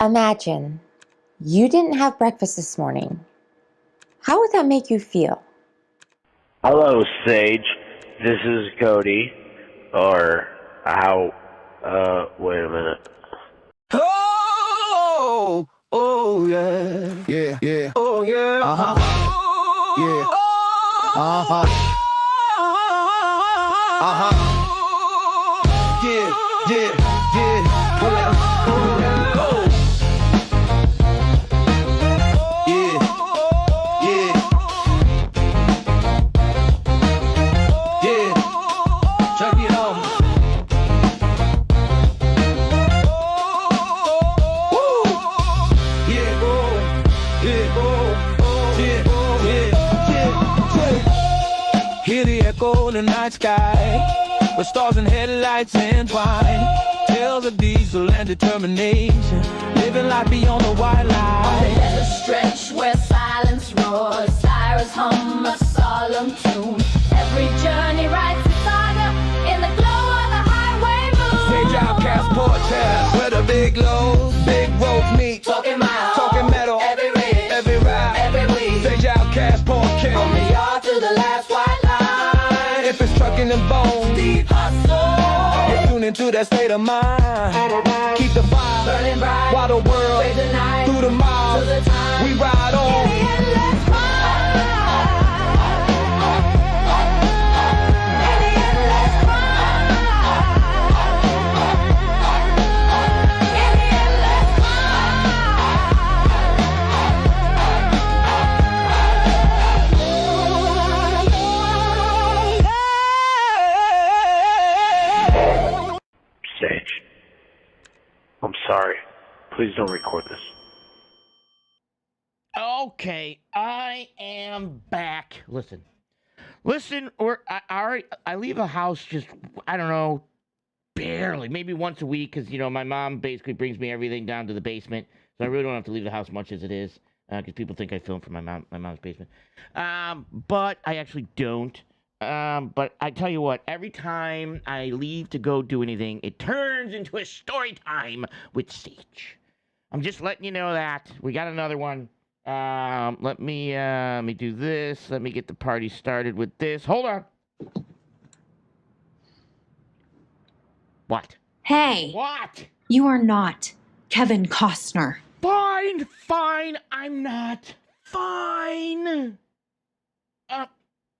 Imagine you didn't have breakfast this morning. How would that make you feel? Hello, Sage. This is Cody. Or how? Wait a minute. Oh, oh yeah, yeah, oh yeah, yeah, yeah, well, oh, yeah, check it out. Hear the echo in the night sky, with stars and headlights entwine. Tales of diesel and determination, living life beyond the white line. There's a stretch where silence roars, sirens hum a solemn tune. Every journey writes a saga in the glow of the highway moon. Sage Outcast Portales, where the big lows, big roads meet. Talking miles, talking metal, every ridge, every ride, every week. Sage Outcast Portales, From the yard to the last white line. if it's trucking and bone, Deep hustle, you're tuning to that state of mind. Keep the vibe burning bright, while the world raise the night, through the miles, to the time. we ride on. In the endless climb. In the endless climb. In the endless Sage. I'm sorry. Please don't record this. Okay, I am back. Listen, I leave the house just, I don't know, barely, maybe once a week, because, my mom basically brings me everything down to the basement, so I really don't have to leave the house much as it is, because people think I film from my mom's basement. But I actually don't. But I tell you what, every time I leave to go do anything, it turns into a story time with Sage. I'm just letting you know that. We got another one. Let me do this. Let me get the party started with this. Hold on. What? Hey, What? you are not Kevin Costner. Fine, I'm not. Fine.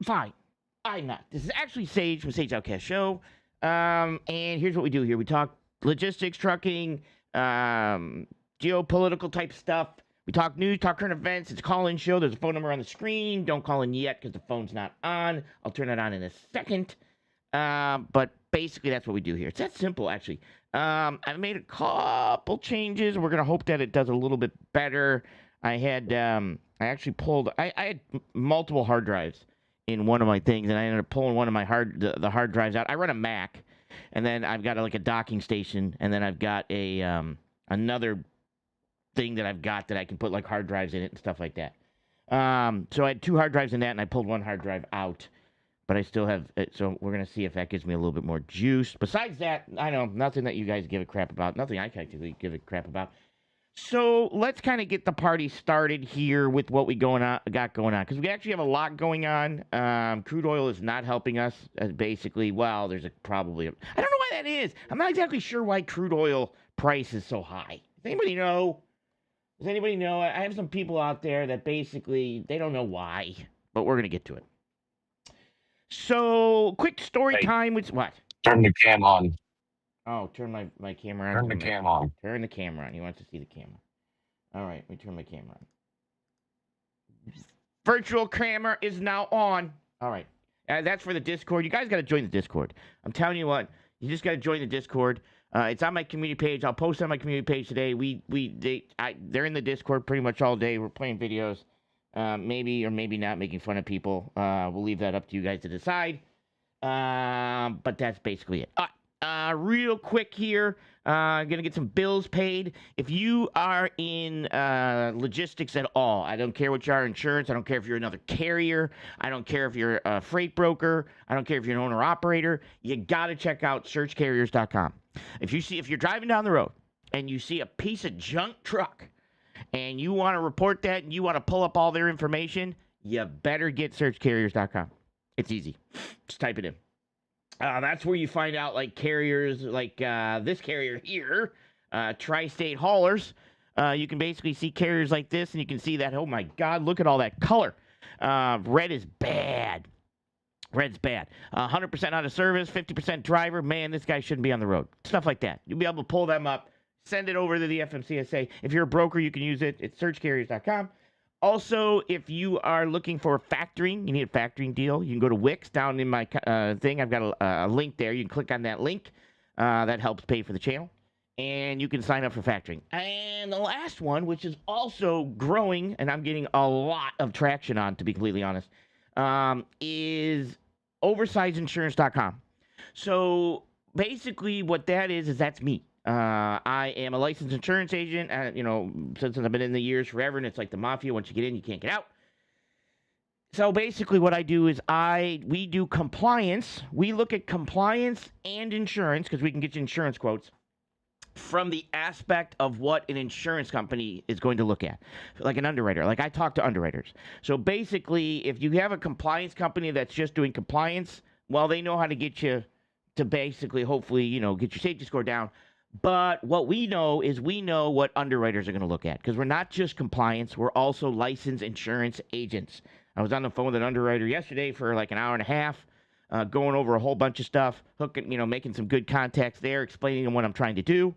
Fine. I'm not. This is actually Sage from Sage Outcast Show. And here's what we do here. We talk logistics, trucking, geopolitical type stuff. We talk news, talk current events. It's a call-in show. There's a phone number on the screen. Don't call in yet because the phone's not on. I'll turn it on in a second. But basically, that's what we do here. It's that simple, actually. I've made a couple changes. We're going to hope that it does a little bit better. I actually pulled, I had multiple hard drives in one of my things, and I ended up pulling one of my the hard drives out. I run a Mac, and then I've got a docking station, and then I've got a another thing that I've got that I can put hard drives in it and stuff like that. So I had two hard drives in that, and I pulled one hard drive out, but I still have it. So we're gonna see if that gives me a little bit more juice. Besides that, I know nothing that you guys give a crap about, nothing I actually give a crap about. So let's kind of get the party started here with what we got going on, because we actually have a lot going on. Crude oil is not helping us. Basically, well, there's probably I don't know why that is. I'm not exactly sure why crude oil price is so high. Does anybody know? I have some people out there that basically they don't know why, but we're gonna get to it. So quick story time with what? Turn the cam on. Oh, turn my camera on. Turn the cam on. Turn the camera on. He wants to see the camera. All right, let me turn my camera on. Virtual camera is now on. All right. That's for the Discord. You guys got to join the Discord. I'm telling you what. You just got to join the Discord. It's on my community page. I'll post on my community page today. They're in the Discord pretty much all day. We're playing videos. Maybe or maybe not making fun of people. We'll leave that up to you guys to decide. But that's basically it. Real quick here, gonna get some bills paid. If you are in logistics at all, I don't care what you are, insurance, I don't care if you're another carrier, I don't care if you're a freight broker, I don't care if you're an owner-operator, you gotta check out searchcarriers.com. If you're driving down the road and you see a piece of junk truck and you want to report that and you want to pull up all their information, you better get searchcarriers.com. It's easy. Just type it in. That's where you find out like carriers like this carrier here, Tri-State Haulers. You can basically see carriers like this, and you can see that, oh my God, look at all that color. Red is bad. Red's bad. 100% out of service, 50% driver. Man, this guy shouldn't be on the road. Stuff like that. You'll be able to pull them up, send it over to the FMCSA. If you're a broker, you can use it. It's searchcarriers.com. Also, if you are looking for factoring, you need a factoring deal, you can go to Wix. Down in my thing, I've got a link there. You can click on that link. That helps pay for the channel. And you can sign up for factoring. And the last one, which is also growing, and I'm getting a lot of traction on, to be completely honest, is oversizeinsurance.com. So basically what that is that's me. I am a licensed insurance agent, since I've been in the years forever, and it's like the mafia. Once you get in, you can't get out. So basically what I do is we do compliance. We look at compliance and insurance, because we can get you insurance quotes, from the aspect of what an insurance company is going to look at, like an underwriter. Like I talk to underwriters. So basically, if you have a compliance company that's just doing compliance, well, they know how to get you to basically, hopefully, get your safety score down. But what we know is we know what underwriters are going to look at, because we're not just compliance, we're also licensed insurance agents. I was on the phone with an underwriter yesterday for like an hour and a half, going over a whole bunch of stuff, making some good context there, explaining them what I'm trying to do.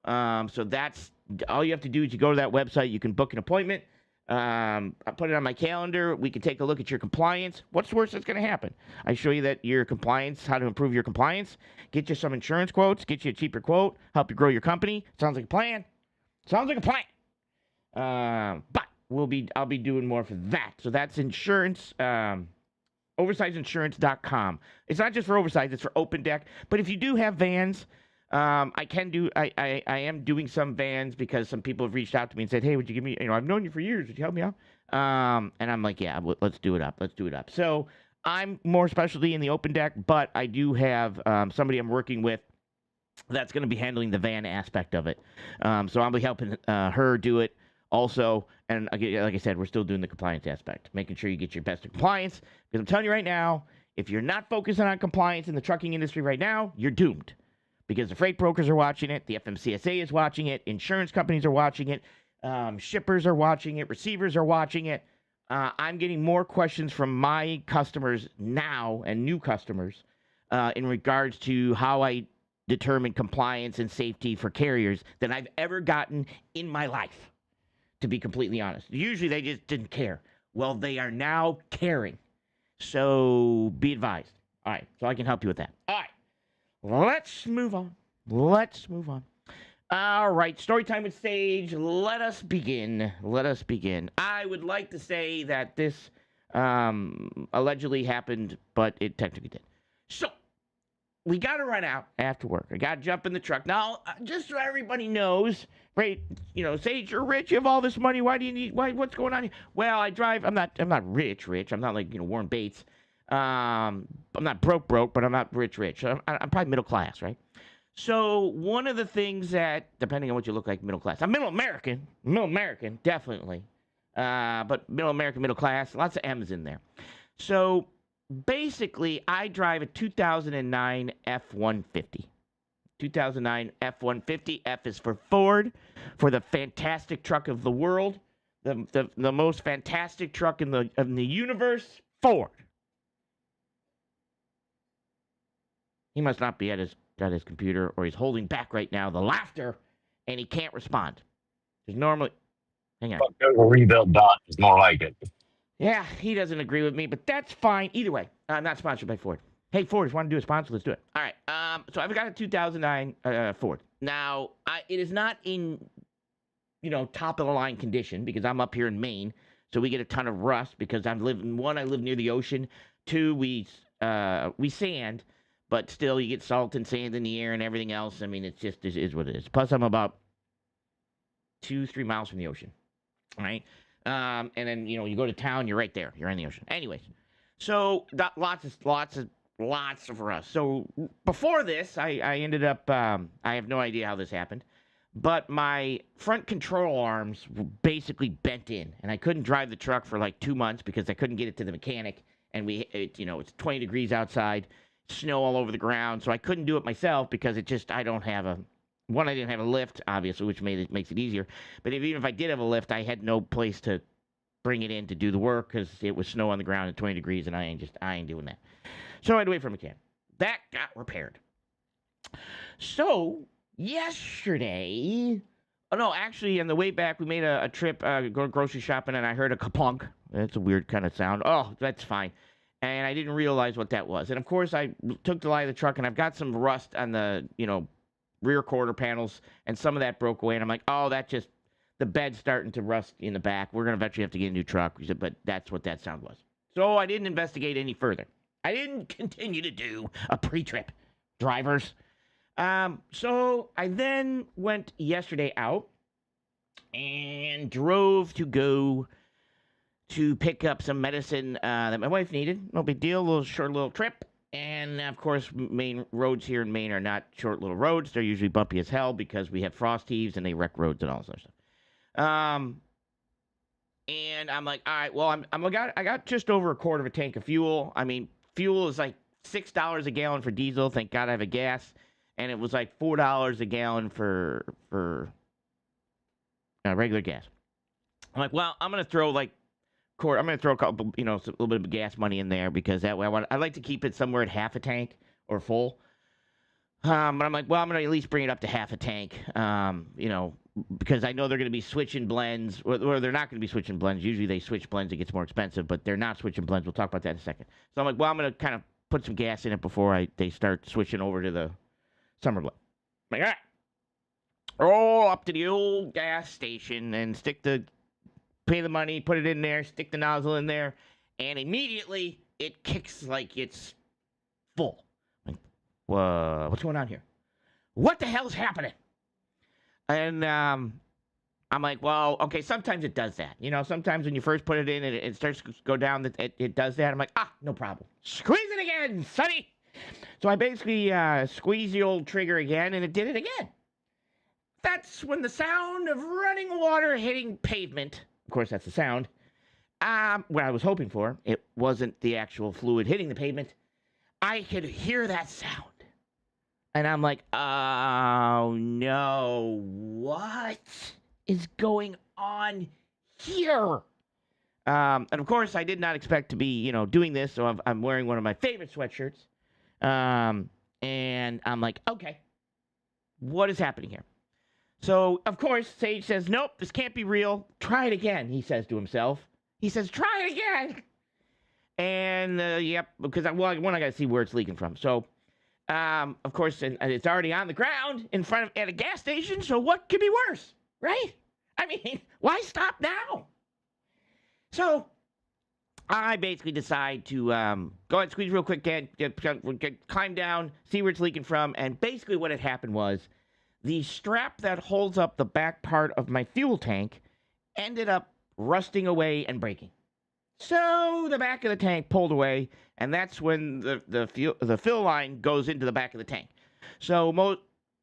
So that's all you have to do is you go to that website, you can book an appointment. I put it on my calendar. We can take a look at your compliance. What's the worst that's going to happen? I show you that your compliance, how to improve your compliance, get you some insurance quotes, get you a cheaper quote, help you grow your company. Sounds like a plan. Sounds like a plan. But I'll be doing more for that. So that's insurance, oversizeinsurance.com. It's not just for oversize, it's for open deck. But if you do have vans, I am doing some vans, because some people have reached out to me and said, hey, would you give me, I've known you for years, would you help me out? And I'm like, yeah, let's do it up. So I'm more specialty in the open deck, but I do have somebody I'm working with that's going to be handling the van aspect of it. So I'll be helping her do it also. And like I said, we're still doing the compliance aspect, making sure you get your best of compliance. Because I'm telling you right now, if you're not focusing on compliance in the trucking industry right now, you're doomed. Because the freight brokers are watching it, the FMCSA is watching it, insurance companies are watching it, shippers are watching it, receivers are watching it. I'm getting more questions from my customers now and new customers in regards to how I determine compliance and safety for carriers than I've ever gotten in my life, to be completely honest. Usually they just didn't care. Well, they are now caring. So be advised. All right, so I can help you with that. All right. Let's move on. All right, story time with Sage. Let us begin. I would like to say that this allegedly happened, but it technically did. So, we got to run out after work. I got to jump in the truck. Now, just so everybody knows, right, Sage, you're rich, you have all this money. What's going on here? Well, I drive, I'm not rich. I'm not like, Warren Bates. I'm not broke, but I'm not rich. I'm probably middle class, right? So one of the things that, depending on what you look like, middle class. I'm middle American, definitely. But middle American, middle class, lots of M's in there. So basically, I drive a 2009 F-150. 2009 F-150. F is for Ford, for the fantastic truck of the world, the most fantastic truck in the universe, Ford. He must not be at his computer, or he's holding back right now the laughter, and he can't respond. Because normally, hang on. Rebuilt dot is more like it. Yeah, he doesn't agree with me, but that's fine. Either way, I'm not sponsored by Ford. Hey, Ford, if you want to do a sponsor, let's do it. All right. So I've got a 2009 Ford. Now, it is not in, top of the line condition, because I'm up here in Maine, so we get a ton of rust because I live near the ocean. Two, we sand. But still, you get salt and sand in the air and everything else. I mean, it is what it is. Plus, I'm about 2-3 miles from the ocean, right? And then, you go to town, you're right there. You're in the ocean. Anyways, so lots of rust. So before this, I ended up, I have no idea how this happened. but my front control arms were basically bent in, and I couldn't drive the truck for like 2 months because I couldn't get it to the mechanic, and it's 20 degrees outside, snow all over the ground, so I couldn't do it myself because I didn't have a lift, obviously, which makes it easier, but even if I did have a lift, I had no place to bring it in to do the work because it was snow on the ground at 20 degrees, and I ain't doing that. So I had to wait for a mechanic. That got repaired. So yesterday, actually, on the way back, we made a trip, going grocery shopping, and I heard a kaplunk. That's a weird kind of sound. Oh, that's fine. And I didn't realize what that was. And of course, I took the light of the truck, and I've got some rust on the, rear quarter panels, and some of that broke away. And I'm like, oh, the bed's starting to rust in the back. We're going to eventually have to get a new truck. But that's what that sound was. So I didn't investigate any further. I didn't continue to do a pre-trip, drivers. So I then went yesterday out and drove to go to pick up some medicine that my wife needed. No big deal, a little trip. And, of course, main roads here in Maine are not short little roads. They're usually bumpy as hell because we have frost heaves and they wreck roads and all this other stuff. And I'm like, all right, well, I got just over a quarter of a tank of fuel. I mean, fuel is like $6 a gallon for diesel. Thank God I have a gas. And it was like $4 a gallon for regular gas. I'm like, well, I'm going to throw a couple, a little bit of gas money in there because that way I like to keep it somewhere at half a tank or full. But I'm like, well, I'm going to at least bring it up to half a tank, because I know they're going to be switching blends, or they're not going to be switching blends. Usually they switch blends, it gets more expensive, but they're not switching blends. We'll talk about that in a second. So I'm like, well, I'm going to kind of put some gas in it before they start switching over to the summer blend. I'm like, all right. Roll up to the old gas station and pay the money, put it in there, stick the nozzle in there, and immediately it kicks like it's full. Like, what's going on here? What the hell's happening? And I'm like, well, okay, sometimes it does that. Sometimes when you first put it in and it starts to go down, it does that. I'm like, no problem. Squeeze it again, sonny. So I basically squeezed the old trigger again, and it did it again. That's when the sound of running water hitting pavement, of course, that's the sound, what I was hoping for. It wasn't the actual fluid hitting the pavement. I could hear that sound. And I'm like, oh, no, what is going on here? And, of course, I did not expect to be, doing this, so I'm wearing one of my favorite sweatshirts. And I'm like, okay, what is happening here? So, of course, Sage says, nope, this can't be real. Try it again, he says to himself. He says, try it again. And, yep, because, I got to see where it's leaking from. So, of course, and it's already on the ground at a gas station, so what could be worse, right? I mean, why stop now? So, I basically decide to go ahead and squeeze real quick, climb down, see where it's leaking from, and basically what had happened was the strap that holds up the back part of my fuel tank ended up rusting away and breaking. So the back of the tank pulled away, and that's when the fill line goes into the back of the tank. So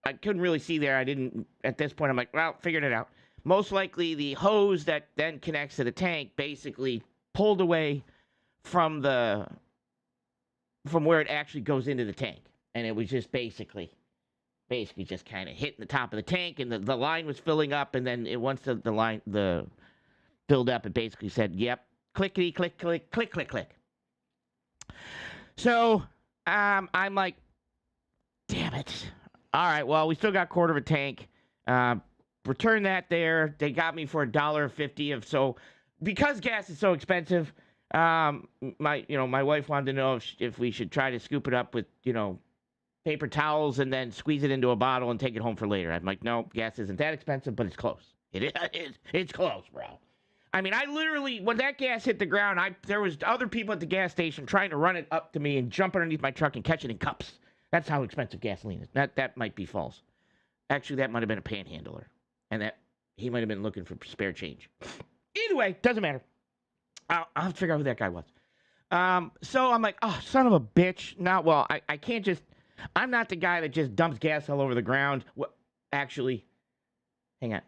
I couldn't really see there. At this point, I'm like, well, figured it out. Most likely the hose that then connects to the tank basically pulled away from where it actually goes into the tank. And it was just basically just kind of hitting the top of the tank, and the line was filling up, and then once the line filled up, it basically said, yep, clickety, click, click, click, click, click. So, I'm like, damn it. All right, well, we still got a quarter of a tank. Return that there. They got me for $1.50 because gas is so expensive, my wife wanted to know if we should try to scoop it up with, paper towels and then squeeze it into a bottle and take it home for later. I'm like, no, gas isn't that expensive, but it's close. It's close, bro. I mean, I literally, when that gas hit the ground, there was other people at the gas station trying to run it up to me and jump underneath my truck and catch it in cups. That's how expensive gasoline is. That might be false. Actually, that might have been a panhandler, and that he might have been looking for spare change. Either way, doesn't matter. I'll have to figure out who that guy was. So I'm like, oh, son of a bitch. I can't just, I'm not the guy that just dumps gas all over the ground. Well, actually, Hang on.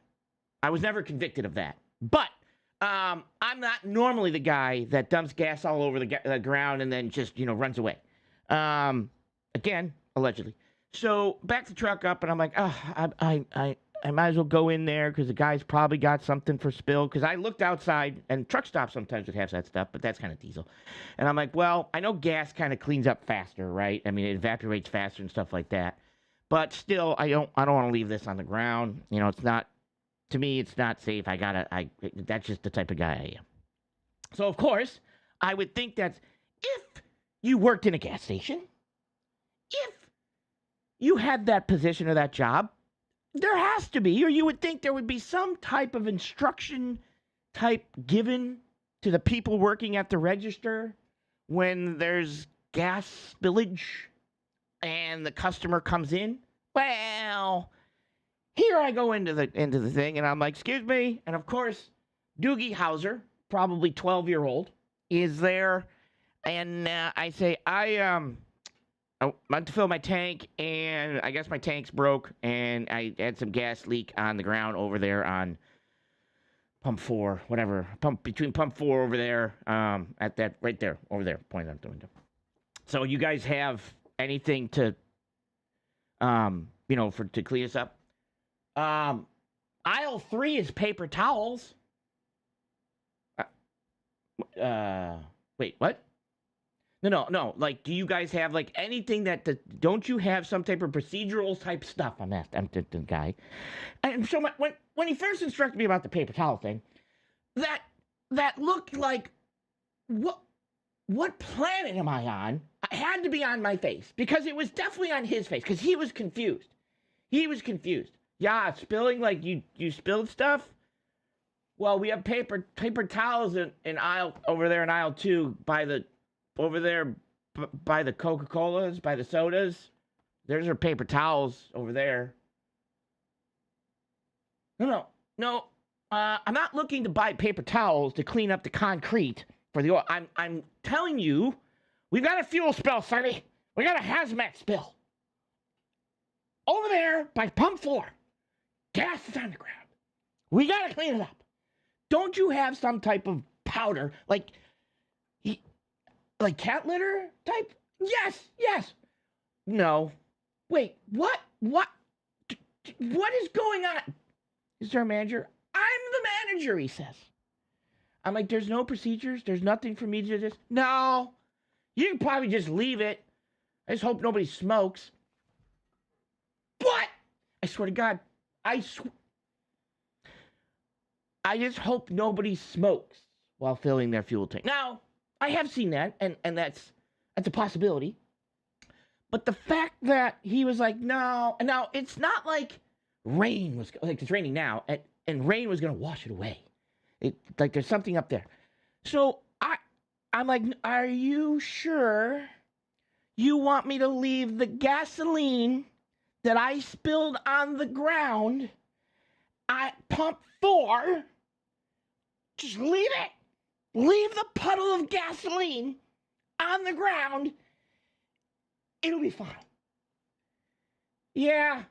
I was never convicted of that. But I'm not normally the guy that dumps gas all over the ground and then just, runs away. Again, allegedly. So back the truck up, and I'm like, I might as well go in there because the guy's probably got something for spill. Because I looked outside, and truck stops sometimes would have that stuff, but that's kind of diesel. And I'm like, well, I know gas kind of cleans up faster, right? I mean, it evaporates faster and stuff like that. But still, I don't want to leave this on the ground. It's not, to me, it's not safe. That's just the type of guy I am. So, of course, I would think that if you worked in a gas station, if you had that position or that job, there has to be, or you would think there would be some type of instruction type given to the people working at the register when there's gas spillage and the customer comes in. Well, here I go into the thing, and I'm like, excuse me. And of course, Doogie Hauser, probably 12-year-old, is there. And I say, I want to fill my tank, and I guess my tank's broke, and I had some gas leak on the ground over there on pump 4, whatever. Between pump 4 over there, at that, right there, over there, pointing out the window. So you guys have anything to, to clean us up? Aisle 3 is paper towels. Wait, what? No. Like, do you guys have, like, anything don't you have some type of procedural type stuff? I'm the guy. And so when he first instructed me about the paper towel thing, that looked like, what planet am I on? I had to be on my face, because it was definitely on his face, because he was confused. Yeah, spilling, like, you spilled stuff? Well, we have paper towels in aisle, over there in aisle 2 over there by the Coca-Colas, by the sodas. There's our paper towels over there. No. I'm not looking to buy paper towels to clean up the concrete for the oil. I'm telling you, we've got a fuel spill, Sonny. We got a hazmat spill. Over there by pump 4. Gas is on the ground. We got to clean it up. Don't you have some type of powder, like cat litter type? Yes. No. Wait, what? What is going on? Is there a manager? I'm the manager, he says. I'm like, there's no procedures? There's nothing for me to just... No. You can probably just leave it. I just hope nobody smokes. What? I swear to God. I just hope nobody smokes while filling their fuel tank. Now, I have seen that, and that's a possibility. But the fact that he was like, no, and now it's not like rain was, like it's raining now, and rain was going to wash it away. Like there's something up there. So I'm like, are you sure you want me to leave the gasoline that I spilled on the ground at pump 4? Just leave it. Leave the puddle of gasoline on the ground. It'll be fine. Yeah,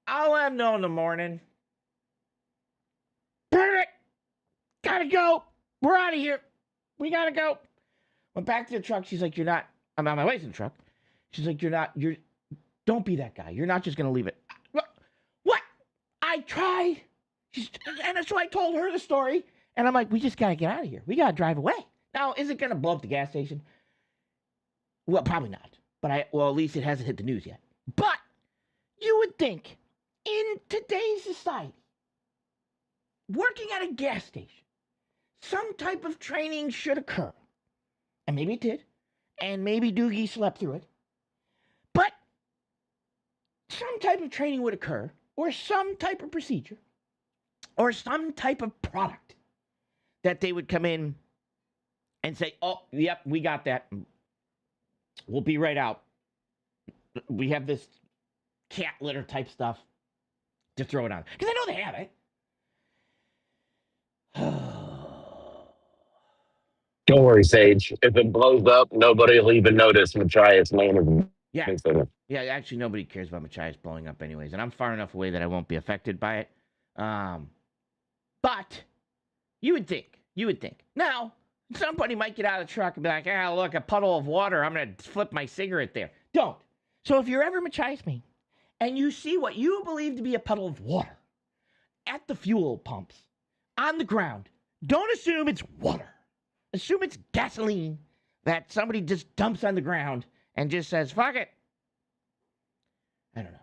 I'll let him know in the morning. Perfect. Gotta go. We're out of here. We gotta go. Went back to the truck. She's like, I'm on my way to the truck. She's like, don't be that guy. You're not just gonna leave it. What? I tried. And so I told her the story. And I'm like, we just got to get out of here. We got to drive away. Now, is it going to blow up the gas station? Well, probably not. But at least it hasn't hit the news yet. But you would think in today's society, working at a gas station, some type of training should occur. And maybe it did. And maybe Doogie slept through it. But some type of training would occur, or some type of procedure, or some type of product that they would come in and say, oh, yep, we got that. We'll be right out. We have this cat litter type stuff to throw it on. Because I know they have it. Don't worry, Sage. If it blows up, nobody will even notice Machias' name is. Yeah, actually, nobody cares about Machias blowing up anyways. And I'm far enough away that I won't be affected by it. But you would think. Now, somebody might get out of the truck and be like, look, a puddle of water. I'm going to flip my cigarette there. Don't. So if you're ever Machias me and you see what you believe to be a puddle of water at the fuel pumps on the ground, don't assume it's water. Assume it's gasoline that somebody just dumps on the ground and just says, fuck it. I don't know.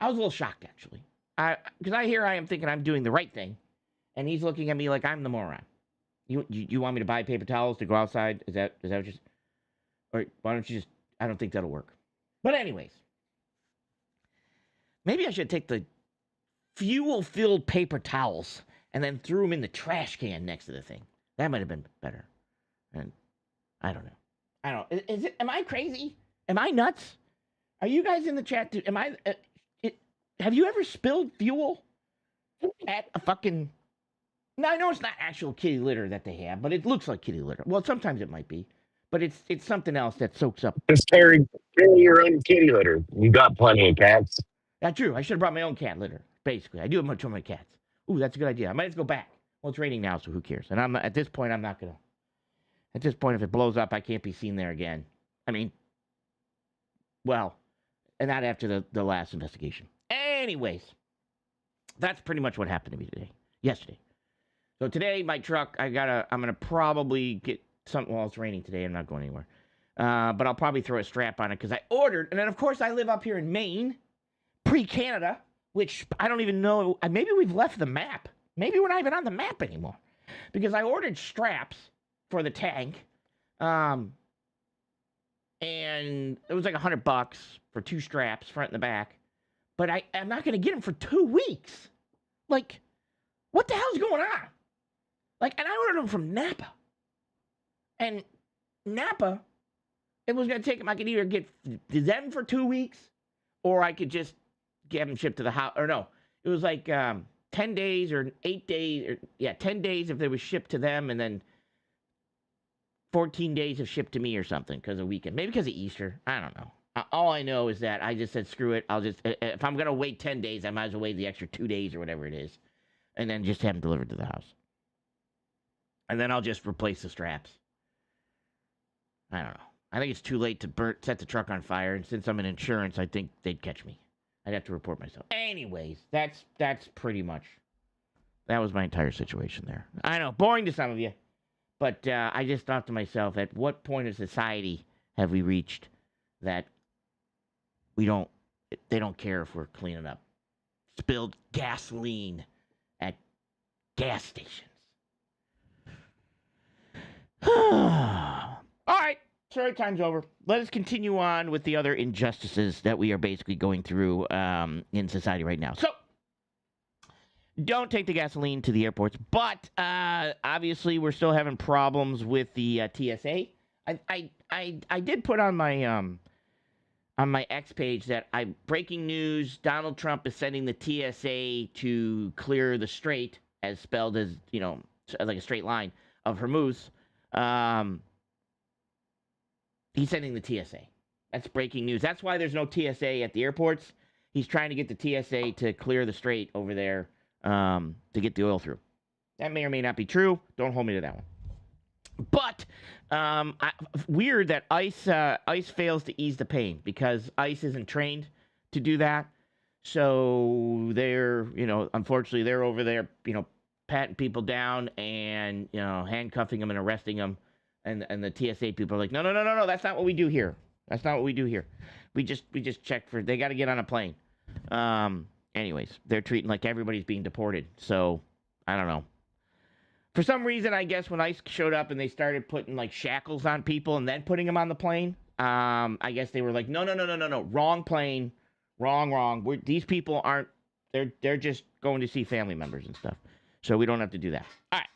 I was a little shocked, actually. Because I am thinking I'm doing the right thing. And he's looking at me like I'm the moron. You want me to buy paper towels to go outside? Is that what you... Or why don't you just... I don't think that'll work. But anyways. Maybe I should take the fuel-filled paper towels and then threw them in the trash can next to the thing. That might have been better. And I don't know. Am I crazy? Am I nuts? Are you guys in the chat too? Have you ever spilled fuel at a fucking... Now, I know it's not actual kitty litter that they have, but it looks like kitty litter. Well, sometimes it might be. But it's something else that soaks up. Just carry your own kitty litter. You got plenty of cats. That's true. I should have brought my own cat litter, basically. I do have much of my cats. Ooh, that's a good idea. I might just go back. Well, it's raining now, so who cares? And at this point, I'm not going to... At this point, if it blows up, I can't be seen there again. I mean, well, and not after the last investigation. Anyways, that's pretty much what happened to me yesterday. So today, my truck, I'm going to probably get something. Well, it's raining today. I'm not going anywhere. But I'll probably throw a strap on it because I ordered. And then, of course, I live up here in Maine, pre-Canada, which I don't even know. Maybe we've left the map. Maybe we're not even on the map anymore. Because I ordered straps for the tank. And it was like $100 for 2 straps, front and the back. But I'm not going to get them for 2 weeks. Like, what the hell's going on? Like, and I ordered them from Napa. And Napa, it was going to take them. I could either get them for 2 weeks, or I could just get them shipped to the house. Or no, it was like 10 days or 8 days. 10 days if they was shipped to them, and then 14 days of shipped to me or something because of weekend. Maybe because of Easter. I don't know. All I know is that I just said, screw it. If I'm going to wait 10 days, I might as well wait the extra 2 days or whatever it is. And then just have them delivered to the house. And then I'll just replace the straps. I don't know. I think it's too late to set the truck on fire. And since I'm in insurance, I think they'd catch me. I'd have to report myself. Anyways, that's pretty much... That was my entire situation there. I know, boring to some of you. But I just thought to myself, at what point of society have we reached that they don't care if we're cleaning up spilled gasoline at gas stations? All right, story time's over. Let us continue on with the other injustices that we are basically going through in society right now. So, don't take the gasoline to the airports, but obviously we're still having problems with the TSA. I did put on my X page that breaking news: Donald Trump is sending the TSA to clear the strait, as spelled as like a straight line of Hormuz. He's sending the TSA. That's breaking news. That's why there's no TSA at the airports. He's trying to get the TSA to clear the strait over there to get the oil through. That may or may not be true. Don't hold me to that one. But weird that ICE fails to ease the pain because ICE isn't trained to do that. So they're, unfortunately, they're over there, patting people down and, handcuffing them and arresting them. And the TSA people are like, no, that's not what we do here. That's not what we do here. We just check for, they got to get on a plane. Anyways, they're treating like everybody's being deported. So, I don't know. For some reason, I guess when ICE showed up and they started putting like shackles on people and then putting them on the plane, I guess they were like, no, wrong plane, wrong. These people aren't, they're just going to see family members and stuff. So we don't have to do that. All right.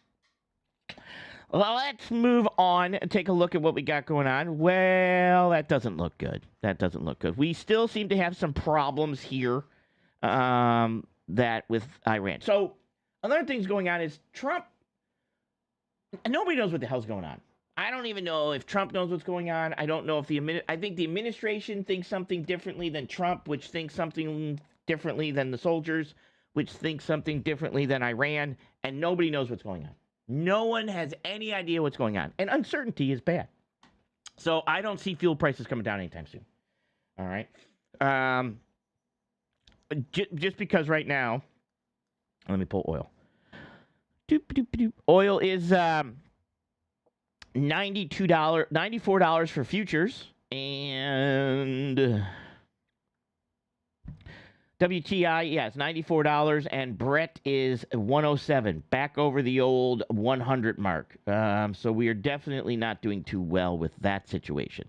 Well, let's move on and take a look at what we got going on. Well, that doesn't look good. We still seem to have some problems here that with Iran. So another thing's going on is Trump. Nobody knows what the hell's going on. I don't even know if Trump knows what's going on. I don't know if I think the administration thinks something differently than Trump, which thinks something differently than the soldiers, which thinks something differently than Iran, and nobody knows what's going on. No one has any idea what's going on, and uncertainty is bad. So I don't see fuel prices coming down anytime soon. All right. Just because right now, let me pull oil. Oil is $94 for futures, and WTI, yeah, it's $94, and Brent is 107, back over the old 100 mark. So we are definitely not doing too well with that situation.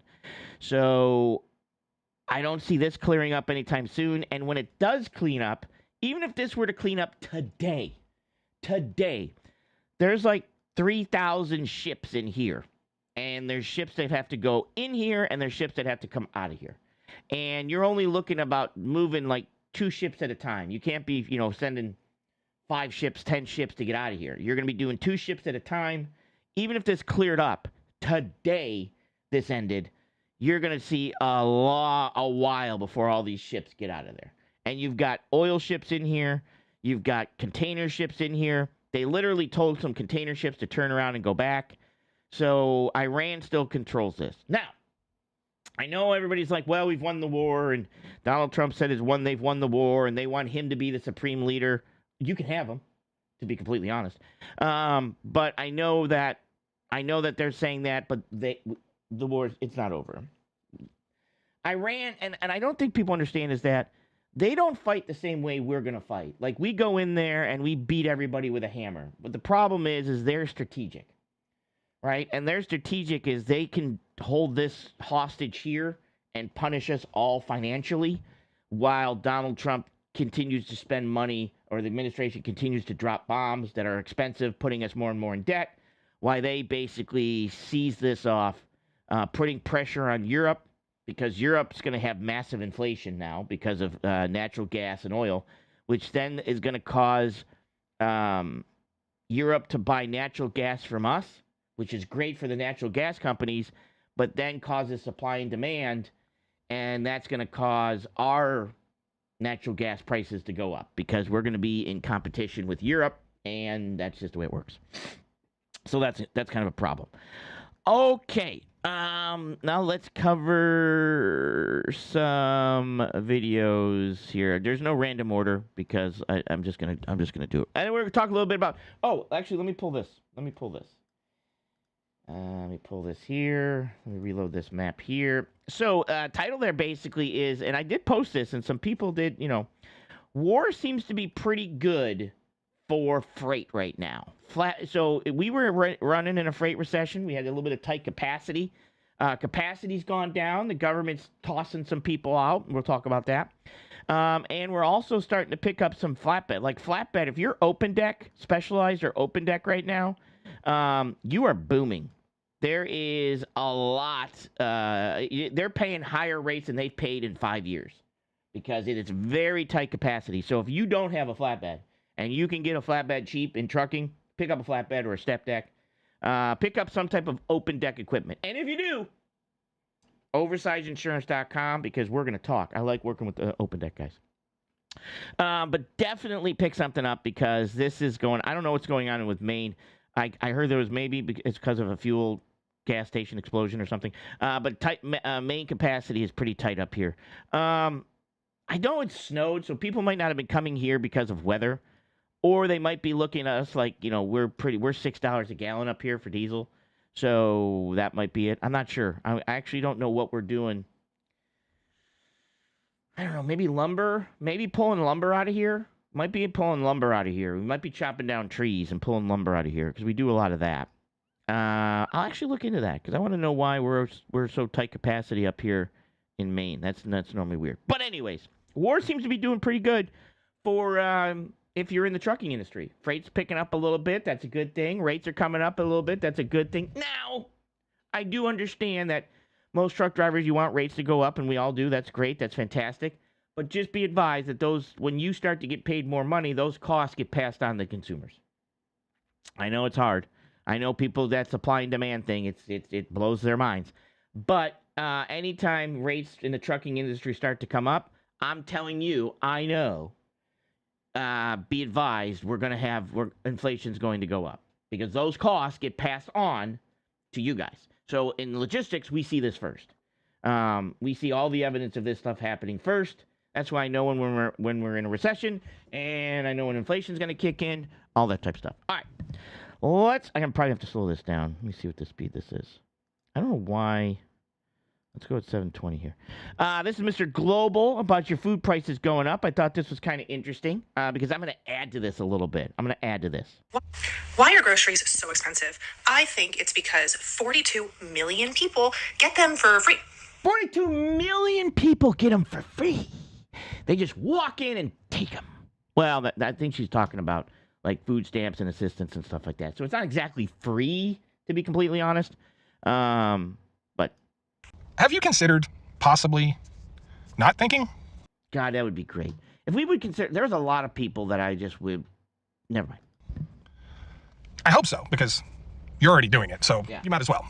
So I don't see this clearing up anytime soon. And when it does clean up, even if this were to clean up today, there's like 3,000 ships in here. And there's ships that have to go in here, and there's ships that have to come out of here. And you're only looking about moving like 2 ships at a time. You can't be, sending 5 ships, 10 ships to get out of here. You're going to be doing 2 ships at a time. Even if this cleared up today, this ended, you're going to see a while before all these ships get out of there. And you've got oil ships in here. You've got container ships in here. They literally told some container ships to turn around and go back. So Iran still controls this. Now, I know everybody's like, well, we've won the war, and Donald Trump said they've won the war, and they want him to be the supreme leader. You can have him, to be completely honest. But I know that they're saying that, but the war, it's not over. Iran, and I don't think people understand, is that they don't fight the same way we're going to fight. Like, we go in there and we beat everybody with a hammer. But the problem is they're strategic, right? And their strategic is they can hold this hostage here and punish us all financially, while Donald Trump continues to spend money, or the administration continues to drop bombs that are expensive, putting us more and more in debt, while they basically seize this off, putting pressure on Europe, because Europe's going to have massive inflation now because of natural gas and oil, which then is going to cause Europe to buy natural gas from us, which is great for the natural gas companies, but then causes supply and demand, and that's going to cause our natural gas prices to go up because we're going to be in competition with Europe, and that's just the way it works. So that's kind of a problem. Okay, now let's cover some videos here. There's no random order because I'm just gonna do it, and we're gonna talk a little bit about. Oh, actually, let me pull this. Let me pull this here. Let me reload this map here. So, title there basically is, and I did post this, and some people did. War seems to be pretty good for freight right now. So we were running in a freight recession. We had a little bit of tight capacity. Capacity's gone down. The government's tossing some people out. We'll talk about that. And we're also starting to pick up some flatbed. Like flatbed, if you're open deck, specialized or open deck right now, you are booming. There is a lot. They're paying higher rates than they've paid in 5 years because it is very tight capacity. So if you don't have a flatbed, and you can get a flatbed cheap in trucking, pick up a flatbed or a step deck. Pick up some type of open deck equipment. And if you do, oversizeinsurance.com, because we're going to talk. I like working with the open deck guys. But definitely pick something up because this is going, I don't know what's going on with Maine. I heard there was maybe it's because of a fuel gas station explosion or something. But Maine capacity is pretty tight up here. I know it snowed, so people might not have been coming here because of weather. Or they might be looking at us like, we're $6 a gallon up here for diesel. So that might be it. I'm not sure. I actually don't know what we're doing. I don't know, maybe lumber? Maybe pulling lumber out of here? Might be pulling lumber out of here. We might be chopping down trees and pulling lumber out of here because we do a lot of that. I'll actually look into that because I want to know why we're so tight capacity up here in Maine. That's normally weird. But anyways, war seems to be doing pretty good for... if you're in the trucking industry. Freight's picking up a little bit. That's a good thing. Rates are coming up a little bit. That's a good thing. Now, I do understand that most truck drivers, you want rates to go up, and we all do. That's great. That's fantastic. But just be advised that when you start to get paid more money, those costs get passed on to consumers. I know it's hard. I know people, that supply and demand thing, it blows their minds. But anytime rates in the trucking industry start to come up, I'm telling you, I know be advised, inflation's going to go up because those costs get passed on to you guys. So in logistics, we see this first. We see all the evidence of this stuff happening first. That's why I know when we're in a recession, and I know when inflation's going to kick in, all that type of stuff. All right, I'm gonna probably have to slow this down. Let me see what the speed this is. I don't know why. Let's go at 720 here. This is Mr. Global about your food prices going up. I thought this was kind of interesting because I'm going to add to this a little bit. I'm going to add to this. Why are groceries so expensive? I think it's because 42 million people get them for free. 42 million people get them for free. They just walk in and take them. Well, I think she's talking about like food stamps and assistance and stuff like that. So it's not exactly free, to be completely honest. But have you considered possibly not thinking? God, that would be great. If we would consider, there's a lot of people that I just would, never mind. I hope so, because you're already doing it, so You might as well.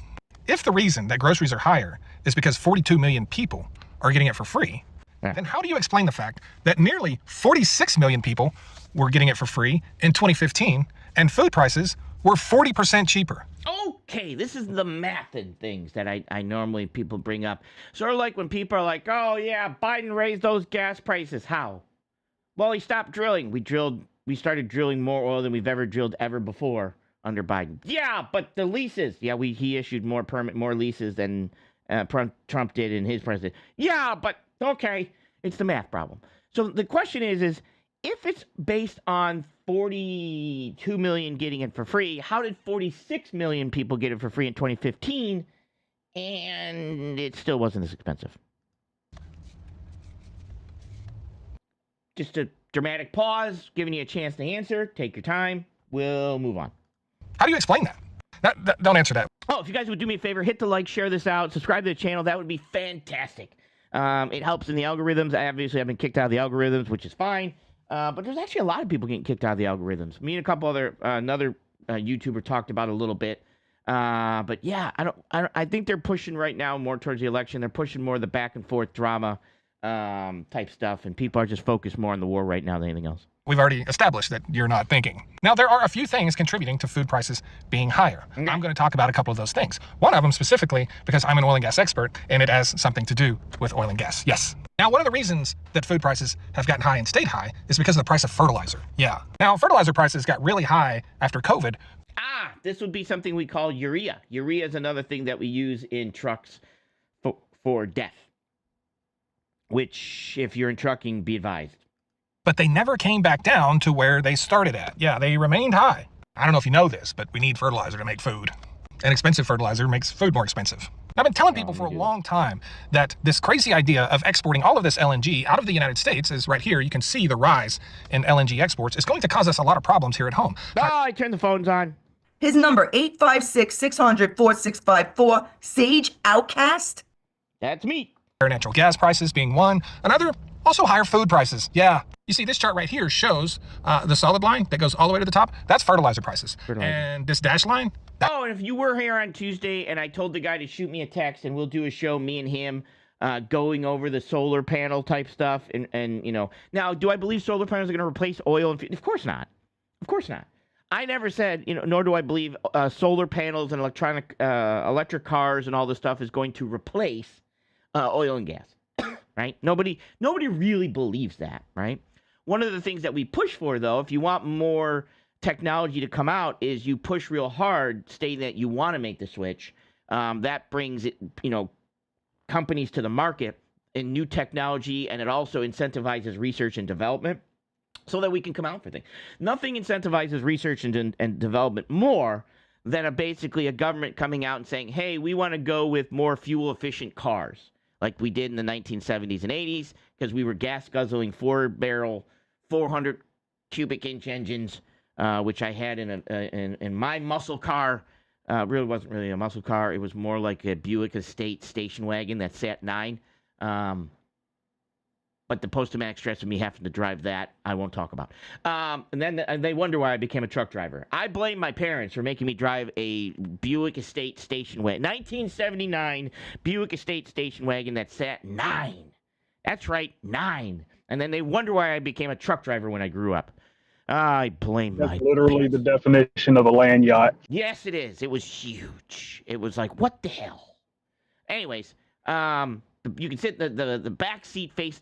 If the reason that groceries are higher is because 42 million people are getting it for free, then how do you explain the fact that nearly 46 million people were getting it for free in 2015 and food prices were 40% cheaper? Okay, this is the math and things that I normally people bring up. Sort of like when people are like, oh yeah, Biden raised those gas prices. How? Well, he stopped drilling. We started drilling more oil than we've ever drilled ever before under Biden. Yeah, but the leases. Yeah, he issued more leases than Trump did in his presidency. Yeah, but okay, it's the math problem. So the question is if it's based on 42 million getting it for free, how did 46 million people get it for free in 2015 and it still wasn't as expensive? Just a dramatic pause, giving you a chance to answer. Take your time. We'll move on. How do you explain that? Don't answer that. Oh, if you guys would do me a favor, hit the like, share this out, subscribe to the channel. That would be fantastic. It helps in the algorithms. Obviously, I've been kicked out of the algorithms, which is fine. But there's actually a lot of people getting kicked out of the algorithms. Me and a couple another YouTuber talked about it a little bit. But yeah, I think they're pushing right now more towards the election. They're pushing more of the back and forth drama type stuff, and people are just focused more on the war right now than anything else. We've already established that you're not thinking. Now, there are a few things contributing to food prices being higher. Okay. I'm going to talk about a couple of those things. One of them specifically because I'm an oil and gas expert, and it has something to do with oil and gas. Yes. Now, one of the reasons that food prices have gotten high and stayed high is because of the price of fertilizer. Yeah. Now, fertilizer prices got really high after COVID. This would be something we call urea. Urea is another thing that we use in trucks for death, which, if you're in trucking, be advised. But they never came back down to where they started at. Yeah, they remained high. I don't know if you know this, but we need fertilizer to make food. And expensive fertilizer makes food more expensive. I've been telling people for a long time that this crazy idea of exporting all of this LNG out of the United States is right here. You can see the rise in LNG exports. It's going to cause us a lot of problems here at home. I turned the phones on. His number, 856-600-4654, Sage Outcast. That's me. Higher natural gas prices being one. Another, also higher food prices. Yeah. You see, this chart right here shows the solid line that goes all the way to the top. That's fertilizer prices. And this dashed line. And if you were here on Tuesday and I told the guy to shoot me a text and we'll do a show, me and him, going over the solar panel type stuff. And you know, now, do I believe solar panels are going to replace oil? Of course not. Of course not. I never said, nor do I believe solar panels and electric cars and all this stuff is going to replace oil and gas, right? Nobody really believes that, right? One of the things that we push for, though, if you want more technology to come out, is you push real hard, stating that you want to make the switch. That brings companies to the market in new technology, and it also incentivizes research and development so that we can come out for things. Nothing incentivizes research and development more than basically a government coming out and saying, hey, we want to go with more fuel-efficient cars, like we did in the 1970s and 80s, because we were gas-guzzling 4-barrel, 400 cubic inch engines, which I had in my muscle car. Really wasn't really a muscle car. It was more like a Buick Estate station wagon that sat 9. But the post-traumatic stress of me having to drive that, I won't talk about. And then they wonder why I became a truck driver. I blame my parents for making me drive a Buick Estate station wagon. 1979 Buick Estate station wagon that sat 9. That's right, 9. And then they wonder why I became a truck driver when I grew up. I blame That's my literally pants. the definition of a land yacht. Yes, it is. It was huge. It was like, what the hell? Anyways, you can sit the back seat faced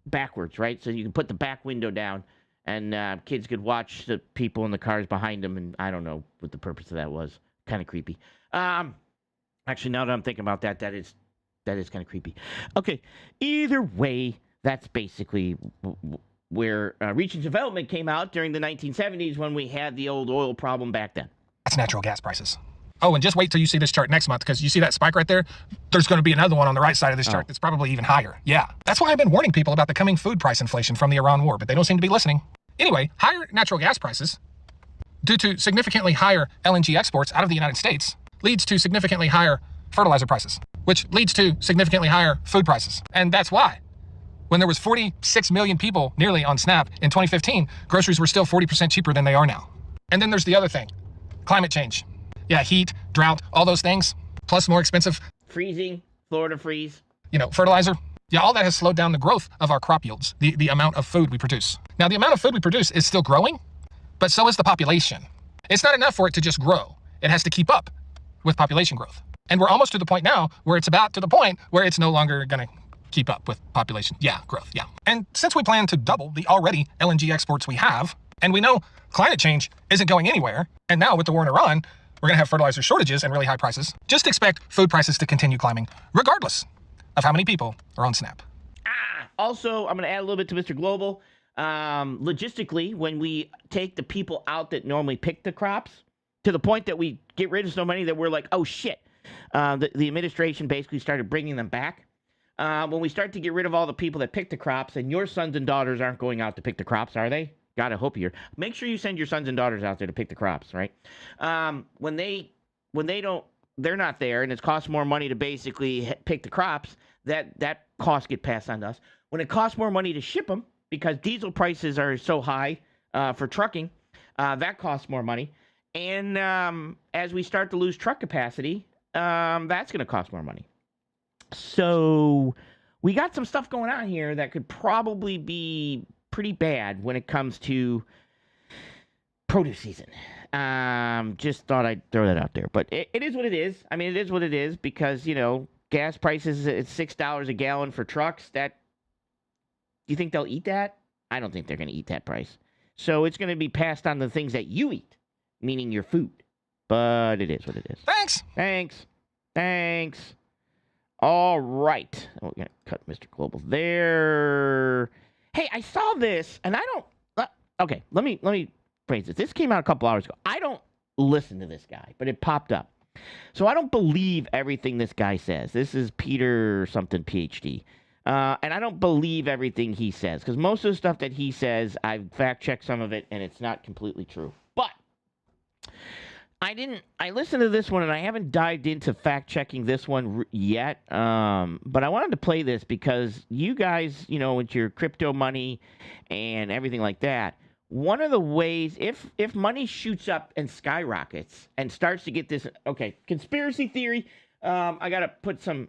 backwards, right? So you can put the back window down, and kids could watch the people in the cars behind them. And I don't know what the purpose of that was. Kind of creepy. Actually, now that I'm thinking about that, that is kind of creepy. Okay, either way, that's basically where research and development came out during the 1970s when we had the old oil problem back then. That's natural gas prices. Oh, and just wait till you see this chart next month, because you see that spike right there? There's going to be another one on the right side of this chart that's probably even higher. Yeah, that's why I've been warning people about the coming food price inflation from the Iran war, but they don't seem to be listening. Anyway, higher natural gas prices, due to significantly higher LNG exports out of the United States, leads to significantly higher fertilizer prices, which leads to significantly higher food prices. And that's why, when there was 46 million people nearly on SNAP in 2015, groceries were still 40% cheaper than they are now. And then there's the other thing, climate change. Yeah, heat, drought, all those things, plus more expensive. Freezing, Florida freeze. Fertilizer. Yeah, all that has slowed down the growth of our crop yields, the amount of food we produce. Now, the amount of food we produce is still growing, but so is the population. It's not enough for it to just grow. It has to keep up with population growth. And we're almost to the point now where it's about to the point where it's no longer going to keep up with population. Yeah, growth, yeah. And since we plan to double the already LNG exports we have, and we know climate change isn't going anywhere, and now with the war in Iran, we're going to have fertilizer shortages and really high prices, just expect food prices to continue climbing, regardless of how many people are on SNAP. Also, I'm going to add a little bit to Mr. Global. Logistically, when we take the people out that normally pick the crops, to the point that we get rid of so many that we're like, oh shit, the administration basically started bringing them back. When we start to get rid of all the people that pick the crops, and your sons and daughters aren't going out to pick the crops, are they? God, I hope you're. Make sure you send your sons and daughters out there to pick the crops, right? When they don't, they're not there, and it costs more money to basically pick the crops. That cost get passed on to us. When it costs more money to ship them because diesel prices are so high for trucking, that costs more money. And as we start to lose truck capacity, that's going to cost more money. So we got some stuff going on here that could probably be pretty bad when it comes to produce season. Just thought I'd throw that out there. But it is what it is. I mean, it is what it is because, gas prices at $6 a gallon for trucks. That, you think they'll eat that? I don't think they're going to eat that price. So it's going to be passed on the things that you eat, meaning your food. But it is what it is. Thanks. All right. We're going to cut Mr. Global there. Hey, I saw this, and I don't... okay, let me phrase this. This came out a couple hours ago. I don't listen to this guy, but it popped up. So I don't believe everything this guy says. This is Peter something PhD. And I don't believe everything he says, because most of the stuff that he says, I've fact-checked some of it, and it's not completely true. But I listened to this one, and I haven't dived into fact-checking this one yet. But I wanted to play this because you guys, with your crypto money and everything like that, one of the ways, if money shoots up and skyrockets and starts to get this, okay, conspiracy theory, I got to put some,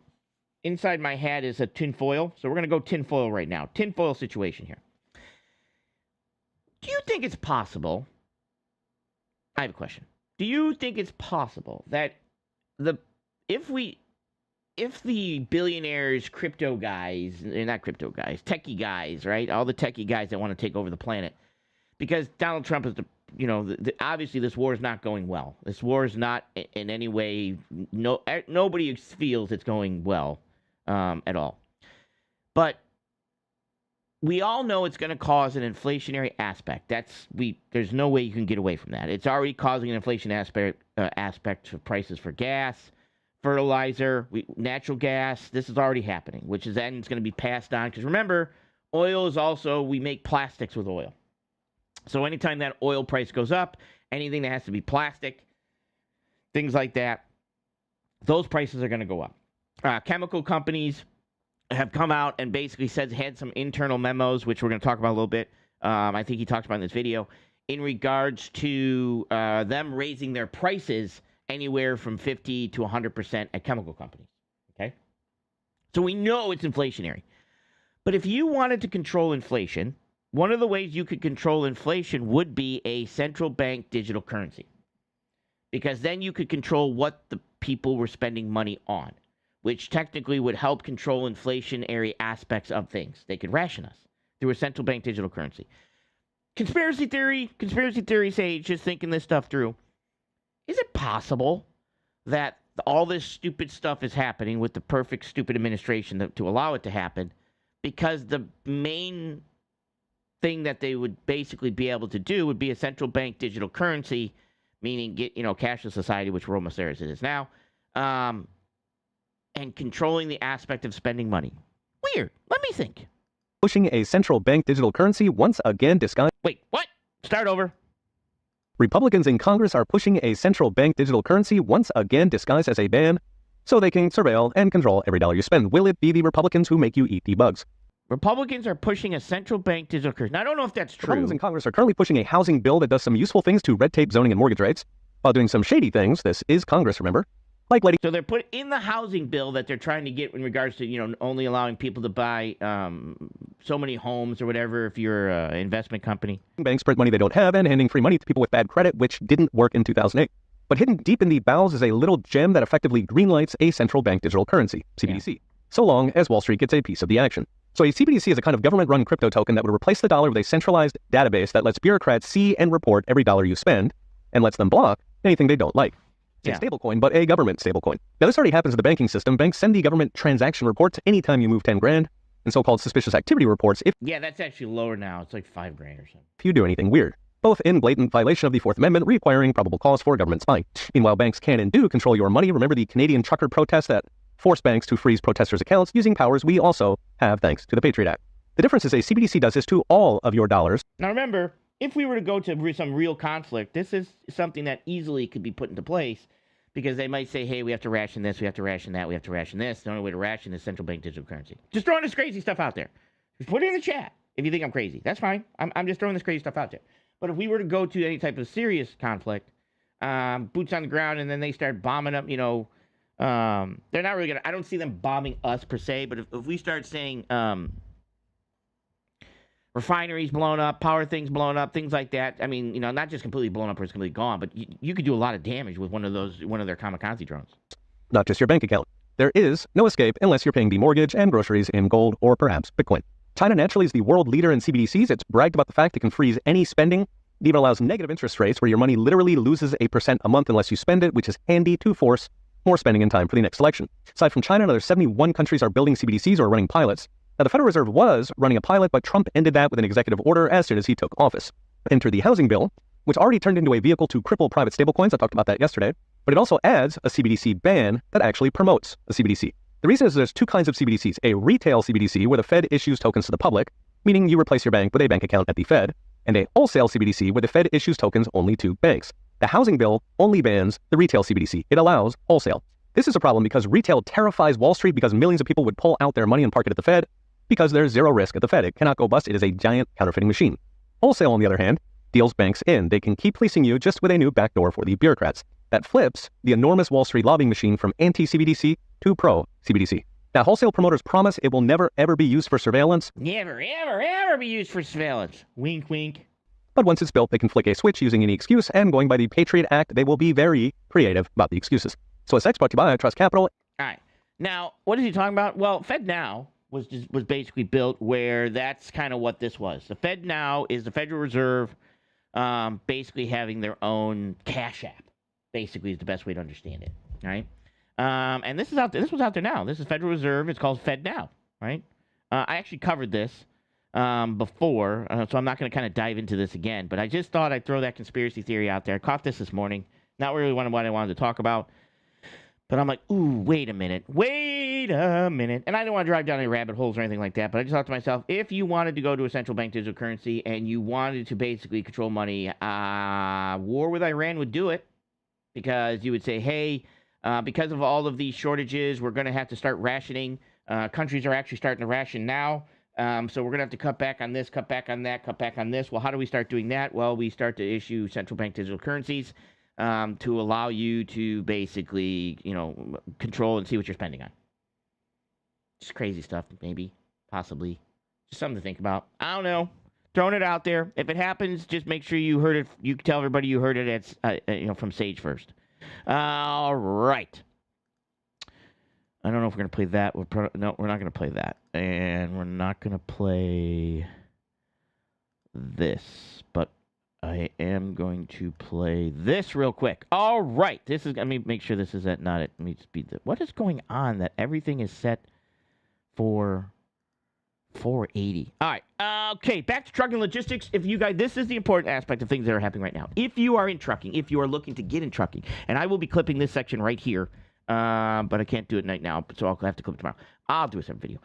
inside my hat is a tinfoil. So we're going to go tinfoil right now. Tinfoil situation here. Do you think it's possible? I have a question. Do you think it's possible that if the billionaires, crypto guys, not crypto guys, techie guys, right? All the techie guys that want to take over the planet, because Donald Trump is obviously this war is not going well. This war is not in any way, nobody feels it's going well at all. But we all know it's going to cause an inflationary aspect. There's no way you can get away from that. It's already causing an inflation aspect of prices for gas, fertilizer, natural gas. This is already happening, which is then it's going to be passed on. Because remember, oil is also, we make plastics with oil. So anytime that oil price goes up, anything that has to be plastic, things like that, those prices are going to go up. Chemical companies have come out and basically had some internal memos, which we're going to talk about a little bit. I think he talked about in this video, in regards to them raising their prices anywhere from 50 to 100% at chemical companies. Okay? So we know it's inflationary. But if you wanted to control inflation, one of the ways you could control inflation would be a central bank digital currency. Because then you could control what the people were spending money on, which technically would help control inflationary aspects of things. They could ration us through a central bank digital currency. Conspiracy theory sage, just thinking this stuff through. Is it possible that all this stupid stuff is happening with the perfect stupid administration to allow it to happen because the main thing that they would basically be able to do would be a central bank digital currency, meaning get, cashless society, which we're almost there as it is now, and controlling the aspect of spending money. Weird. Let me think. Pushing a central bank digital currency once again disguised. Wait, what? Start over. Republicans in Congress are pushing a central bank digital currency once again disguised as a ban so they can surveil and control every dollar you spend. Will it be the Republicans who make you eat the bugs? Republicans are pushing a central bank digital currency. Now, I don't know if that's true. Republicans in Congress are currently pushing a housing bill that does some useful things to red tape zoning and mortgage rates, while doing some shady things. This is Congress, remember? Like letting... So they're put in the housing bill that they're trying to get in regards to, only allowing people to buy so many homes or whatever if you're an investment company. Banks print money they don't have and handing free money to people with bad credit, which didn't work in 2008. But hidden deep in the bowels is a little gem that effectively greenlights a central bank digital currency, CBDC, so long as Wall Street gets a piece of the action. So a CBDC is a kind of government-run crypto token that would replace the dollar with a centralized database that lets bureaucrats see and report every dollar you spend and lets them block anything they don't like. It's a stablecoin, but a government stablecoin. Now, this already happens in the banking system. Banks send the government transaction reports anytime you move 10 grand, and so-called suspicious activity reports if that's actually lower now. It's like 5 grand or something. If you do anything weird, both in blatant violation of the Fourth Amendment, requiring probable cause for government spying. Meanwhile, banks can and do control your money. Remember the Canadian trucker protests that forced banks to freeze protesters' accounts using powers we also have thanks to the Patriot Act. The difference is a CBDC does this to all of your dollars. Now remember, if we were to go to some real conflict, this is something that easily could be put into place because they might say, hey, we have to ration this, we have to ration that, we have to ration this. The only way to ration is central bank digital currency. Just throwing this crazy stuff out there. Just put it in the chat if you think I'm crazy. That's fine. I'm just throwing this crazy stuff out there. But if we were to go to any type of serious conflict, boots on the ground, and then they start bombing up, they're not really going to, I don't see them bombing us per se, but if we start saying refineries blown up, power things blown up, things like that, I mean, not just completely blown up or it's completely gone, but you could do a lot of damage with one of their kamikaze drones. Not just your bank account. There is no escape unless you're paying the mortgage and groceries in gold or perhaps Bitcoin. China naturally is the world leader in CBDCs. It's bragged about the fact it can freeze any spending. It even allows negative interest rates where your money literally loses 1% a month unless you spend it, which is handy to force more spending in time for the next election. Aside from China, another 71 countries are building CBDCs or running pilots. Now, the Federal Reserve was running a pilot, but Trump ended that with an executive order as soon as he took office. Enter the housing bill, which already turned into a vehicle to cripple private stablecoins. I talked about that yesterday. But it also adds a CBDC ban that actually promotes a CBDC. The reason is there's two kinds of CBDCs. A retail CBDC, where the Fed issues tokens to the public, meaning you replace your bank with a bank account at the Fed, and a wholesale CBDC, where the Fed issues tokens only to banks. The housing bill only bans the retail CBDC. It allows wholesale. This is a problem because retail terrifies Wall Street because millions of people would pull out their money and park it at the Fed because there's zero risk at the Fed. It cannot go bust. It is a giant counterfeiting machine. Wholesale, on the other hand, deals banks in. They can keep fleecing you just with a new backdoor for the bureaucrats. That flips the enormous Wall Street lobbying machine from anti-CBDC to pro-CBDC. Now, wholesale promoters promise it will never, ever be used for surveillance. Never, ever, ever be used for surveillance. Wink, wink. But once it's built, they can flick a switch using any excuse, and going by the Patriot Act, they will be very creative about the excuses. So it's brought to you by Trust Capital. All right. Now, what is he talking about? Well, FedNow was basically built where that's kind of what this was. The FedNow is the Federal Reserve basically having their own cash app. Basically is the best way to understand it, right? And this was out there now. This is Federal Reserve. It's called FedNow, right? I actually covered this before, so I'm not going to kind of dive into this again, but I just thought I'd throw that conspiracy theory out there. I caught this morning. Not really what I wanted to talk about, but I'm like, ooh, wait a minute. And I don't want to drive down any rabbit holes or anything like that, but I just thought to myself, if you wanted to go to a central bank digital currency and you wanted to basically control money, war with Iran would do it. Because you would say, hey, because of all of these shortages, we're going to have to start rationing. Countries are actually starting to ration now. So we're going to have to cut back on this, cut back on that, cut back on this. Well, how do we start doing that? Well, we start to issue central bank digital currencies to allow you to basically, control and see what you're spending on. Just crazy stuff, maybe, possibly. Just something to think about. I don't know. Throwing it out there. If it happens, just make sure you heard it. You tell everybody you heard it at, from Sage first. All right. I don't know if we're going to play that. No, we're not going to play that. And we're not going to play this. But I am going to play this real quick. All right. Let me make sure this is not at, let me speed this. What is going on that everything is set for 480? All right. Okay. Back to trucking logistics. If you guys, this is the important aspect of things that are happening right now. If you are in trucking, if you are looking to get in trucking, and I will be clipping this section right here. But I can't do it right now, so I'll have to clip it tomorrow. I'll do a separate video.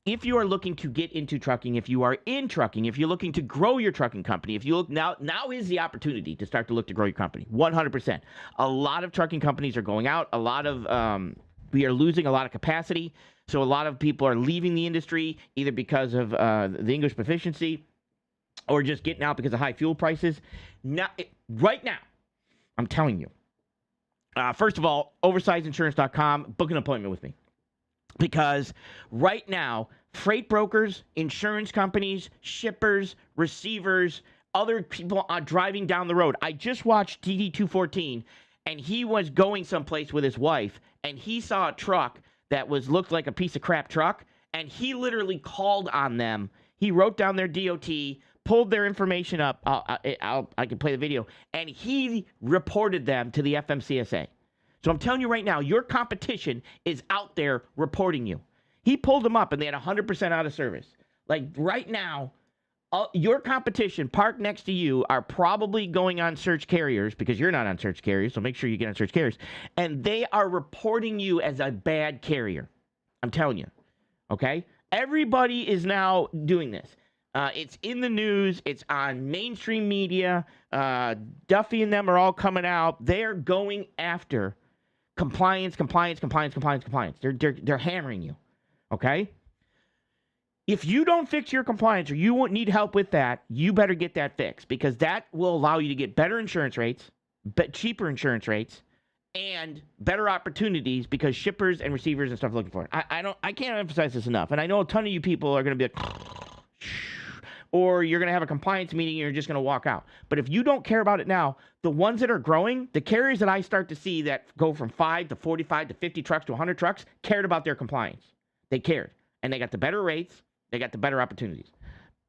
If you are looking to get into trucking, if you are in trucking, if you're looking to grow your trucking company, if you look now is the opportunity to start to look to grow your company. 100%. A lot of trucking companies are going out. A lot of we are losing a lot of capacity. So a lot of people are leaving the industry either because of the English proficiency or just getting out because of high fuel prices. Right now, I'm telling you. First of all, oversizeinsurance.com, book an appointment with me. Because right now, freight brokers, insurance companies, shippers, receivers, other people are driving down the road. I just watched DD214, and he was going someplace with his wife, and he saw a truck that looked like a piece of crap truck, and he literally called on them. He wrote down their DOT, pulled their information up. I can play the video. And he reported them to the FMCSA. So I'm telling you right now, your competition is out there reporting you. He pulled them up and they had 100% out of service. Like right now, your competition parked next to you are probably going on search carriers because you're not on search carriers. So make sure you get on search carriers. And they are reporting you as a bad carrier. I'm telling you. Okay? Everybody is now doing this. It's in the news. It's on mainstream media. Duffy and them are all coming out. They're going after compliance. They're hammering you. Okay? If you don't fix your compliance or you won't need help with that, you better get that fixed because that will allow you to get better insurance rates, cheaper insurance rates, and better opportunities because shippers and receivers and stuff are looking for it. I can't emphasize this enough. And I know a ton of you people are going to be like, or you're going to have a compliance meeting and you're just going to walk out. But if you don't care about it now, the ones that are growing, the carriers that I start to see that go from 5 to 45 to 50 trucks to 100 trucks cared about their compliance. They cared. And they got the better rates. They got the better opportunities.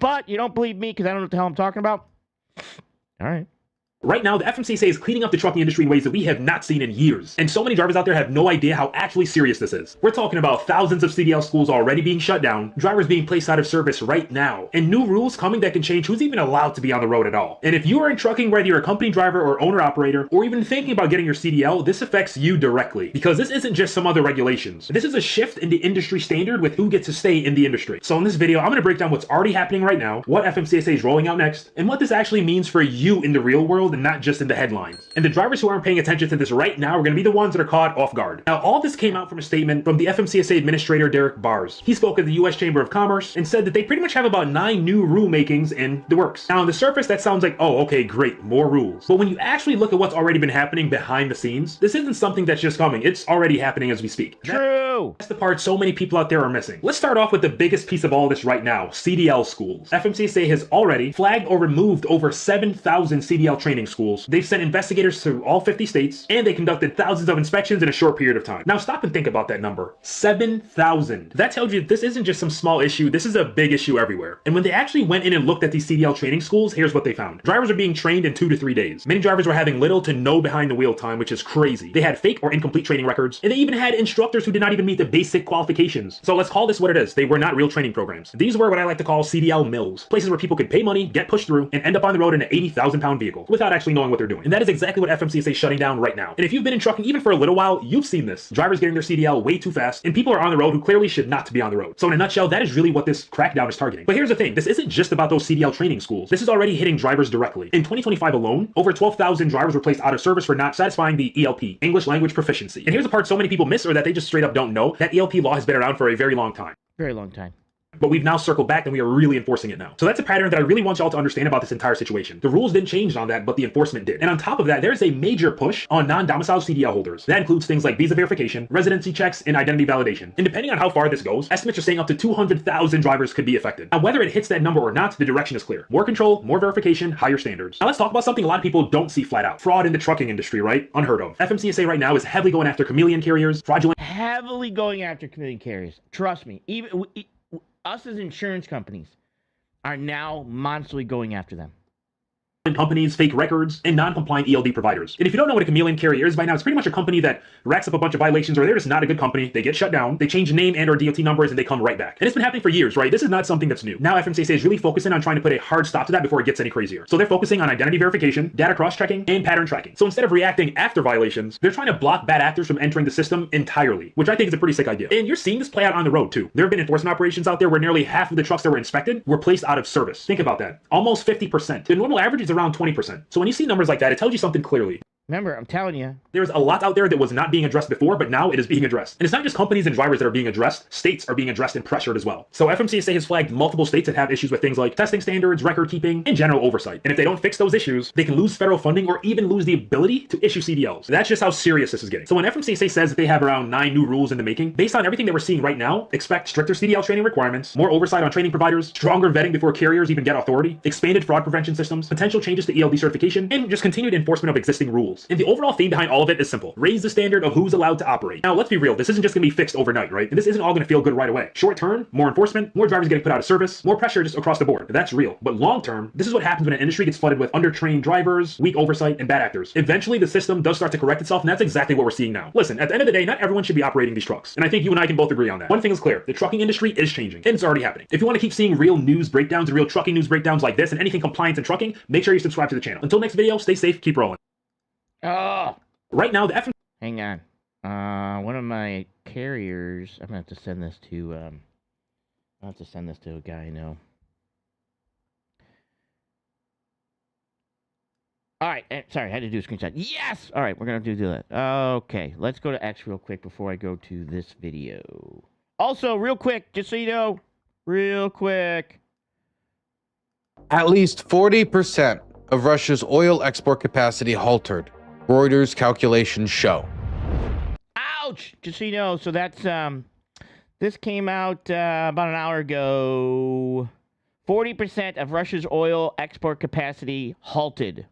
But you don't believe me because I don't know what the hell I'm talking about? All right. Right now, the FMCSA is cleaning up the trucking industry in ways that we have not seen in years. And so many drivers out there have no idea how actually serious this is. We're talking about thousands of CDL schools already being shut down, drivers being placed out of service right now, and new rules coming that can change who's even allowed to be on the road at all. And if you are in trucking, whether you're a company driver or owner-operator, or even thinking about getting your CDL, this affects you directly. Because this isn't just some other regulations. This is a shift in the industry standard with who gets to stay in the industry. So in this video, I'm going to break down what's already happening right now, what FMCSA is rolling out next, and what this actually means for you in the real world and not just in the headlines. And the drivers who aren't paying attention to this right now are going to be the ones that are caught off guard. Now, all this came out from a statement from the FMCSA Administrator Derek Bars. He spoke at the U.S. Chamber of Commerce and said that they pretty much have about 9 new rulemakings in the works. Now, on the surface, that sounds like, oh, okay, great, more rules. But when you actually look at what's already been happening behind the scenes, this isn't something that's just coming. It's already happening as we speak. True! That's the part so many people out there are missing. Let's start off with the biggest piece of all this right now, CDL schools. FMCSA has already flagged or removed over 7,000 CDL training schools. They've sent investigators to all 50 states, and they conducted thousands of inspections in a short period of time. Now stop and think about that number. 7,000. That tells you this isn't just some small issue, this is a big issue everywhere. And when they actually went in and looked at these CDL training schools, here's what they found. Drivers are being trained in 2 to 3 days. Many drivers were having little to no behind the wheel time, which is crazy. They had fake or incomplete training records, and they even had instructors who did not even meet the basic qualifications. So let's call this what it is. They were not real training programs. These were what I like to call CDL mills. Places where people could pay money, get pushed through, and end up on the road in an 80,000-pound vehicle without actually knowing what they're doing. And that is exactly what FMCSA is shutting down right now. And if you've been in trucking even for a little while, you've seen this. Drivers getting their CDL way too fast, and people are on the road who clearly should not be on the road. So in a nutshell, that is really what this crackdown is targeting. But here's the thing, this isn't just about those CDL training schools. This is already hitting drivers directly. In 2025 alone, over 12,000 drivers were placed out of service for not satisfying the ELP, English Language Proficiency. And here's the part so many people miss or that they just straight up don't know, that ELP law has been around for a very long time. Very long time. But we've now circled back and we are really enforcing it now. So that's a pattern that I really want y'all to understand about this entire situation. The rules didn't change on that, but the enforcement did. And on top of that, there's a major push on non-domiciled CDL holders. That includes things like visa verification, residency checks, and identity validation. And depending on how far this goes, estimates are saying up to 200,000 drivers could be affected. Now, whether it hits that number or not, the direction is clear. More control, more verification, higher standards. Now let's talk about something a lot of people don't see flat out. Fraud in the trucking industry, right? Unheard of. FMCSA right now is heavily going after chameleon carriers, fraudulent. Heavily going after chameleon carriers. Trust me. Even us as insurance companies are now monstrally going after them. Companies, fake records, and non-compliant ELD providers. And if you don't know what a chameleon carrier is by now, it's pretty much a company that racks up a bunch of violations, or they're just not a good company. They get shut down, they change name and or DOT numbers, and they come right back. And it's been happening for years, right? This is not something that's new. Now FMCSA is really focusing on trying to put a hard stop to that before it gets any crazier. So they're focusing on identity verification, data cross-checking, and pattern tracking. So instead of reacting after violations, they're trying to block bad actors from entering the system entirely, which I think is a pretty sick idea. And you're seeing this play out on the road too. There have been enforcement operations out there where nearly half of the trucks that were inspected were placed out of service. Think about that. Almost 50%. The normal average is around 20%. So when you see numbers like that, it tells you something clearly. Remember, I'm telling you. There's a lot out there that was not being addressed before, but now it is being addressed. And it's not just companies and drivers that are being addressed, states are being addressed and pressured as well. So FMCSA has flagged multiple states that have issues with things like testing standards, record keeping, and general oversight. And if they don't fix those issues, they can lose federal funding or even lose the ability to issue CDLs. That's just how serious this is getting. So when FMCSA says that they have around 9 new rules in the making, based on everything that we're seeing right now, expect stricter CDL training requirements, more oversight on training providers, stronger vetting before carriers even get authority, expanded fraud prevention systems, potential changes to ELD certification, and just continued enforcement of existing rules. And the overall theme behind all of it is simple. Raise the standard of who's allowed to operate. Now, let's be real. This isn't just going to be fixed overnight, right? And this isn't all going to feel good right away. Short term, more enforcement, more drivers getting put out of service, more pressure just across the board. That's real. But long term, this is what happens when an industry gets flooded with undertrained drivers, weak oversight, and bad actors. Eventually, the system does start to correct itself, and that's exactly what we're seeing now. Listen, at the end of the day, not everyone should be operating these trucks. And I think you and I can both agree on that. One thing is clear. The trucking industry is changing, and it's already happening. If you want to keep seeing real news breakdowns and real trucking news breakdowns like this and anything compliance and trucking, make sure you subscribe to the channel. Until next video, stay safe, keep rolling. Oh. Right now, the Hang on. One of my carriers. I'm gonna have to send this to. I'll have to send this to a guy I know. All right. Sorry, I had to do a screenshot. Yes. All right, we're gonna do that. Okay, let's go to X real quick before I go to this video. Also, real quick, just so you know, real quick. At least 40% of Russia's oil export capacity halted. Reuters calculations show. Ouch! Just so you know, so that's this came out about an hour ago. 40% of Russia's oil export capacity halted.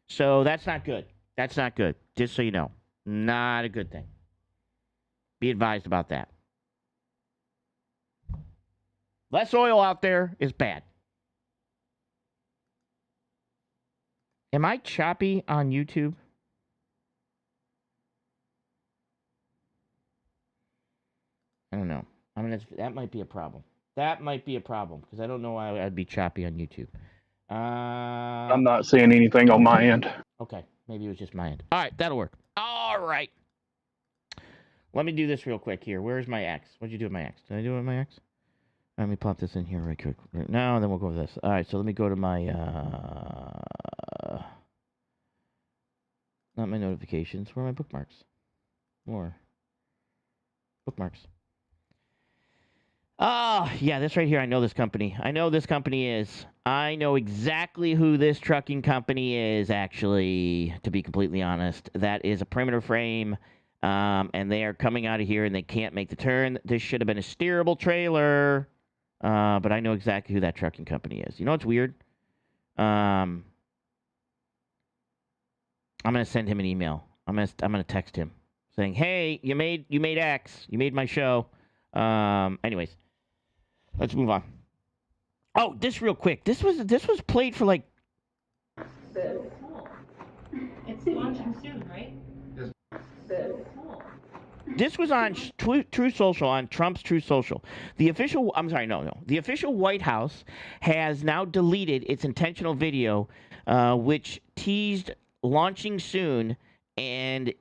So that's not good. That's not good. Just so you know, not a good thing. Be advised about that. Less oil out there is bad. Am I choppy on YouTube? I don't know. I mean, that might be a problem. That might be a problem because I don't know why I'd be choppy on YouTube. I'm not seeing anything on my end. Okay, maybe it was just my end. All right, that'll work. All right. Let me do this real quick here. Where's my X? What'd you do with my X? Did I do it with my X? Let me pop this in here right quick right now, and then we'll go with this. All right, so let me go to my not my notifications. Where are my bookmarks? More bookmarks. Oh, yeah, this right here. I know this company. I know this company is. I know exactly who this trucking company is, actually, to be completely honest. That is a perimeter frame, and they are coming out of here, and they can't make the turn. This should have been a steerable trailer, but I know exactly who that trucking company is. You know what's weird? I'm going to send him an email. I'm going to text him saying, hey, you made X. You made my show. Anyways. Let's move on. Oh, this real quick. This was played for like. It's launching soon, right? This was on True Social, on Trump's True Social. The official. I'm sorry, no. The official White House has now deleted its intentional video, which teased launching soon and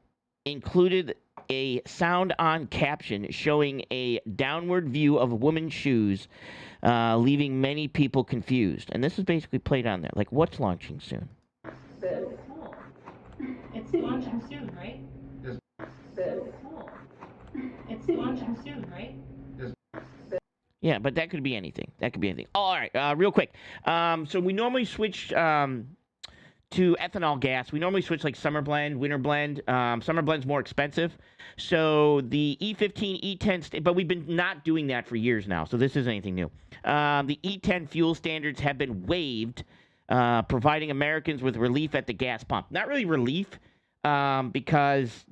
included a sound-on caption showing a downward view of a woman's shoes, leaving many people confused. And this is basically played on there. Like, what's launching soon? It's launching soon, right? It's launching soon, right? Yeah, but that could be anything. That could be anything. Oh, all right, real quick. So we normally switch to ethanol gas. We normally switch like summer blend, winter blend. Summer blend's more expensive. So the E15, E10, but we've been not doing that for years now. So this isn't anything new. The E10 fuel standards have been waived, providing Americans with relief at the gas pump. Not really relief, because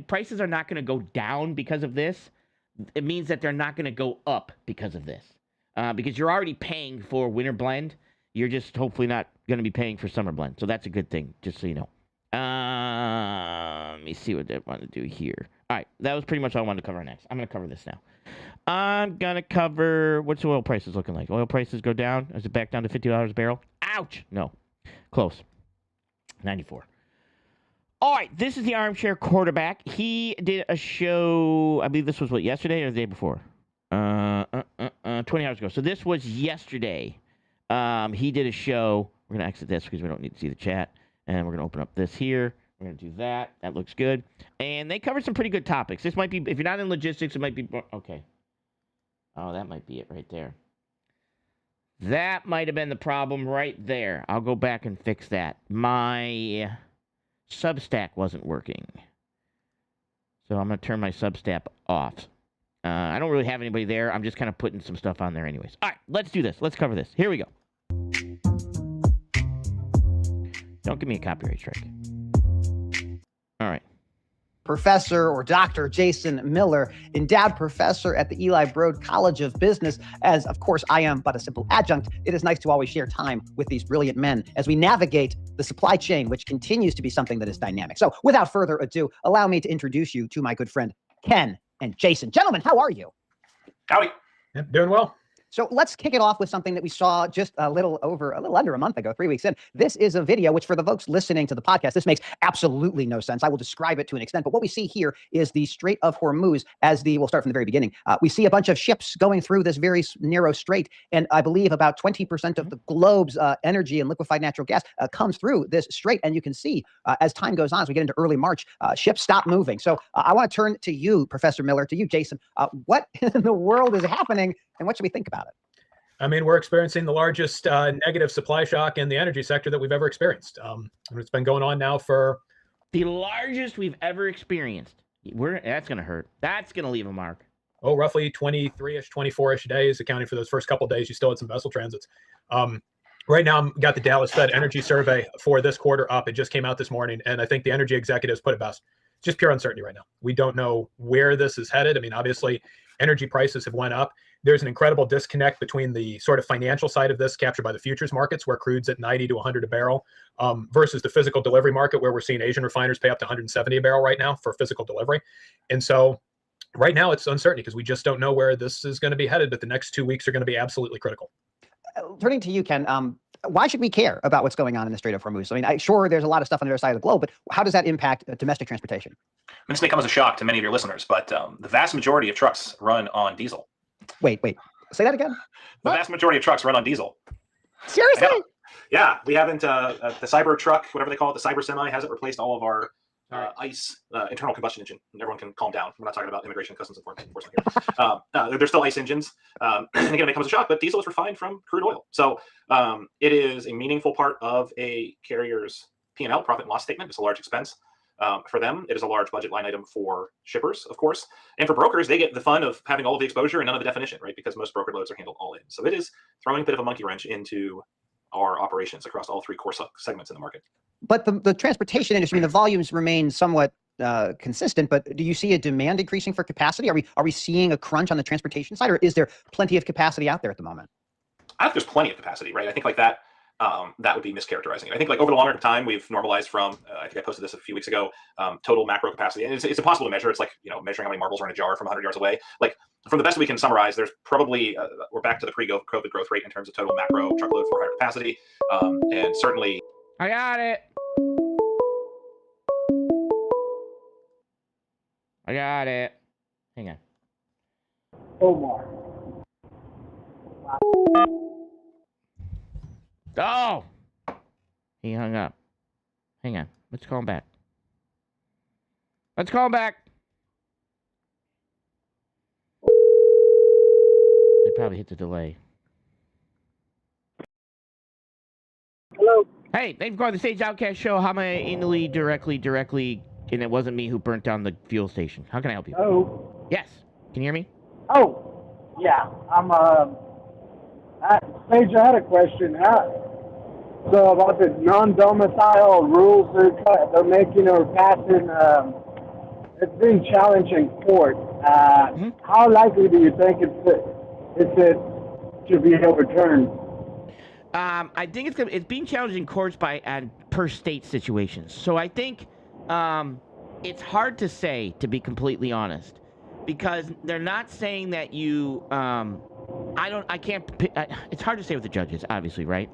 prices are not gonna go down because of this. It means that they're not gonna go up because of this. Because you're already paying for winter blend. You're just hopefully not going to be paying for summer blend. So that's a good thing, just so you know. Let me see what I want to do here. All right, that was pretty much all I wanted to cover next. I'm going to cover this now. I'm going to cover, what's the oil prices looking like? Oil prices go down? Is it back down to $50 a barrel? Ouch! No. Close. 94. All right, this is the armchair quarterback. He did a show, I believe this was, yesterday or the day before? 20 hours ago. So this was yesterday. He did a show. We're going to exit this because we don't need to see the chat. And we're going to open up this here. We're going to do that. That looks good. And they covered some pretty good topics. This might be, if you're not in logistics, it might be, okay. Oh, that might be it right there. That might have been the problem right there. I'll go back and fix that. My Substack wasn't working. So I'm going to turn my Substack off. I don't really have anybody there. I'm just kind of putting some stuff on there anyways. All right, let's do this. Let's cover this. Here we go. Don't give me a copyright strike. All right. Professor or Dr. Jason Miller, endowed professor at the Eli Broad College of Business. As, of course, I am but a simple adjunct, it is nice to always share time with these brilliant men as we navigate the supply chain, which continues to be something that is dynamic. So without further ado, allow me to introduce you to my good friend, Ken and Jason. Gentlemen, how are you? Howdy. Yep, doing well. So let's kick it off with something that we saw just a little under a month ago, 3 weeks in. This is a video, which for the folks listening to the podcast, this makes absolutely no sense. I will describe it to an extent, but what we see here is the Strait of Hormuz we'll start from the very beginning. We see a bunch of ships going through this very narrow strait, and I believe about 20% of the globe's energy and liquefied natural gas comes through this strait. And you can see as time goes on, as we get into early March, ships stop moving. So I want to turn to you, Professor Miller, to you, Jason. What in the world is happening, and what should we think about it? I mean, we're experiencing the largest negative supply shock in the energy sector that we've ever experienced. It's been going on now for... The largest we've ever experienced. That's going to hurt. That's going to leave a mark. Oh, roughly 23-ish, 24-ish days, accounting for those first couple of days. You still had some vessel transits. Right now, I've got the Dallas Fed Energy Survey for this quarter up. It just came out this morning, and I think the energy executives put it best. Just pure uncertainty right now. We don't know where this is headed. I mean, obviously, energy prices have went up. There's an incredible disconnect between the sort of financial side of this captured by the futures markets, where crude's at 90 to 100 a barrel, versus the physical delivery market, where we're seeing Asian refiners pay up to 170 a barrel right now for physical delivery. And so right now it's uncertainty because we just don't know where this is going to be headed, but the next 2 weeks are going to be absolutely critical. Turning to you, Ken, why should we care about what's going on in the Strait of Hormuz? I mean, sure, there's a lot of stuff on the other side of the globe, but how does that impact domestic transportation? This may come as a shock to many of your listeners, but the vast majority of trucks run on diesel. Wait, say that again? The vast majority of trucks run on diesel. Seriously? Yeah, we haven't, the cyber truck, whatever they call it, the cyber semi, hasn't replaced all of our ICE internal combustion engine. Everyone can calm down. We're not talking about immigration and customs enforcement here. There's still ICE engines. And again, it comes as a shock, but diesel is refined from crude oil. So it is a meaningful part of a carrier's P&L, profit and loss statement. It's a large expense. For them, it is a large budget line item for shippers, of course. And for brokers, they get the fun of having all of the exposure and none of the definition, right? Because most broker loads are handled all in. So it is throwing a bit of a monkey wrench into our operations across all three core segments in the market. But the transportation industry, I mean, the volumes remain somewhat consistent, but do you see a demand increasing for capacity? Are we seeing a crunch on the transportation side, or is there plenty of capacity out there at the moment? I think there's plenty of capacity, right? I think like that would be mischaracterizing it. I think like over the longer time, we've normalized from, I think I posted this a few weeks ago, total macro capacity. And it's impossible to measure. It's like, measuring how many marbles are in a jar from 100 yards away. Like from the best we can summarize, there's probably, we're back to the pre-COVID growth rate in terms of total macro truckload for hire capacity. And certainly. I got it. Hang on. Oh! He hung up. Hang on. Let's call him back. probably hit the delay. Hello. Hey, thanks for calling the Sage Outcast Show. How am I in the lead directly, and it wasn't me who burnt down the fuel station. How can I help you? Oh. Yes. Can you hear me? Oh. Yeah. I'm Sage, I had a question. So about the non-domicile rules they're making or passing, it's being challenged in court. How likely do you think it to be overturned? I think it's being challenged in courts per state situations. So I think it's hard to say, to be completely honest, because they're not saying that you. It's hard to say with the judges, obviously, right?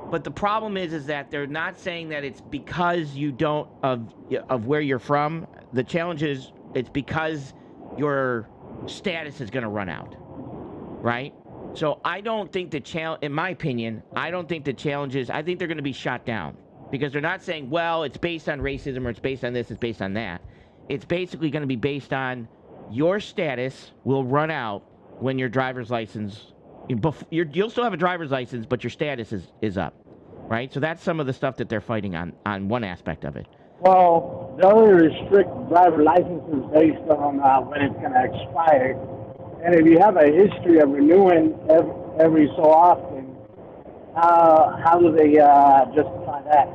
But the problem is that they're not saying that it's because you don't of where you're from. The challenge is it's because your status is going to run out, right? So I don't think in my opinion, I don't think the challenges, I think they're going to be shot down because they're not saying, well, it's based on racism or it's based on this, it's based on that. It's basically going to be based on your status will run out when your driver's license, you'll still have a driver's license, but your status is up, right? So that's some of the stuff that they're fighting on one aspect of it. Well, they only restrict driver licenses based on when it's going to expire. And if you have a history of renewing every so often, how do they justify that?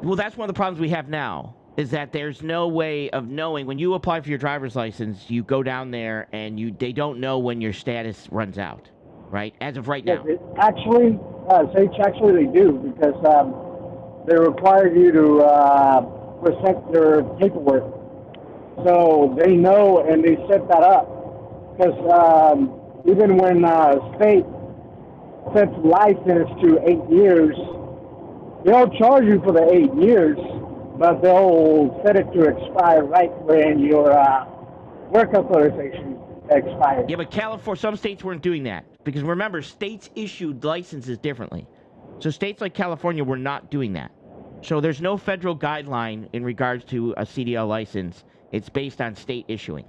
Well, that's one of the problems we have now, is that there's no way of knowing. When you apply for your driver's license, you go down there and they don't know when your status runs out, right? As of right now. Actually, they do, because they require you to present your paperwork. So they know, and they set that up. Because even when state sets license to 8 years, they'll charge you for the 8 years, but they'll set it to expire right when your work authorization expires. Yeah, but some states weren't doing that. Because remember, states issued licenses differently. So states like California were not doing that. So there's no federal guideline in regards to a CDL license. It's based on state issuing,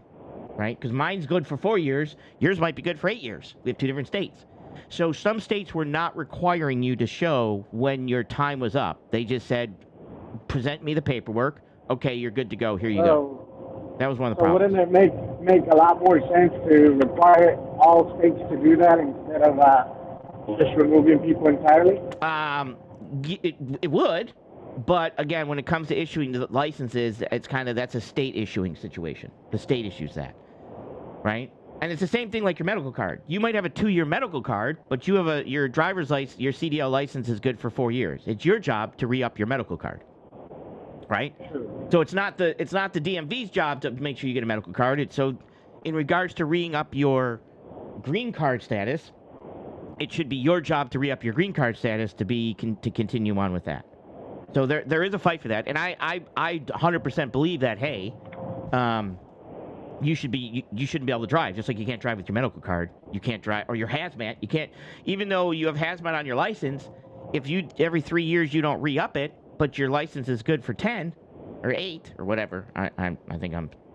right? Because mine's good for 4 years. Yours might be good for 8 years. We have two different states. So some states were not requiring you to show when your time was up. They just said, present me the paperwork. Okay, you're good to go. Here you go. That was one of the problems. Wouldn't it make a lot more sense to require all states to do that instead of just removing people entirely? It would. But again, when it comes to issuing the licenses, that's a state issuing situation. The state issues that, right? And it's the same thing like your medical card. You might have a 2-year medical card, but you have your driver's license, your CDL license is good for 4 years. It's your job to re-up your medical card, right? So it's not the DMV's job to make sure you get a medical card. So in regards to re-ing up your green card status, it should be your job to re-up your green card status to continue on with that. So there is a fight for that, and I 100% believe that. Hey, you shouldn't be able to drive, just like you can't drive with your medical card. You can't drive, or your hazmat. You can't, even though you have hazmat on your license. If every 3 years you don't re-up it, but your license is good for 10 or 8 or whatever.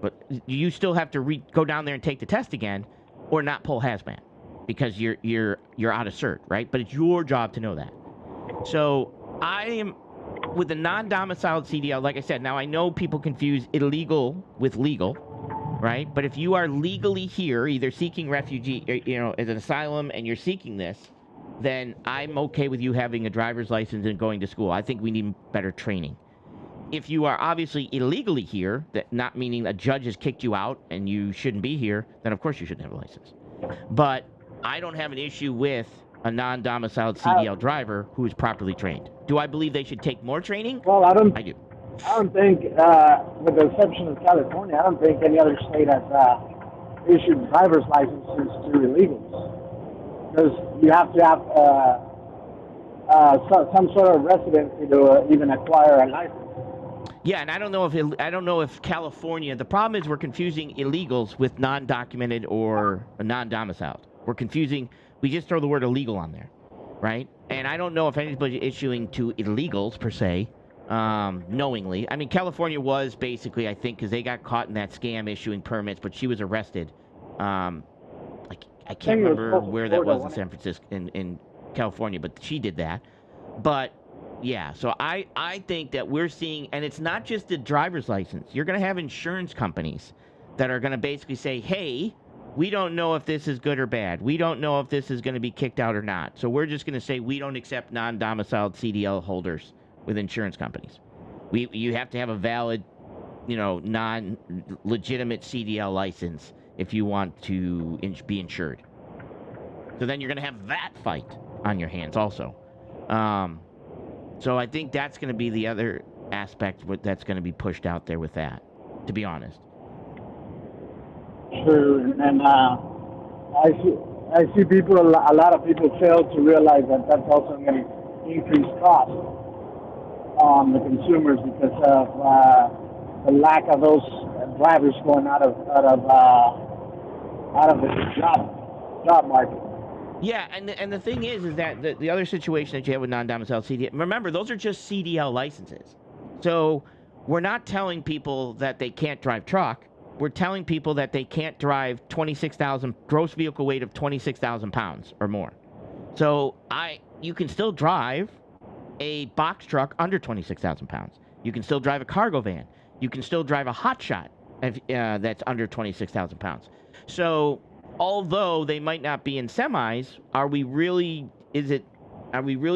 But you still have to go down there and take the test again, or not pull hazmat because you're out of cert, right? But it's your job to know that. So I am. With the non-domiciled CDL, like I said, now I know people confuse illegal with legal, right? But if you are legally here, either seeking refugee, as an asylum, and you're seeking this, then I'm okay with you having a driver's license and going to school. I think we need better training. If you are obviously illegally here, that not meaning a judge has kicked you out and you shouldn't be here, then of course you shouldn't have a license. But I don't have an issue with a non-domiciled CDL driver who is properly trained. Do I believe they should take more training? Well, I do. I don't think, with the exception of California, I don't think any other state has issued driver's licenses to illegals. Because you have to have some sort of residency to even acquire a license. Yeah, and I don't know if California. The problem is we're confusing illegals with non-documented or non-domiciled. We're confusing. We just throw the word illegal on there, right? And I don't know if anybody's issuing to illegals per se, knowingly. I mean, California was basically, I think, because they got caught in that scam issuing permits, but she was arrested, like I can't remember where that was in San Francisco, in California, but she did that. But yeah, so I think that we're seeing, and it's not just the driver's license. You're going to have insurance companies that are going to basically say, hey, we don't know if this is good or bad. We don't know if this is going to be kicked out or not. So we're just going to say we don't accept non-domiciled CDL holders with insurance companies. You have to have a valid, non-legitimate CDL license if you want to be insured. So then you're going to have that fight on your hands also. So I think that's going to be the other aspect that's going to be pushed out there with that, to be honest. True, and I see people. A lot of people fail to realize that that's also going to increase costs on the consumers because of the lack of those drivers going out of the job market. Yeah, and the thing is that the other situation that you have with non-domiciled CDL, remember, those are just CDL licenses. So we're not telling people that they can't drive truck. We're telling people that they can't drive 26,000, gross vehicle weight of 26,000 pounds or more. So you can still drive a box truck under 26,000 pounds. You can still drive a cargo van. You can still drive a hot shot that's under 26,000 pounds. So although they might not be in semis, are we really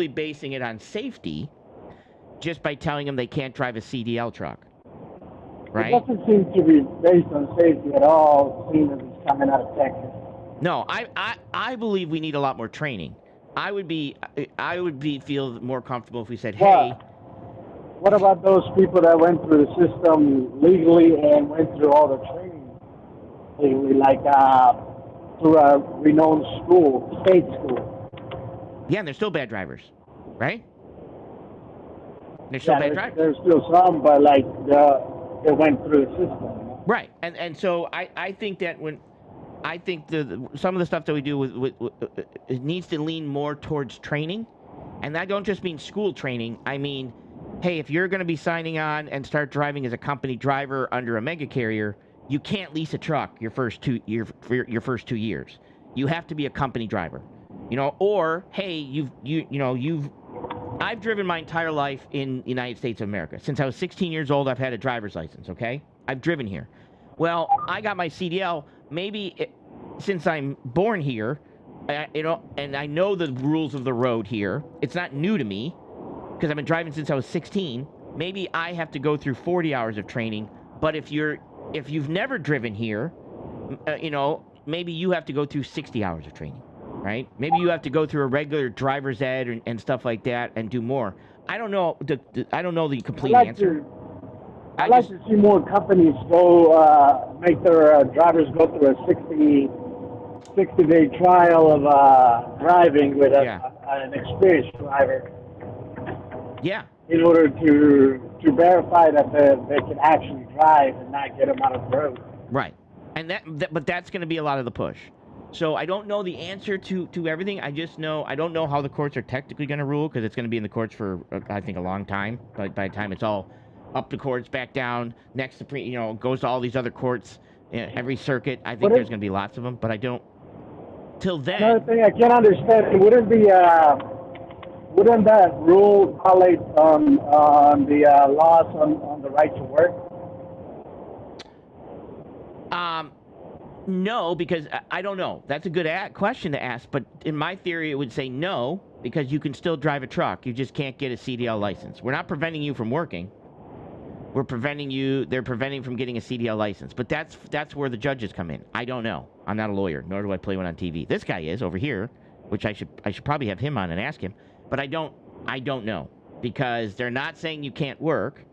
basing it on safety just by telling them they can't drive a CDL truck? Right? It doesn't seem to be based on safety at all, seeing as it's coming out of Texas. No, I believe we need a lot more training. I would feel more comfortable if we said, hey. What about those people that went through the system legally and went through all the training legally, like through a renowned school, state school? Yeah, and they're still bad drivers, right? They're still bad drivers. There's still some, but like they went through the system. Right, and so I think that some of the stuff that we do with it needs to lean more towards training, and I don't just mean school training. I mean, hey, if you're going to be signing on and start driving as a company driver under a mega carrier, you can't lease a truck your first 2 years. You have to be a company driver, Or hey, I've driven my entire life in the United States of America. Since I was 16 years old, I've had a driver's license, okay? I've driven here. Well, I got my CDL since I'm born here, and I know the rules of the road here. It's not new to me because I've been driving since I was 16. Maybe I have to go through 40 hours of training, but if you've never driven here, maybe you have to go through 60 hours of training. Right? Maybe you have to go through a regular driver's ed and stuff like that and do more. I don't know. I don't know the complete answer. I'd like to see more companies go make their drivers go through a 60-day trial of driving with an experienced driver. Yeah. In order to verify that they can actually drive and not get them out of the road. Right. And but that's going to be a lot of the push. So I don't know the answer to everything. I just know I don't know how the courts are technically going to rule because it's going to be in the courts for I think a long time. But by the time it's all up to courts, back down, next Supreme, goes to all these other courts, every circuit. I think there's going to be lots of them, but I don't. Till then. Another thing I can't understand, wouldn't that rule violate on the laws on the right to work? No, because I don't know. That's a good question to ask, but in my theory, it would say no, because you can still drive a truck. You just can't get a CDL license. We're not preventing you from working. They're preventing from getting a CDL license. But that's where the judges come in. I don't know. I'm not a lawyer, nor do I play one on TV. This guy is over here, which I should probably have him on and ask him. But I don't know, because they're not saying you can't work.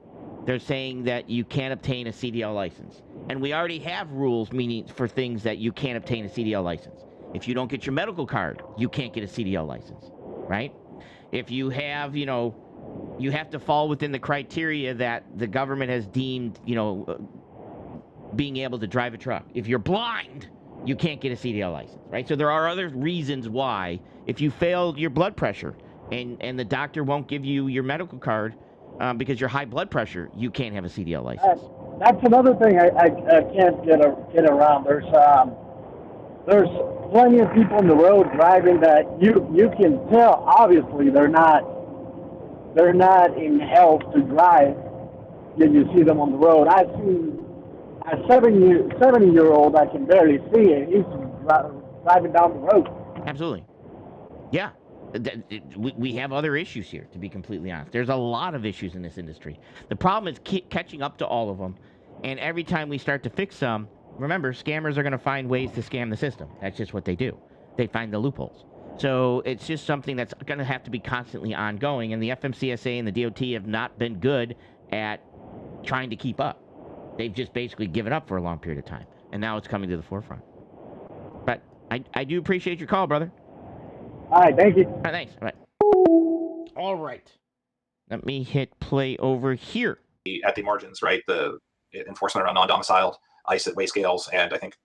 They're saying that you can't obtain a CDL license. And we already have rules meaning for things that you can't obtain a CDL license. If you don't get your medical card, you can't get a CDL license, right? If you have, you have to fall within the criteria that the government has deemed, being able to drive a truck. If you're blind, you can't get a CDL license, right? So there are other reasons why. If you fail your blood pressure and the doctor won't give you your medical card, because you're high blood pressure, you can't have a CDL license. That's another thing I can't get around. There's there's plenty of people on the road driving that you can tell obviously they're not in health to drive. Yet you see them on the road. I've seen a 70-year-old I can barely see it. He's driving down the road. Absolutely. Yeah. We have other issues here, to be completely honest. There's a lot of issues in this industry. The problem is catching up to all of them. And every time we start to fix some, remember, scammers are going to find ways to scam the system. That's just what they do. They find the loopholes. So it's just something that's going to have to be constantly ongoing. And the FMCSA and the DOT have not been good at trying to keep up. They've just basically given up for a long period of time. And now it's coming to the forefront. But I do appreciate your call, brother. All right, thank you. All right, thanks. All right. All right. Let me hit play over here. At the margins, right? The enforcement around non-domiciled, ICE at weigh scales, and I think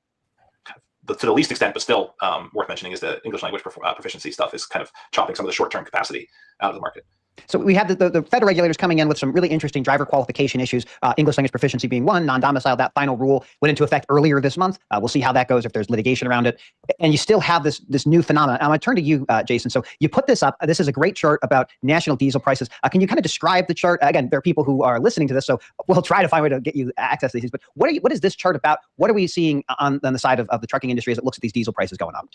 to the least extent, but still worth mentioning, is the English language proficiency stuff is kind of chopping some of the short-term capacity out of the market. So we have the federal regulators coming in with some really interesting driver qualification issues, English language proficiency being one, non-domicile. That final rule went into effect earlier this month. We'll see how that goes, if there's litigation around it. And you still have this new phenomenon. I'm going to turn to you, Jason. So you put this up. This is a great chart about national diesel prices. Can you kind of describe the chart? Again, there are people who are listening to this, so we'll try to find a way to get you access to these. But what is this chart about? What are we seeing on the side of the trucking industry as it looks at these diesel prices going up?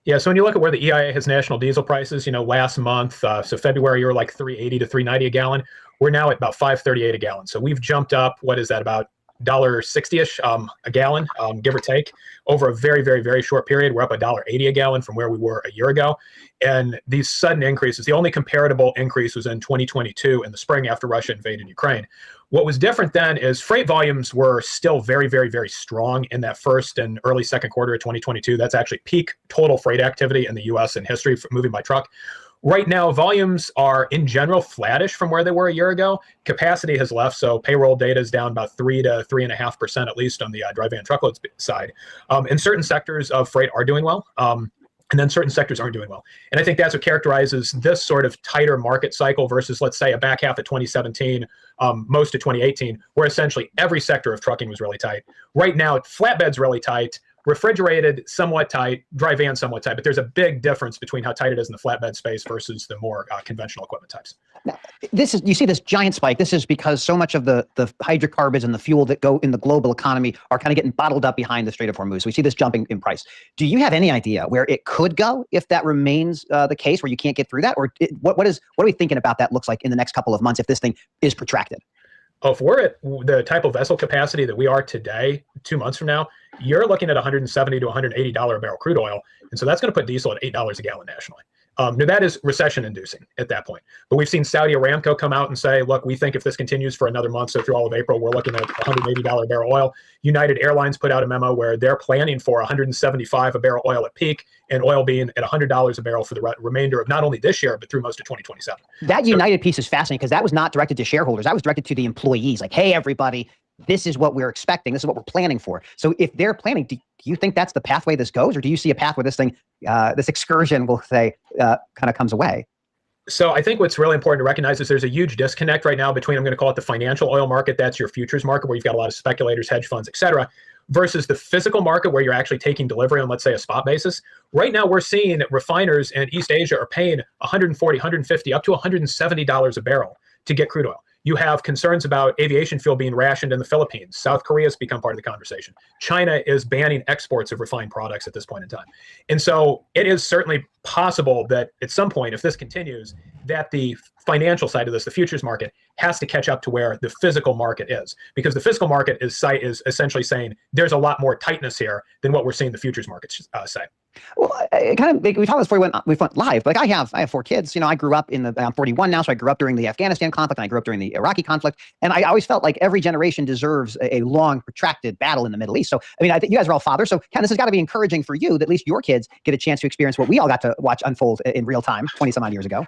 Yeah, so when you look at where the EIA has national diesel prices, last month, so February, you were like $3.80 to $3.90 a gallon. We're now at about $5.38 a gallon. So we've jumped up, what is that, about $1.60-ish a gallon, give or take, over a very, very, very short period. We're up $1.80 a gallon from where we were a year ago. And these sudden increases, the only comparable increase was in 2022 in the spring after Russia invaded Ukraine. What was different then is freight volumes were still very, very, very strong in that first and early second quarter of 2022. That's actually peak total freight activity in the U.S. in history for moving by truck. Right now, volumes are in general flattish from where they were a year ago. Capacity has left, so payroll data is down about 3 to 3.5% at least on the dry van truckload side. And certain sectors of freight are doing well. And then certain sectors aren't doing well. And I think that's what characterizes this sort of tighter market cycle versus, let's say, a back half of 2017, most of 2018, where essentially every sector of trucking was really tight. Right now, flatbed's really tight, refrigerated somewhat tight, dry van somewhat tight, but there's a big difference between how tight it is in the flatbed space versus the more conventional equipment types. Now, you see this giant spike. This is because so much of the hydrocarbons and the fuel that go in the global economy are kind of getting bottled up behind the Strait of Hormuz. So we see this jumping in price. Do you have any idea where it could go if that remains the case, where you can't get through that? Or what are we thinking about that looks like in the next couple of months if this thing is protracted? If we're at the type of vessel capacity that we are today, 2 months from now, you're looking at $170 to $180 a barrel crude oil. And so that's going to put diesel at $8 a gallon nationally. Now that is recession-inducing at that point. But we've seen Saudi Aramco come out and say, look, we think if this continues for another month, so through all of April, we're looking at $180 a barrel oil. United Airlines put out a memo where they're planning for $175 a barrel oil at peak, and oil being at $100 a barrel for the remainder of not only this year, but through most of 2027. That United piece is fascinating because that was not directed to shareholders. That was directed to the employees. Like, hey, everybody, this is what we're expecting. This is what we're planning for. So if they're planning, do you think that's the pathway this goes? Or do you see a path where this thing, this excursion, we'll say, kind of comes away? So I think what's really important to recognize is there's a huge disconnect right now between, I'm going to call it the financial oil market, that's your futures market, where you've got a lot of speculators, hedge funds, et cetera, versus the physical market where you're actually taking delivery on, let's say, a spot basis. Right now, we're seeing refiners in East Asia are paying $140, $150, up to $170 a barrel to get crude oil. You have concerns about aviation fuel being rationed in the Philippines. South Korea has become part of the conversation. China is banning exports of refined products at this point in time. And so it is certainly possible that at some point, if this continues, that the financial side of this, the futures market, has to catch up to where the physical market is. Because the physical market is essentially saying there's a lot more tightness here than what we're seeing the futures markets say. Well, we talked about this before we went live, but I have 4 kids. I grew up I'm 41 now, so I grew up during the Afghanistan conflict, and I grew up during the Iraqi conflict. And I always felt like every generation deserves a long, protracted battle in the Middle East. So, I think you guys are all fathers. So, Ken, this has got to be encouraging for you that at least your kids get a chance to experience what we all got to watch unfold in real time 20 some odd years ago.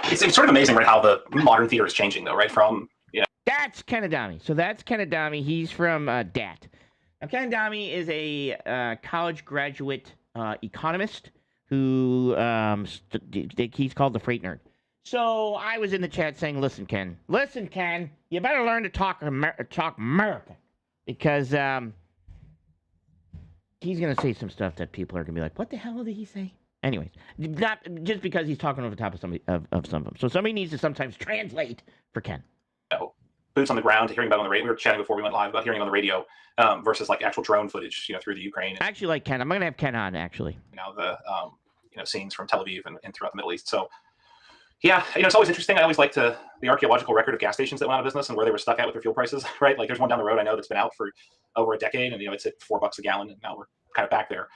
It's sort of amazing, right, how the modern theater is changing, though, right? From, That's Ken Adami. So that's Ken Adami. He's from DAT. Now, Ken Adami is a college graduate economist who he's called the freight nerd. So I was in the chat saying, listen, Ken, you better learn to talk American, because he's going to say some stuff that people are going to be like, what the hell did he say? Anyways, not just because he's talking over the top of somebody of some of them. So somebody needs to sometimes translate for Ken. Boots on the ground, hearing about on the radio. We were chatting before we went live about hearing on the radio versus like actual drone footage, through the Ukraine. I actually like Ken. I'm going to have Ken on, actually. The scenes from Tel Aviv and throughout the Middle East. So yeah, it's always interesting. I always like the archaeological record of gas stations that went out of business and where they were stuck at with their fuel prices, right? Like there's one down the road I know that's been out for over a decade, and it's at $4 a gallon, and now we're kind of back there.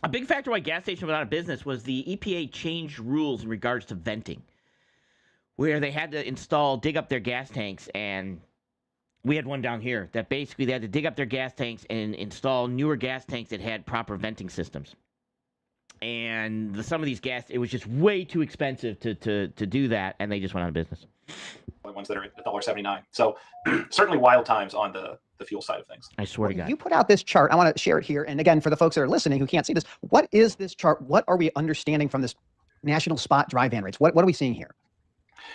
A big factor why gas stations went out of business was the EPA changed rules in regards to venting, where they had to dig up their gas tanks, and we had one down here that basically they had to dig up their gas tanks and install newer gas tanks that had proper venting systems. And some of these gas, it was just way too expensive to do that, and they just went out of business. The ones that are at $1.79. So certainly wild times on the fuel side of things. I swear to God. You put out this chart. I want to share it here. And again, for the folks that are listening who can't see this, what is this chart? What are we understanding from this national spot dry van rates? What are we seeing here?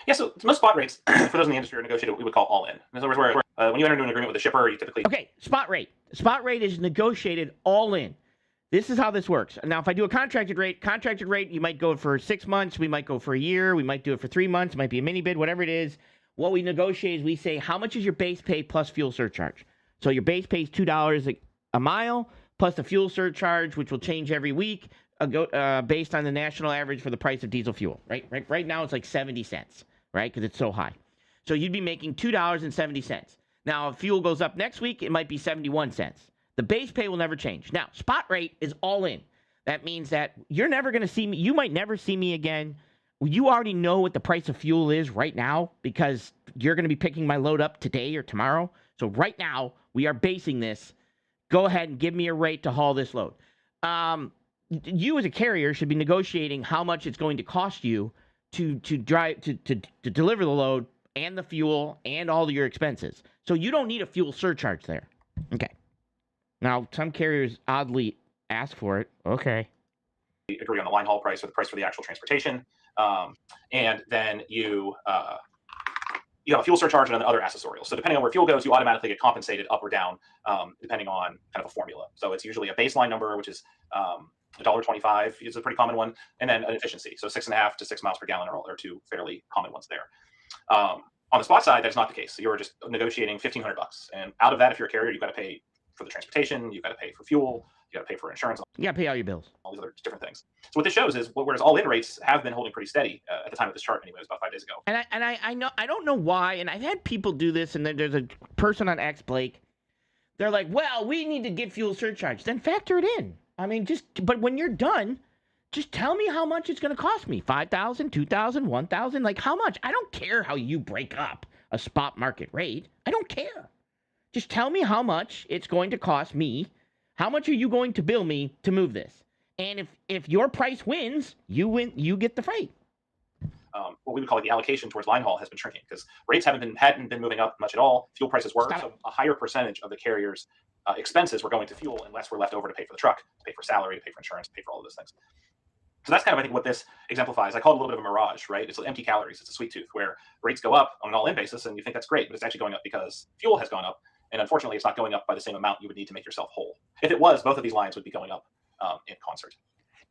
Yeah, so most spot rates, for those in the industry, are negotiated what we would call all in. In other words, where when you enter into an agreement with a shipper, you typically... Okay, spot rate. Spot rate is negotiated all in. This is how this works. Now, if I do a contracted rate, you might go for 6 months, we might go for a year, we might do it for 3 months, it might be a mini bid, whatever it is. What we negotiate is we say, how much is your base pay plus fuel surcharge? So your base pay is $2 a mile plus the fuel surcharge, which will change every week based on the national average for the price of diesel fuel. Right now it's like 70 cents, right? Because it's so high. So you'd be making $2.70. Now, if fuel goes up next week, it might be 71 cents. The base pay will never change. Now, spot rate is all in. That means that you're never going to see me. You might never see me again. You already know what the price of fuel is right now because you're going to be picking my load up today or tomorrow. So right now, we are basing this. Go ahead and give me a rate to haul this load. You as a carrier should be negotiating how much it's going to cost you to deliver the load and the fuel and all of your expenses. So you don't need a fuel surcharge there. Okay. Now, some carriers oddly ask for it. Okay. We agree on the line haul price or the price for the actual transportation. And then you have a fuel surcharge and other accessorials. So depending on where fuel goes, you automatically get compensated up or down depending on kind of a formula. So it's usually a baseline number, which is $1.25 is a pretty common one, and then an efficiency. So 6.5 to 6 miles per gallon are two fairly common ones there. On the spot side, that's not the case. So you're just negotiating $1,500, and out of that, if you're a carrier, you've got to pay for the transportation, you've got to pay for fuel, you got to pay for insurance. You got to pay all your bills. All these other different things. So what this shows is, whereas all-in rates have been holding pretty steady at the time of this chart, anyway, it was about 5 days ago. And I know I don't know why, and I've had people do this, and then there's a person on X, Blake. They're like, well, we need to get fuel surcharge. Then factor it in. I mean, but when you're done, just tell me how much it's going to cost me. $5,000, $2,000, $1,000. Like, how much? I don't care how you break up a spot market rate. I don't care. Just tell me how much it's going to cost me. How much are you going to bill me to move this? And if your price wins, you win. You get the freight. What we would call the allocation towards line haul has been shrinking because rates hadn't been moving up much at all. Fuel prices were, so a higher percentage of the carrier's expenses were going to fuel, and less were left over to pay for the truck, to pay for salary, to pay for insurance, to pay for all of those things. So that's kind of, I think, what this exemplifies. I call it a little bit of a mirage, right? It's empty calories. It's a sweet tooth where rates go up on an all-in basis, and you think that's great, but it's actually going up because fuel has gone up. And unfortunately, it's not going up by the same amount you would need to make yourself whole. If it was, both of these lines would be going up in concert.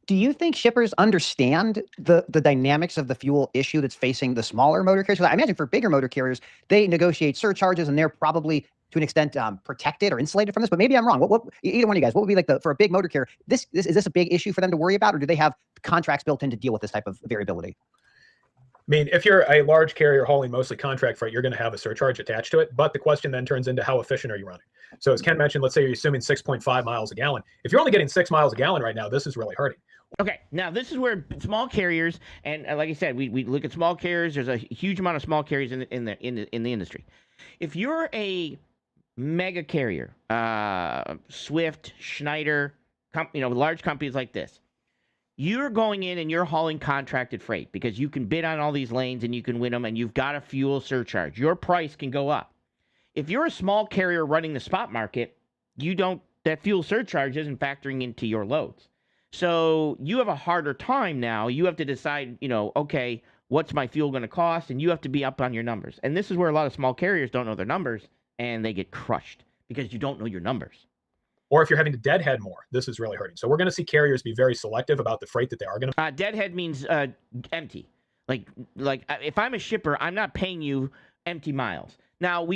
Do you think shippers understand the dynamics of the fuel issue that's facing the smaller motor carriers? I imagine for bigger motor carriers, they negotiate surcharges and they're probably to an extent protected or insulated from this. But maybe I'm wrong. What either one of you guys, what would be like for a big motor carrier? Is this a big issue for them to worry about, or do they have contracts built in to deal with this type of variability? I mean, if you're a large carrier hauling mostly contract freight, you're going to have a surcharge attached to it. But the question then turns into how efficient are you running? So as Ken mentioned, let's say you're assuming 6.5 miles a gallon. If you're only getting 6 miles a gallon right now, this is really hurting. Okay, now this is where small carriers, and like I said, we look at small carriers. There's a huge amount of small carriers in the industry. If you're a mega carrier, Swift, Schneider, large companies like this, you're going in and you're hauling contracted freight because you can bid on all these lanes and you can win them, and you've got a fuel surcharge. Your price can go up. If you're a small carrier running the spot market, that fuel surcharge isn't factoring into your loads. So you have a harder time now. You have to decide, okay, what's my fuel going to cost? And you have to be up on your numbers. And this is where a lot of small carriers don't know their numbers, and they get crushed because you don't know your numbers. Or if you're having to deadhead more, this is really hurting. So we're going to see carriers be very selective about the freight that they are going to. Deadhead means empty. Like if I'm a shipper, I'm not paying you empty miles. Now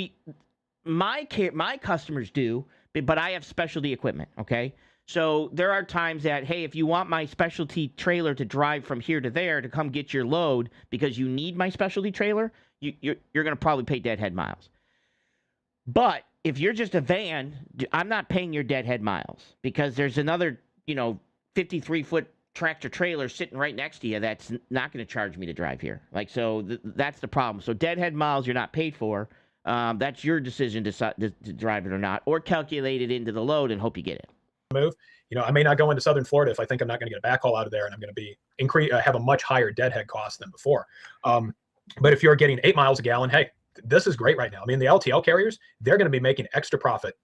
my customers do, but I have specialty equipment. Okay, so there are times that, hey, if you want my specialty trailer to drive from here to there to come get your load because you need my specialty trailer, you're going to probably pay deadhead miles. But if you're just a van, I'm not paying your deadhead miles because there's another 53-foot tractor trailer sitting right next to you that's not going to charge me to drive here. Like, so that's the problem. So deadhead miles you're not paid for. That's your decision to drive it or not, or calculate it into the load and hope you get it. Move. I may not go into Southern Florida if I think I'm not going to get a backhaul out of there, and I'm going to have a much higher deadhead cost than before. But if you're getting 8 miles a gallon, hey, this is great right now. I mean, the LTL carriers, they're going to be making extra profit,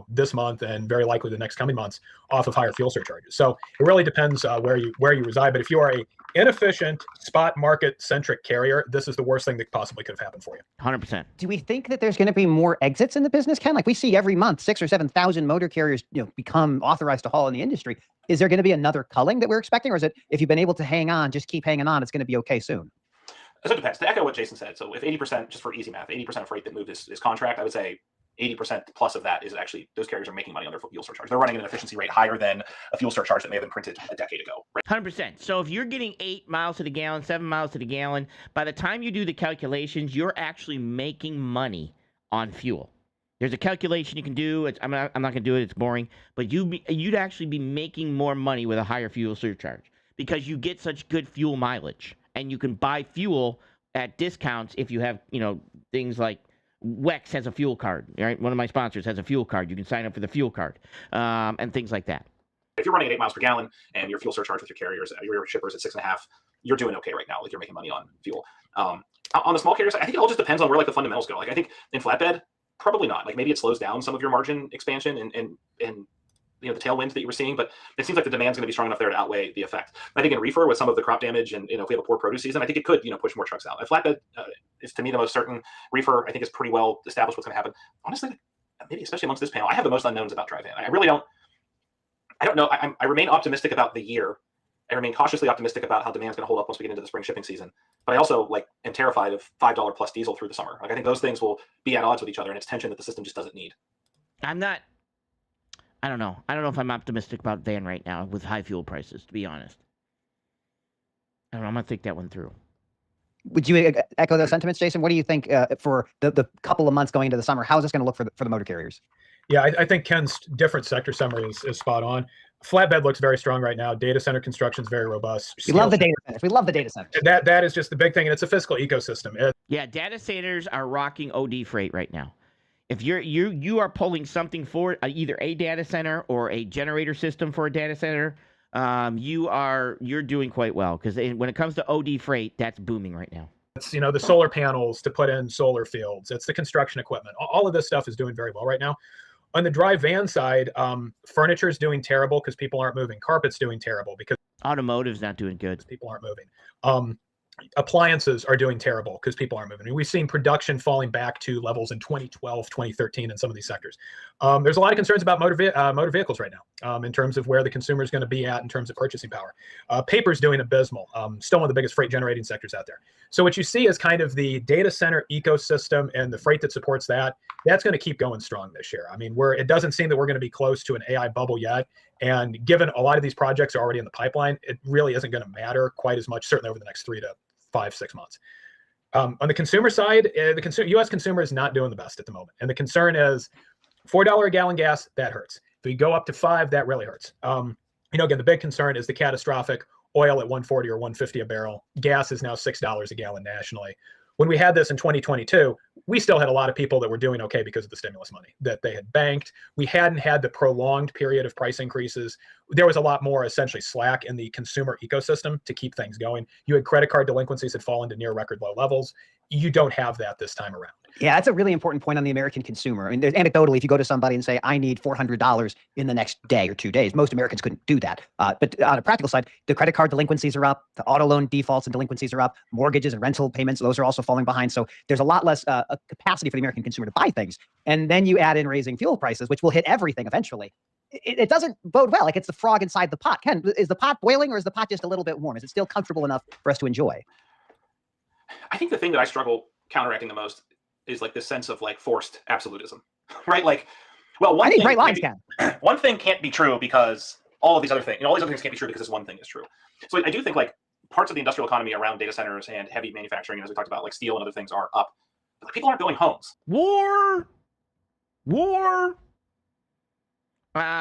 this month and very likely the next coming months off of higher fuel surcharges. So it really depends where you reside. But if you are a inefficient spot market centric carrier, this is the worst thing that possibly could have happened for you. 100%. Do we think that there's going to be more exits in the business, Ken? Like we see every month, 6,000 or 7,000 motor carriers, become authorized to haul in the industry. Is there going to be another culling that we're expecting, or is it if you've been able to hang on, just keep hanging on, it's going to be okay soon? So it depends. To echo what Jason said, so if 80%, just for easy math, 80% of freight that moved is contract, I would say 80% plus of that is actually those carriers are making money on their fuel surcharge. They're running an efficiency rate higher than a fuel surcharge that may have been printed a decade ago. Right? 100%. So if you're getting 8 miles to the gallon, 7 miles to the gallon, by the time you do the calculations, you're actually making money on fuel. There's a calculation you can do. I'm not going to do it. It's boring. But you'd actually be making more money with a higher fuel surcharge because you get such good fuel mileage, and you can buy fuel at discounts if you have, things like WEX has a fuel card, right? One of my sponsors has a fuel card. You can sign up for the fuel card, and things like that. If you're running at 8 miles per gallon and your fuel surcharge with your carriers, your shippers at 6.5, you're doing okay right now. Like you're making money on fuel. On the small carriers, I think it all just depends on where the fundamentals go. Like I think in flatbed, probably not. Like maybe it slows down some of your margin expansion and the tailwinds that you were seeing, but it seems like the demand's going to be strong enough there to outweigh the effect. I think in reefer with some of the crop damage and if we have a poor produce season, I think it could push more trucks out. A flatbed is to me the most certain. Reefer I think is pretty well established what's going to happen. Honestly, maybe especially amongst this panel, I have the most unknowns about dry van. I really don't. I don't know. I remain optimistic about the year. I remain cautiously optimistic about how demand's going to hold up once we get into the spring shipping season. But I also am terrified of $5 plus diesel through the summer. Like I think those things will be at odds with each other, and it's tension that the system just doesn't need. I don't know. I don't know if I'm optimistic about van right now with high fuel prices, to be honest. I don't know. I'm going to think that one through. Would you echo those sentiments, Jason? What do you think for the couple of months going into the summer? How is this going to look for the motor carriers? Yeah, I think Ken's different sector summary is spot on. Flatbed looks very strong right now. Data center construction is very robust. We love the data centers. We love the data centers. That is just the big thing, and it's a fiscal ecosystem. Yeah, data centers are rocking OD freight right now. If you are pulling something for either a data center or a generator system for a data center, you're doing quite well because when it comes to OD freight, that's booming right now. It's the solar panels to put in solar fields. It's the construction equipment. All of this stuff is doing very well right now. On the dry van side, furniture is doing terrible because people aren't moving. Carpet's doing terrible because automotive's not doing good. People aren't moving. Appliances are doing terrible because people aren't moving. I mean, we've seen production falling back to levels in 2012, 2013 in some of these sectors. There's a lot of concerns about motor vehicles right now in terms of where the consumer is going to be at in terms of purchasing power. Paper's doing abysmal. Still one of the biggest freight generating sectors out there. So what you see is kind of the data center ecosystem and the freight that supports that. That's going to keep going strong this year. I mean, it doesn't seem that we're going to be close to an AI bubble yet. And given a lot of these projects are already in the pipeline, it really isn't going to matter quite as much, certainly over the next 3 to 5, 6 months. On the consumer side, the U.S. consumer is not doing the best at the moment. And the concern is $4 a gallon gas, that hurts. If we go up to $5, that really hurts. Again, the big concern is the catastrophic oil at $140 or $150 a barrel. Gas is now $6 a gallon nationally. When we had this in 2022, we still had a lot of people that were doing okay because of the stimulus money that they had banked. We hadn't had the prolonged period of price increases. There was a lot more essentially slack in the consumer ecosystem to keep things going. You had credit card delinquencies had fallen to near record low levels. You don't have that this time around. Yeah, that's a really important point on the American consumer. I mean, there's anecdotally, if you go to somebody and say, I need $400 in the next day or 2 days, most Americans couldn't do that. But on a practical side, the credit card delinquencies are up, the auto loan defaults and delinquencies are up, mortgages and rental payments, those are also falling behind. So there's a lot less capacity for the American consumer to buy things. And then you add in raising fuel prices, which will hit everything eventually. it doesn't bode well. Like it's the frog inside the pot. Ken, is the pot boiling or is the pot just a little bit warm? Is it still comfortable enough for us to enjoy? I think the thing that I struggle counteracting the most is like this sense of like forced absolutism, right? Like, well, one thing can't be true because all of these other things, all these other things can't be true because this one thing is true. So I do think like parts of the industrial economy around data centers and heavy manufacturing, as we talked about, like steel and other things are up. But like, people aren't building homes. War.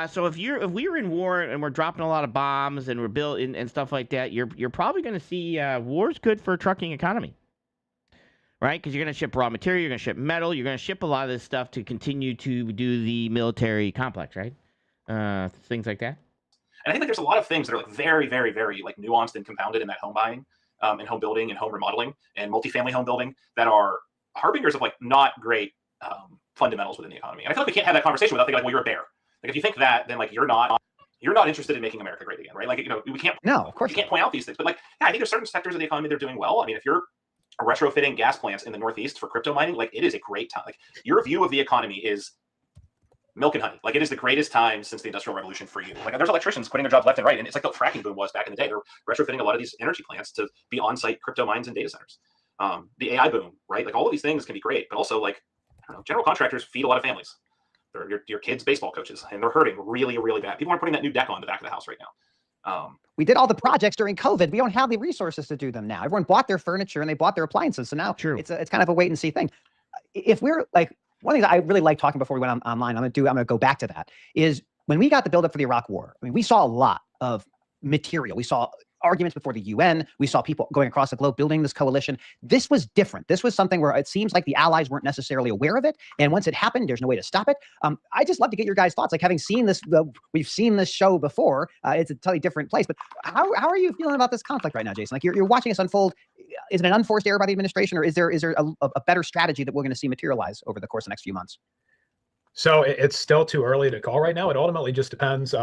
So if we were in war and we're dropping a lot of bombs and we're building and stuff like that, you're probably going to see war's good for a trucking economy, right? Because you're going to ship raw material, you're going to ship metal, you're going to ship a lot of this stuff to continue to do the military complex, right? Things like that. And I think like there's a lot of things that are like very, very, very like nuanced and compounded in that home buying, and home building and home remodeling and multifamily home building that are harbingers of like not great fundamentals within the economy. And I feel like we can't have that conversation without thinking like, well, you're a bear. Like if you think that, then like you're not interested in making America great again, right? Like, you know, we can't. No, of course you can't point out these things. But like, yeah, I think there's certain sectors of the economy that are doing well. I mean, if you're retrofitting gas plants in the Northeast for crypto mining, like it is a great time. Like your view of the economy is milk and honey. Like it is the greatest time since the Industrial Revolution for you. Like there's electricians quitting their jobs left and right, and it's like the fracking boom was back in the day. They're retrofitting a lot of these energy plants to be on-site crypto mines and data centers. The AI boom, right? Like all of these things can be great, but also like I don't know, general contractors feed a lot of families. They're your kids' baseball coaches, and they're hurting really, really bad. People aren't putting that new deck on the back of the house right now. We did all the projects during COVID. We don't have the resources to do them now. Everyone bought their furniture and they bought their appliances. So now it's kind of a wait and see thing. If we're like, one thing that I really like talking before we went online, I'm going to go back to that, is when we got the buildup for the Iraq War, I mean, we saw a lot of material. We saw arguments before the UN. We saw people going across the globe building this coalition. This was different. This was something where it seems like the allies weren't necessarily aware of it. And once it happened, there's no way to stop it. I just love to get your guys' thoughts. Like having seen this, we've seen this show before. It's a totally different place. But how are you feeling about this conflict right now, Jason? Like you're watching this unfold. Is it an unforced error by the administration, or is there a better strategy that we're going to see materialize over the course of the next few months? So it's still too early to call right now. It ultimately just depends.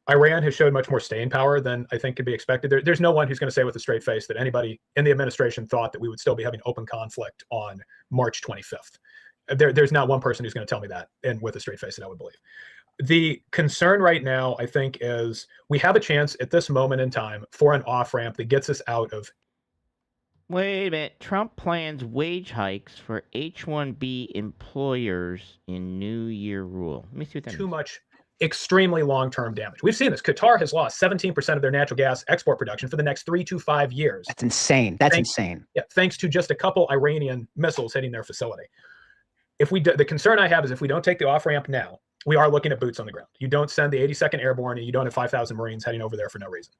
Iran has showed much more staying power than I think could be expected. There's no one who's going to say with a straight face that anybody in the administration thought that we would still be having open conflict on March 25th. There's not one person who's going to tell me that, and with a straight face, that I would believe. The concern right now, I think, is we have a chance at this moment in time for an off-ramp that gets us out of. Wait a minute. Trump plans wage hikes for H-1B employers in New Year rule. Let me see what that means. Too much. Extremely long-term damage. We've seen this. Qatar has lost 17% of their natural gas export production for the next 3 to 5 years. That's insane. Insane. Yeah, thanks to just a couple Iranian missiles hitting their facility. The concern I have is if we don't take the off-ramp now, we are looking at boots on the ground. You don't send the 82nd Airborne and you don't have 5,000 Marines heading over there for no reason.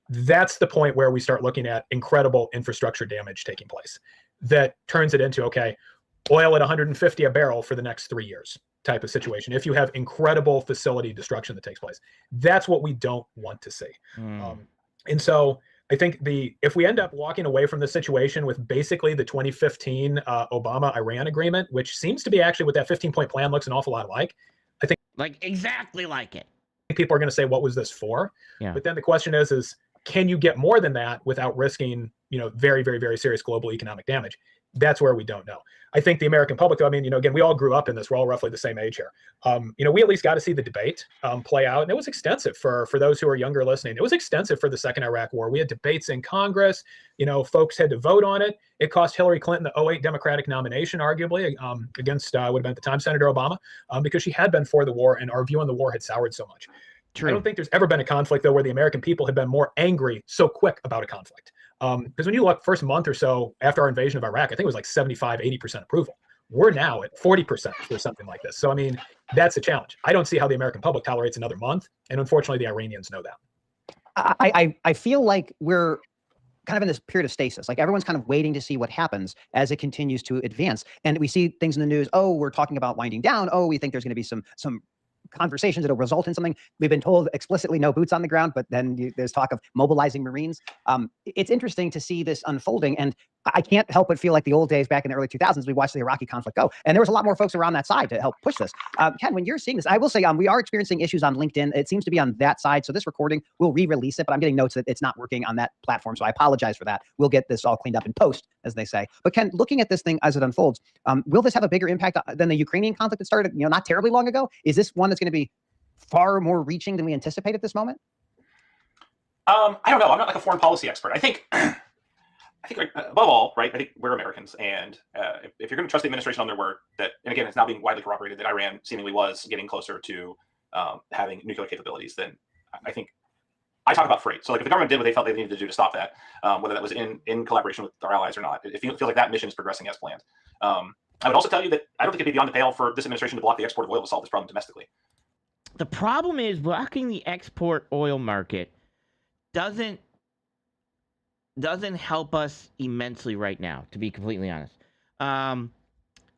That's the point where we start looking at incredible infrastructure damage taking place. That turns it into, okay, oil at 150 a barrel for the next 3 years. Type of situation. If you have incredible facility destruction that takes place, that's what we don't want to see. And so I think if we end up walking away from the situation with basically the 2015 Obama-Iran agreement, which seems to be actually what that 15-point plan looks an awful lot like, I think exactly like it. People are going to say, what was this for? Yeah. But then the question is, can you get more than that without risking, very, very, very serious global economic damage? That's where we don't know. I think the American public, though, I mean, again, we all grew up in this. We're all roughly the same age here. We at least got to see the debate play out. And it was extensive for those who are younger listening. It was extensive for the second Iraq war. We had debates in Congress. Folks had to vote on it. It cost Hillary Clinton the 2008 Democratic nomination, arguably, against would have been at the time Senator Obama, because she had been for the war and our view on the war had soured so much. True. I don't think there's ever been a conflict, though, where the American people have been more angry so quick about a conflict. Because when you look first month or so after our invasion of Iraq, I think it was like 75, 80% approval. We're now at 40% for something like this. So, I mean, that's a challenge. I don't see how the American public tolerates another month. And unfortunately, the Iranians know that. I feel like we're kind of in this period of stasis. Like everyone's kind of waiting to see what happens as it continues to advance. And we see things in the news. Oh, we're talking about winding down. Oh, we think there's going to be some conversations that'll result in something. We've been told explicitly no boots on the ground, but then there's talk of mobilizing Marines. It's interesting to see this unfolding, and I can't help but feel like the old days back in the early 2000s, we watched the Iraqi conflict go, and there was a lot more folks around that side to help push this. Ken, when you're seeing this, I will say we are experiencing issues on LinkedIn. It seems to be on that side, so this recording, we'll re-release it, but I'm getting notes that it's not working on that platform, so I apologize for that. We'll get this all cleaned up in post, as they say. But Ken, looking at this thing as it unfolds, will this have a bigger impact than the Ukrainian conflict that started not terribly long ago? Is this one that's going to be far more reaching than we anticipate at this moment? I don't know. I'm not like a foreign policy expert. I think above all, right, I think we're Americans. And if you're going to trust the administration on their word, that, and again, it's now being widely corroborated that Iran seemingly was getting closer to having nuclear capabilities, then I think I talk about freight. So like if the government did what they felt they needed to do to stop that, whether that was in collaboration with our allies or not, it feels like that mission is progressing as planned. I would also tell you that I don't think it'd be beyond the pale for this administration to block the export of oil to solve this problem domestically. The problem is blocking the export oil market doesn't help us immensely right now, to be completely honest.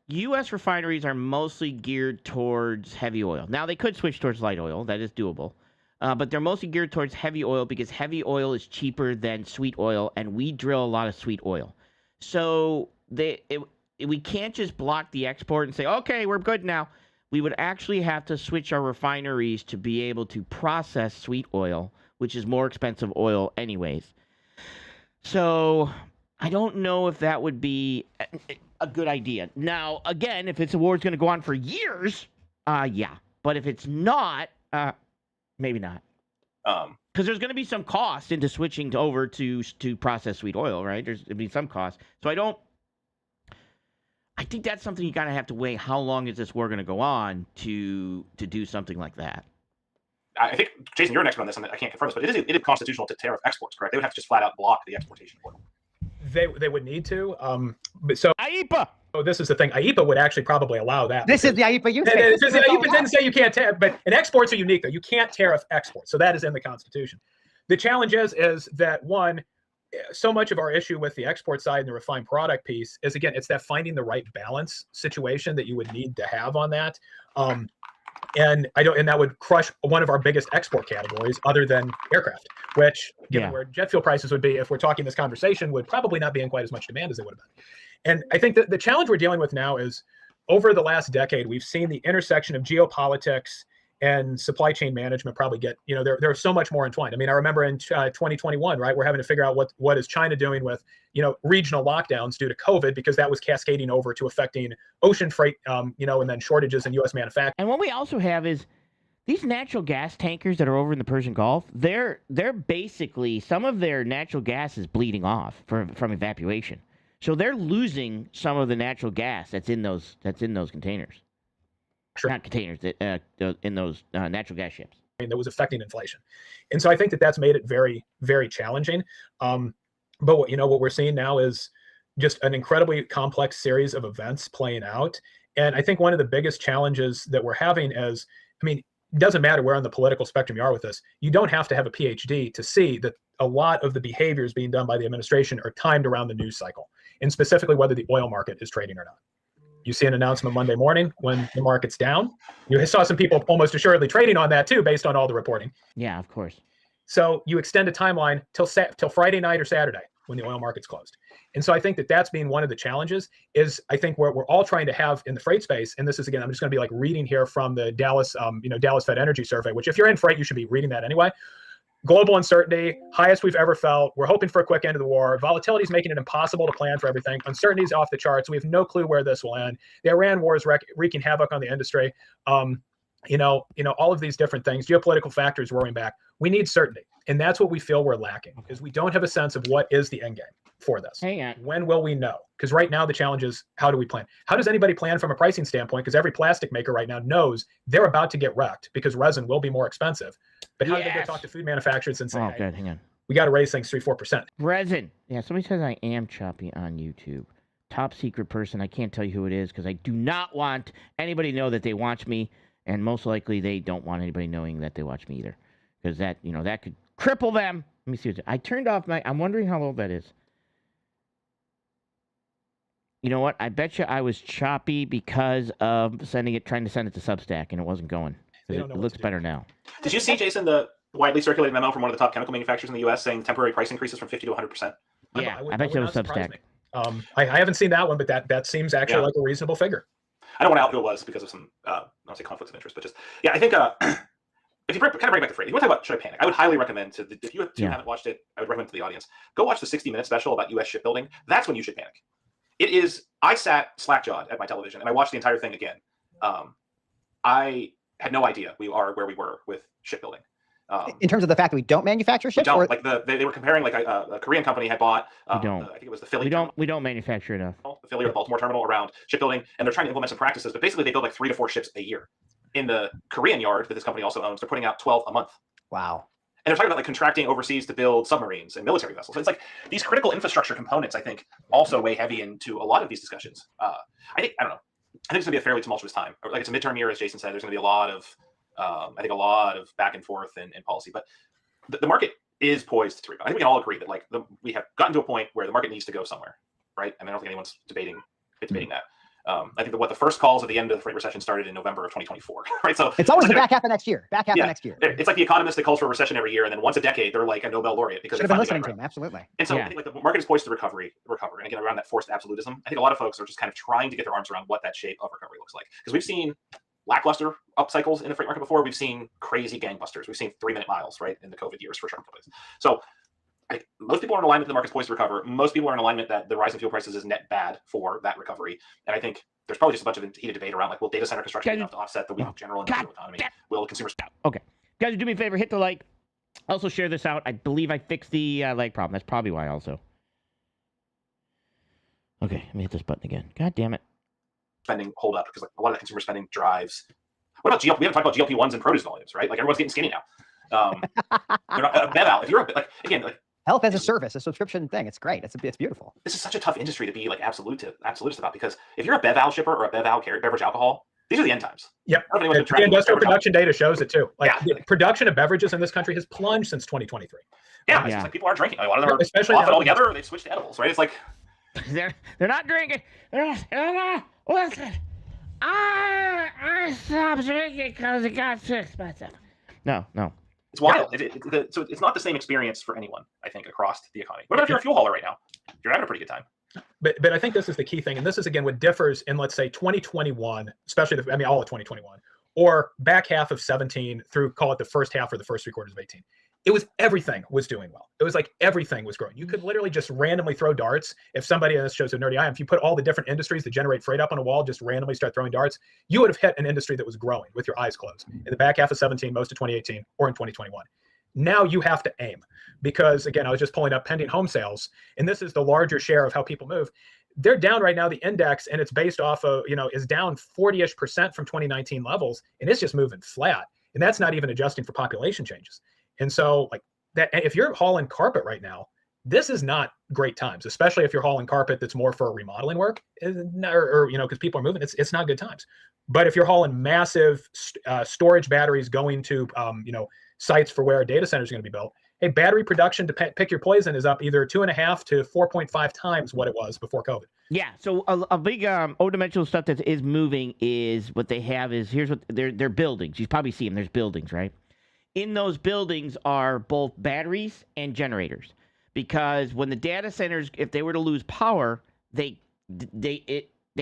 U.S. refineries are mostly geared towards heavy oil. Now, they could switch towards light oil. That is doable. But they're mostly geared towards heavy oil because heavy oil is cheaper than sweet oil, and we drill a lot of sweet oil. So we can't just block the export and say, okay, we're good now. We would actually have to switch our refineries to be able to process sweet oil, which is more expensive oil anyways. So I don't know if that would be a good idea. Now, again, if it's a war that's going to go on for years, yeah. But if it's not, maybe not. Because there's going to be some cost into switching over to process sweet oil, right? There's going to be some cost. So I think that's something you kind of have to weigh. How long is this war going to go on to do something like that? I think, Jason, you're an expert on this, and I can't confirm this, but it is constitutional to tariff exports, correct? They would have to just flat out block the exportation of oil. They would need to. But so IEPA. Oh, this is the thing. IEPA would actually probably allow that. This is the IEPA use case. IEPA didn't say you can't tariff, but and exports are unique though. You can't tariff exports, so that is in the Constitution. The challenge is that one, so much of our issue with the export side and the refined product piece is, again, it's that finding the right balance situation that you would need to have on that. And that would crush one of our biggest export categories other than aircraft, which, given where jet fuel prices would be, if we're talking this conversation, would probably not be in quite as much demand as they would have been. And I think that the challenge we're dealing with now is, over the last decade, we've seen the intersection of geopolitics and supply chain management probably get, they're so much more entwined. I mean, I remember in 2021, right, we're having to figure out what is China doing with, regional lockdowns due to COVID, because that was cascading over to affecting ocean freight, and then shortages in U.S. manufacturing. And what we also have is these natural gas tankers that are over in the Persian Gulf. They're basically, some of their natural gas is bleeding off from evaporation. So they're losing some of the natural gas that's in those containers. Sure. Not containers, in those natural gas ships. That was affecting inflation. And so I think that that's made it very, very challenging. But what we're seeing now is just an incredibly complex series of events playing out. And I think one of the biggest challenges that we're having is, it doesn't matter where on the political spectrum you are with this. You don't have to have a PhD to see that a lot of the behaviors being done by the administration are timed around the news cycle, and specifically whether the oil market is trading or not. You see an announcement Monday morning when the market's down. You saw some people almost assuredly trading on that too, based on all the reporting. Yeah, of course. So you extend a timeline till Friday night or Saturday when the oil market's closed. And so I think that that's been one of the challenges. Is I think what we're all trying to have in the freight space, and this is, again, I'm just going to be like reading here from the Dallas Fed Energy Survey, which if you're in freight, you should be reading that anyway. Global uncertainty, highest we've ever felt. We're hoping for a quick end of the war. Volatility is making it impossible to plan for everything. Uncertainty is off the charts. We have no clue where this will end. The Iran war is wreaking havoc on the industry. All of these different things. Geopolitical factors roaring back. We need certainty, and that's what we feel we're lacking, because we don't have a sense of what is the end game for this. Hang on. When will we know? Because right now the challenge is, how do we plan? How does anybody plan from a pricing standpoint? Because every plastic maker right now knows they're about to get wrecked because resin will be more expensive. But how do they go talk to food manufacturers and say, oh, good, hang on, we got to raise things 3-4%? Resin. Yeah, somebody says I am choppy on YouTube. Top secret person. I can't tell you who it is because I do not want anybody to know that they watch me, and most likely they don't want anybody knowing that they watch me either, because that that could cripple them. Let me see. I turned off my. I'm wondering how old that is. You know what? I bet you I was choppy because of trying to send it to Substack, and it wasn't going. It looks better now. Did you see, Jason, the widely circulated memo from one of the top chemical manufacturers in the U.S. saying temporary price increases from 50 to 100%? Yeah, I bet you it was Substack. I haven't seen that one, but that seems actually like a reasonable figure. I don't know what it was because of some, not say conflicts of interest, but just, I think if you kind of bring back the phrase, you want to talk about should I panic? I would highly recommend if you haven't watched it, I would recommend to the audience, go watch the 60-minute special about U.S. shipbuilding. That's when you should panic. It is, I sat slack-jawed at my television and I watched the entire thing again. had no idea we are where we were with shipbuilding. In terms of the fact that we don't manufacture ships? Don't. Like they were comparing like a Korean company had bought, We don't. I think it was the Philly We don't manufacture enough. the Philly or the Baltimore terminal around shipbuilding, and they're trying to implement some practices, but basically they build like 3 to 4 ships a year. In the Korean yard that this company also owns, they're putting out 12 a month. Wow. And they're talking about like contracting overseas to build submarines and military vessels. So it's like these critical infrastructure components, I think, also weigh heavy into a lot of these discussions. I don't know. I think it's gonna be a fairly tumultuous time. Like it's a midterm year, as Jason said. There's gonna be a lot of, I think, a lot of back and forth in policy. But the market is poised to rebound. I think we can all agree that like we have gotten to a point where the market needs to go somewhere, right? I mean, I don't think anyone's debating that. I think that the first calls at the end of the freight recession started in November of 2024, right? So it's always the back half of next year. Back half of next year. It's like the economist that calls for a recession every year, and then once a decade they're like a Nobel laureate because Should have been listening to him. Absolutely. And so I think like the market is poised to recover, and again around that forced absolutism. I think a lot of folks are just kind of trying to get their arms around what that shape of recovery looks like, because we've seen lackluster up cycles in the freight market before. We've seen crazy gangbusters. We've seen 3-minute miles, right, in the COVID years for sure. So most people are in alignment that the market's poised to recover. Most people are in alignment that the rise in fuel prices is net bad for that recovery. And I think there's probably just a bunch of heated debate around like, will data center construction be enough to offset the weak general industrial economy? Will consumers? Okay, guys, do me a favor, hit the like. Also share this out. I believe I fixed the lag problem. That's probably why. Also. Okay, let me hit this button again. God damn it. Spending hold up because like a lot of the consumer spending drives. What about GLP? We haven't talked about GLP-1s and produce volumes, right? Like everyone's getting skinny now. They're not bev. If you're like health as a service, a subscription thing. It's great. It's beautiful. This is such a tough industry to be like absolutist about, because if you're a bev shipper or a bev beverage alcohol, these are the end times. Yep. The industrial production data shows it too. Like the production of beverages in this country has plunged since 2023. Yeah, it's just like people aren't drinking. Like, a lot of them are especially off it altogether, or they switched to edibles, right? It's like they're not drinking. Listen, I stopped drinking because it got too expensive. No. It's wild. So it's not the same experience for anyone, I think, across the economy. What about if you're a fuel hauler right now? You're having a pretty good time. But I think this is the key thing, and this is again what differs in, let's say, 2021, especially all of 2021, or back half of 17 through, call it the first half or the first 3 quarters of 18. It was everything was doing well. It was like everything was growing. You could literally just randomly throw darts. If somebody, and this shows how nerdy I am, if you put all the different industries that generate freight up on a wall, just randomly start throwing darts, you would have hit an industry that was growing with your eyes closed in the back half of 17, most of 2018, or in 2021. Now you have to aim, because again, I was just pulling up pending home sales, and this is the larger share of how people move. They're down right now, the index, and it's based off of, is down 40-ish% from 2019 levels, and it's just moving flat. And that's not even adjusting for population changes. And so like that, if you're hauling carpet right now, this is not great times, especially if you're hauling carpet that's more for remodeling work, or because people are moving, it's not good times. But if you're hauling massive storage batteries going to, sites for where a data center is going to be built, hey, battery production, to pick your poison, is up either 2.5 to 4.5 times what it was before COVID. Yeah, so a big O-dimensional stuff that is moving is what they have is, here's what they're buildings. You probably see them. There's buildings, right? In those buildings are both batteries and generators, because when the data centers, if they were to lose power, they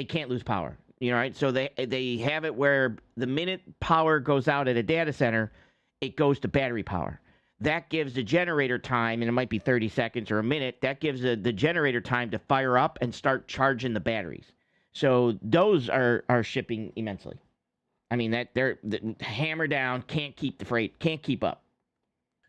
can't lose power. Right? So they have it where the minute power goes out at a data center, it goes to battery power. That gives the generator time, and it might be 30 seconds or a minute. That gives the generator time to fire up and start charging the batteries. So those are shipping immensely. I mean, that they're hammer down, can't keep the freight, can't keep up.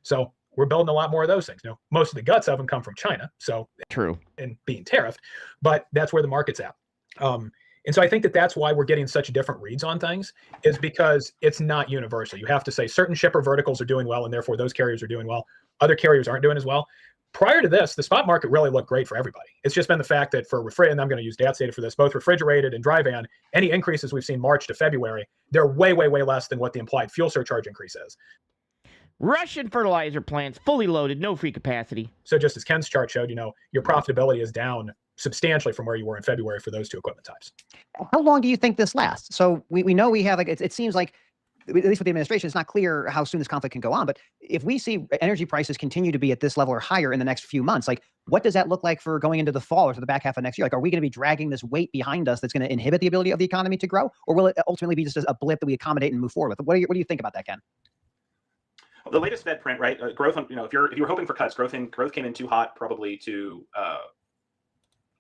So we're building a lot more of those things. Most of the guts of them come from China. So true, and being tariffed, but that's where the market's at. And so I think that's why we're getting such different reads on things, is because it's not universal. You have to say certain shipper verticals are doing well, and therefore those carriers are doing well. Other carriers aren't doing as well. Prior to this, the spot market really looked great for everybody. It's just been the fact that for and I'm going to use DATS data for this, both refrigerated and dry van, any increases we've seen March to February, they're way, way, way less than what the implied fuel surcharge increase is. Russian fertilizer plants fully loaded, no free capacity. So just as Ken's chart showed, your profitability is down substantially from where you were in February for those two equipment types. How long do you think this lasts? So we know we have, it seems like, at least with the administration, it's not clear how soon this conflict can go on. But if we see energy prices continue to be at this level or higher in the next few months, like what does that look like for going into the fall or to the back half of next year? Like, are we going to be dragging this weight behind us that's going to inhibit the ability of the economy to grow? Or will it ultimately be just a blip that we accommodate and move forward with? What do you think about that, Ken? The latest Fed print, right? Growth, if you're hoping for cuts, growth came in too hot, probably to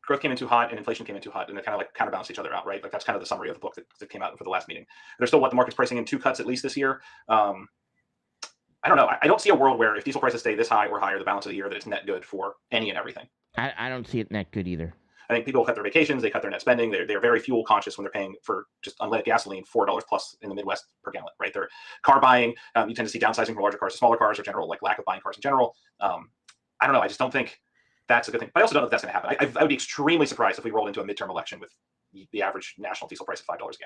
growth came in too hot and inflation came in too hot, and they kind of like counterbalanced each other out, right? Like that's kind of the summary of the book that came out for the last meeting. They're still what the market's pricing in 2 cuts at least this year. I don't know. I don't see a world where if diesel prices stay this high or higher the balance of the year that it's net good for any and everything. I don't see it net good either. I think people cut their vacations, they cut their net spending. They're very fuel conscious when they're paying for just unleaded gasoline $4 plus in the Midwest per gallon, right? They're car buying. You tend to see downsizing from larger cars to smaller cars, or general like lack of buying cars in general. I don't know. I just don't think that's a good thing. But I also don't know if that's going to happen. I would be extremely surprised if we rolled into a midterm election with the average national diesel price of $5 a gallon.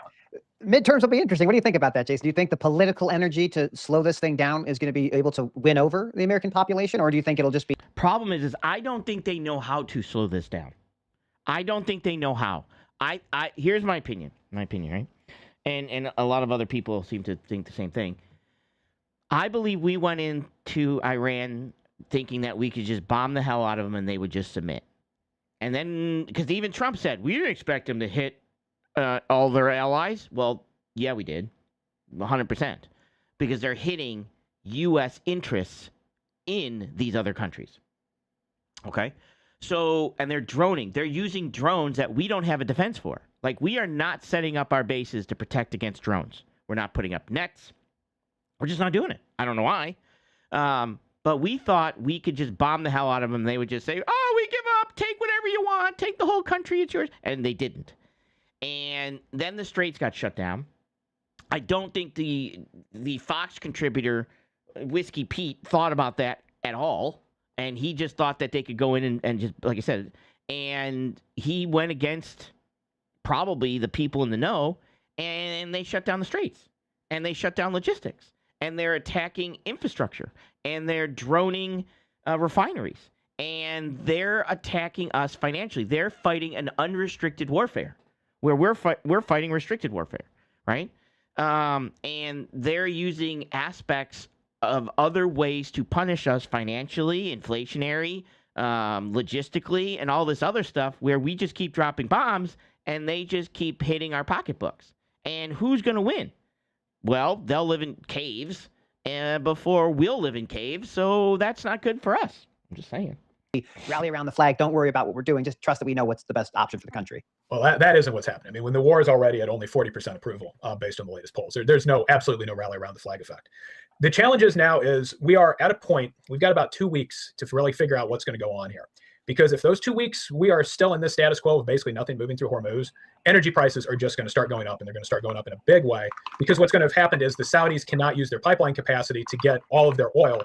Midterms will be interesting. What do you think about that, Jason? Do you think the political energy to slow this thing down is going to be able to win over the American population, or do you think it'll just be... Problem is I don't think they know how to slow this down. I don't think they know how. Here's my opinion, right? And a lot of other people seem to think the same thing. I believe we went into Iran thinking that we could just bomb the hell out of them and they would just submit. And then, because even Trump said, we didn't expect them to hit all their allies. Well, yeah, we did. 100%. Because they're hitting U.S. interests in these other countries. Okay? So, and they're droning. They're using drones that we don't have a defense for. Like, we are not setting up our bases to protect against drones. We're not putting up nets. We're just not doing it. I don't know why. But we thought we could just bomb the hell out of them. They would just say, oh, we give up. Take whatever you want. Take the whole country. It's yours. And they didn't. And then the Straits got shut down. I don't think the Fox contributor, Whiskey Pete, thought about that at all. And he just thought that they could go in and just, like I said, and he went against probably the people in the know, and they shut down the Straits. And they shut down logistics. And they're attacking infrastructure. And they're droning refineries. And they're attacking us financially. They're fighting an unrestricted warfare, where we're fighting restricted warfare, right? And they're using aspects of other ways to punish us financially, inflationary, logistically, and all this other stuff, where we just keep dropping bombs and they just keep hitting our pocketbooks. And who's going to win? Well, they'll live in caves before we'll live in caves, so that's not good for us. I'm just saying. Rally around the flag. Don't worry about what we're doing. Just trust that we know what's the best option for the country. Well, that isn't what's happening. I mean, when the war is already at only 40% approval, based on the latest polls, there's absolutely no rally around the flag effect. The challenge is now is we are at a point, we've got about 2 weeks to really figure out what's going to go on here. Because if those 2 weeks, we are still in this status quo of basically nothing moving through Hormuz, energy prices are just going to start going up, and they're going to start going up in a big way. Because what's going to have happened is the Saudis cannot use their pipeline capacity to get all of their oil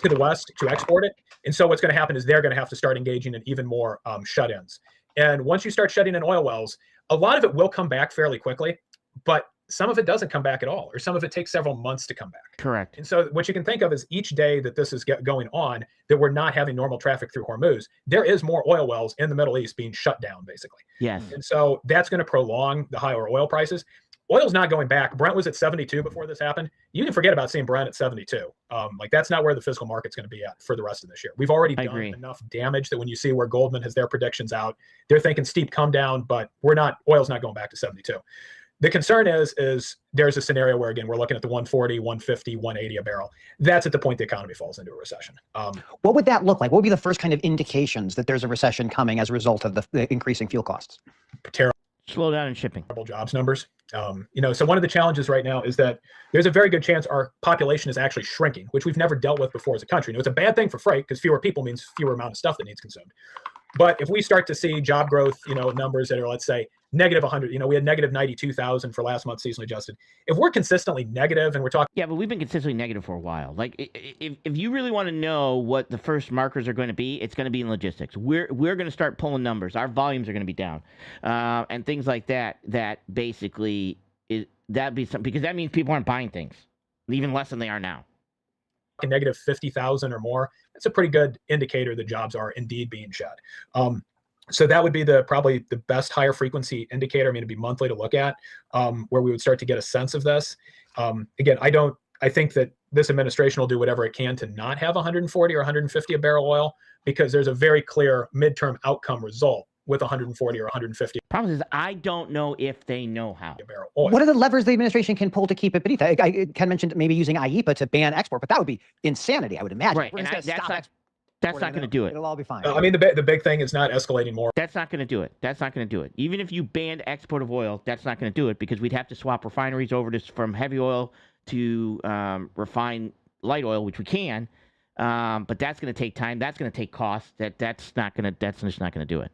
to the West to export it. And so what's going to happen is they're going to have to start engaging in even more shut-ins. And once you start shutting in oil wells, a lot of it will come back fairly quickly, but some of it doesn't come back at all, or some of it takes several months to come back. Correct. And so what you can think of is each day that this is going on, that we're not having normal traffic through Hormuz, there is more oil wells in the Middle East being shut down, basically. Yes. And so that's going to prolong the higher oil prices. Oil's not going back. Brent was at 72 before this happened. You can forget about seeing Brent at 72. Like, that's not where the physical market's going to be at for the rest of this year. We've already done enough damage that when you see where Goldman has their predictions out, they're thinking steep come down, but oil's not going back to 72. The concern is there's a scenario where, again, we're looking at the 140, 150, 180 a barrel. That's at the point the economy falls into a recession. What would that look like? What would be the first kind of indications that there's a recession coming as a result of the increasing fuel costs? Terrible. Slow down in shipping. Jobs numbers. So one of the challenges right now is that there's a very good chance our population is actually shrinking, which we've never dealt with before as a country. It's a bad thing for freight because fewer people means fewer amount of stuff that needs consumed. But if we start to see job growth, numbers that are, let's say, negative 100, we had negative 92,000 for last month seasonally adjusted. If we're consistently negative and we're talking... Yeah, but we've been consistently negative for a while. Like, if you really want to know what the first markers are going to be, it's going to be in logistics. We're going to start pulling numbers. Our volumes are going to be down. And things like that basically, that'd be something, because that means people aren't buying things, even less than they are now. Negative 50,000 or more, that's a pretty good indicator that jobs are indeed being shed. So that would be probably the best higher frequency indicator. I mean, it'd be monthly to look at, where we would start to get a sense of this. Again, I think that this administration will do whatever it can to not have 140 or 150 a barrel oil, because there's a very clear midterm outcome result with 140 or 150. Problem is, I don't know if they know how. What are the levers the administration can pull to keep it beneath? Ken mentioned maybe using IEPA to ban export, but that would be insanity, I would imagine. Right, and That's not going to do it. It'll all be fine. I mean, the big thing is not escalating more. That's not going to do it. That's not going to do it. Even if you banned export of oil, that's not going to do it because we'd have to swap refineries over to from heavy oil to refine light oil, which we can. But that's going to take time. That's going to take cost. That's just not going to do it.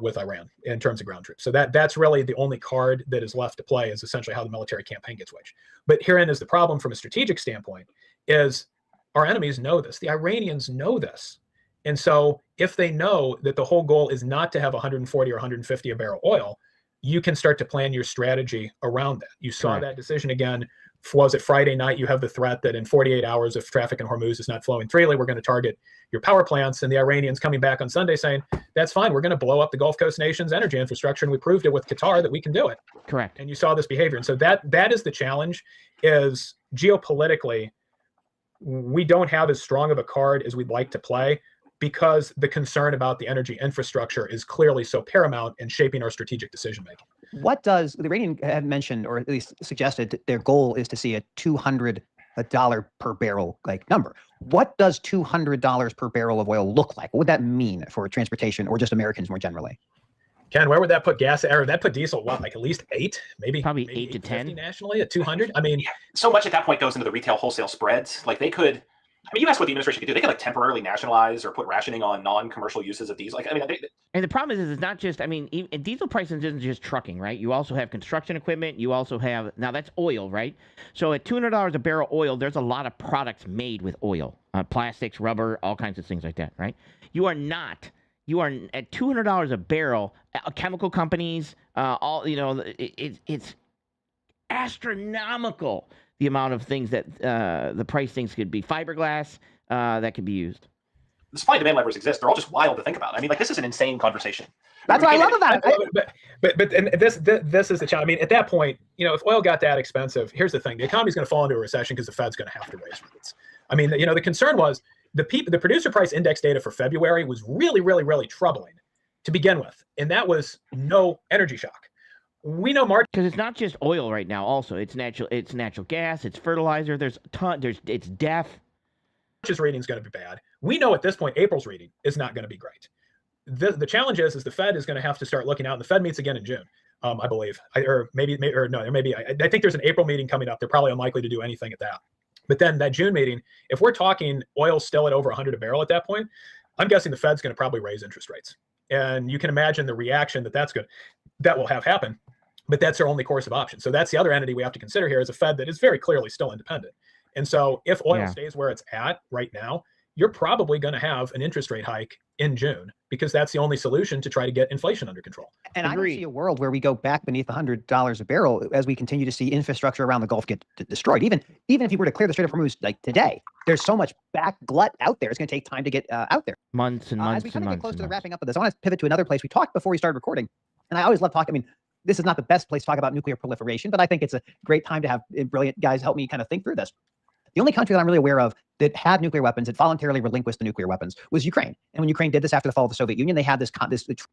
With Iran in terms of ground troops. So that's really the only card that is left to play is essentially how the military campaign gets waged. But herein is the problem from a strategic standpoint is our enemies know this. The Iranians know this. And so if they know that the whole goal is not to have 140 or 150 a barrel oil, you can start to plan your strategy around that. You saw that decision again. Was it Friday night? You have the threat that in 48 hours, if traffic in Hormuz is not flowing freely, we're going to target your power plants. And the Iranians coming back on Sunday saying, that's fine. We're going to blow up the Gulf Coast nation's energy infrastructure. And we proved it with Qatar that we can do it. Correct. And you saw this behavior. And so that is the challenge is geopolitically, we don't have as strong of a card as we'd like to play because the concern about the energy infrastructure is clearly so paramount in shaping our strategic decision making. What does the Iranian have mentioned, or at least suggested, that their goal is to see a $200 per barrel number? What does $200 per barrel of oil look like? What would that mean for transportation or just Americans more generally? Ken, where would that put gas? Or that put diesel? What, like at least 8, maybe 8 to 10 nationally at 200. I mean, so much at that point goes into the retail wholesale spreads. Like they could. I mean, you asked what the administration could do. They could temporarily nationalize or put rationing on non-commercial uses of diesel. And the problem is it's not just. I mean, diesel pricing isn't just trucking, right? You also have construction equipment. You also have now that's oil, right? So at $200 a barrel oil, there's a lot of products made with oil, plastics, rubber, all kinds of things like that, right? You are at $200 a barrel. Chemical companies, it's astronomical. The amount of things that the price things could be fiberglass that could be used. The supply and demand levers exist. They're all just wild to think about. I mean, this is an insane conversation. That's what I love about it. But and this is the challenge. I mean, at that point, if oil got that expensive, here's the thing: the economy's going to fall into a recession because the Fed's going to have to raise rates. I mean, the concern was the producer price index data for February was really, really, really troubling to begin with, and that was no energy shock. We know because it's not just oil right now. Also, it's natural gas, it's fertilizer. It's DEF. March's reading is going to be bad. We know at this point April's reading is not going to be great. The challenge is the Fed is going to have to start looking out, and the Fed meets again in June, I believe, I think there's an April meeting coming up. They're probably unlikely to do anything at that. But then that June meeting, if we're talking oil still at over 100 a barrel at that point, I'm guessing the Fed's going to probably raise interest rates, and you can imagine the reaction that will have happen. But that's their only course of option. So that's the other entity we have to consider here is a Fed that is very clearly still independent. And so if oil stays where it's at right now, you're probably going to have an interest rate hike in June because that's the only solution to try to get inflation under control. And I don't see a world where we go back beneath $100 a barrel as we continue to see infrastructure around the Gulf get destroyed. Even if you were to clear the Strait of Hormuz today, there's so much back glut out there. It's going to take time to get out there. Months and months. As we kind of get close to the wrapping up of this, I want to pivot to another place. We talked before we started recording, and I always love talking. I mean, this is not the best place to talk about nuclear proliferation, but I think it's a great time to have brilliant guys help me kind of think through this. The only country that I'm really aware of that had nuclear weapons, that voluntarily relinquished the nuclear weapons, was Ukraine. And when Ukraine did this after the fall of the Soviet Union, they had this